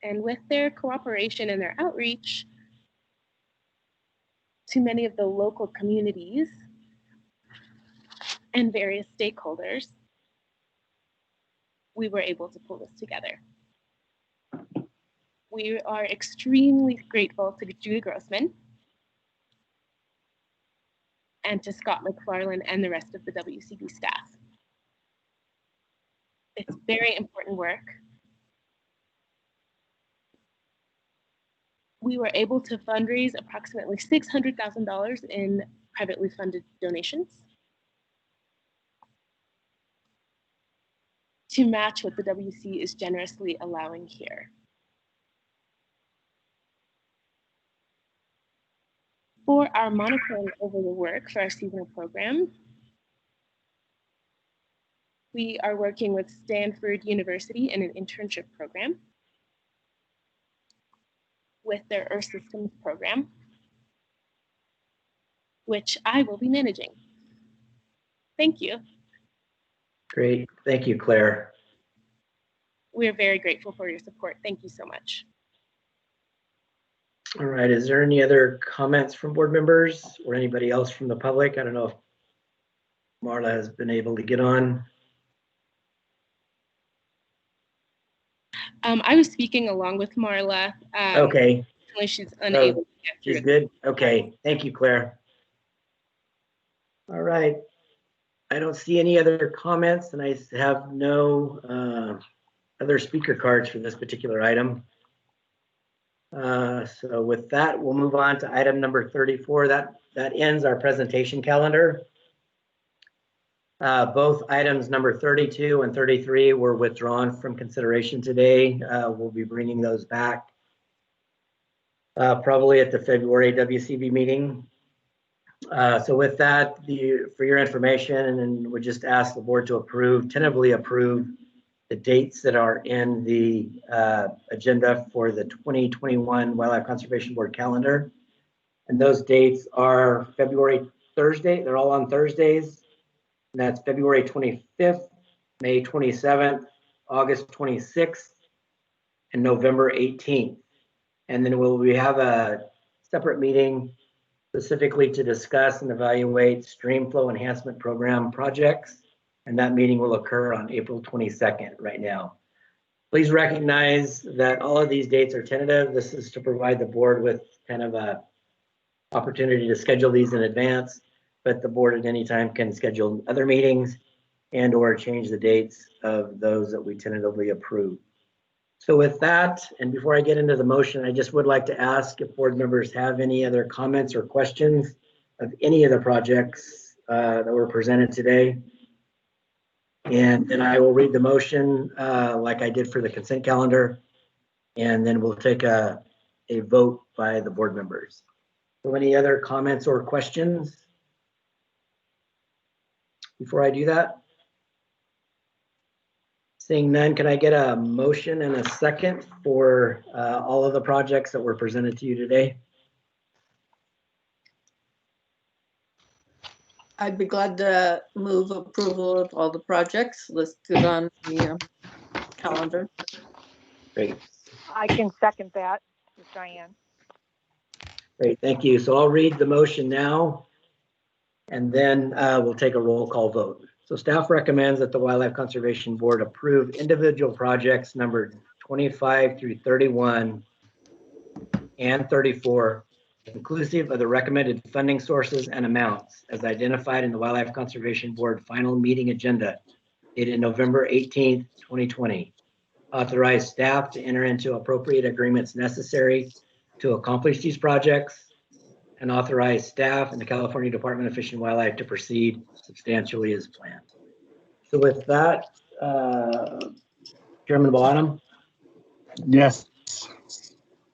And with their cooperation and their outreach to many of the local communities and various stakeholders, we were able to pull this together. We are extremely grateful to Judy Grossman and to Scott McFarland and the rest of the WCB staff. It's very important work. We were able to fundraise approximately $600,000 in privately funded donations to match what the WC is generously allowing here. For our monitoring over the work for our seasonal program, we are working with Stanford University in an internship program with their Earth Systems program, which I will be managing. Thank you. great, thank you, Claire. We're very grateful for your support. Thank you so much. All right, is there any other comments from board members or anybody else from the public? I don't know if Marla has been able to get on. I was speaking along with Marla. Okay. She's unable to get through. She's good? Okay, thank you, Claire. All right, I don't see any other comments and I have no other speaker cards for this particular item. So with that, we'll move on to item number 34. That ends our presentation calendar. Both items number 32 and 33 were withdrawn from consideration today. We'll be bringing those back probably at the February WCB meeting. So with that, for your information, and then we just ask the board to tentatively approve the dates that are in the agenda for the 2021 Wildlife Conservation Board calendar. And those dates are Thursday, they're all on Thursdays. And that's February 25th, May 27th, August 26th, and November 18th. And then we have a separate meeting specifically to discuss and evaluate stream flow enhancement program projects. And that meeting will occur on April 22nd right now. Please recognize that all of these dates are tentative. This is to provide the board with kind of a opportunity to schedule these in advance, but the board at any time can schedule other meetings and or change the dates of those that we tentatively approve. So with that, and before I get into the motion, I just would like to ask if board members have any other comments or questions of any of the projects that were presented today. And then I will read the motion like I did for the consent calendar, and then we'll take a vote by the board members. So any other comments or questions before I do that? Seeing none, can I get a motion and a second for all of the projects that were presented to you today? I'd be glad to move approval of all the projects listed on the calendar. Great. I can second that. This is Diane. Great, thank you. So I'll read the motion now. And then we'll take a roll call vote. So staff recommends that the Wildlife Conservation Board approve individual projects numbered 25 through 31 and 34, inclusive of the recommended funding sources and amounts as identified in the Wildlife Conservation Board final meeting agenda dated November 18th, 2020. Authorize staff to enter into appropriate agreements necessary to accomplish these projects, and authorize staff and the California Department of Fish and Wildlife to proceed substantially as planned. So with that, Chairman Bottom? Yes.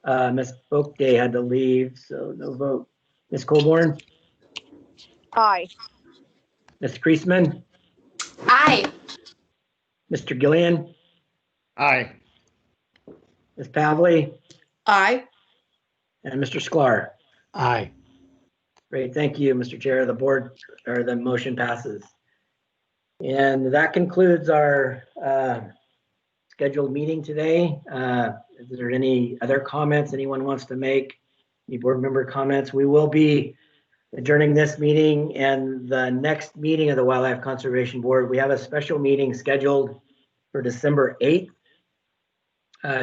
Ms. Boakday had to leave, so no vote. Ms. Colborn? Aye. Ms. Priestman? Aye. Mr. Gillian? Aye. Ms. Pavley? Aye. And Mr. Sklar? Aye. Great, thank you, Mr. Chair. The board, or the motion passes. And that concludes our scheduled meeting today. Is there any other comments anyone wants to make? Any board member comments? We will be adjourning this meeting, and the next meeting of the Wildlife Conservation Board, we have a special meeting scheduled for December 8th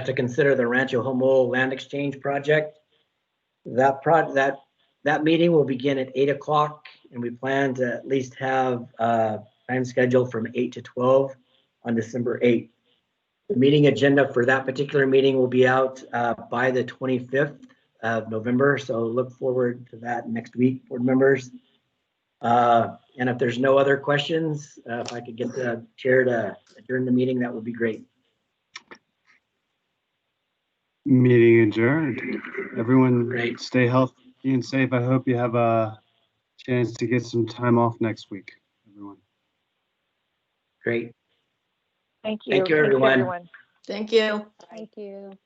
to consider the Rancho Homol land exchange project. That meeting will begin at 8 o'clock, and we plan to at least have time scheduled from 8 to 12 on December 8th. The meeting agenda for that particular meeting will be out by the 25th of November, so look forward to that next week, board members. And if there's no other questions, if I could get the chair to adjourn the meeting, that would be great. Meeting adjourned. Everyone Great. stay healthy and safe. I hope you have a chance to get some time off next week, everyone. Great. Thank you. Thank you, everyone. Thank you. Thank you.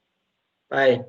Bye.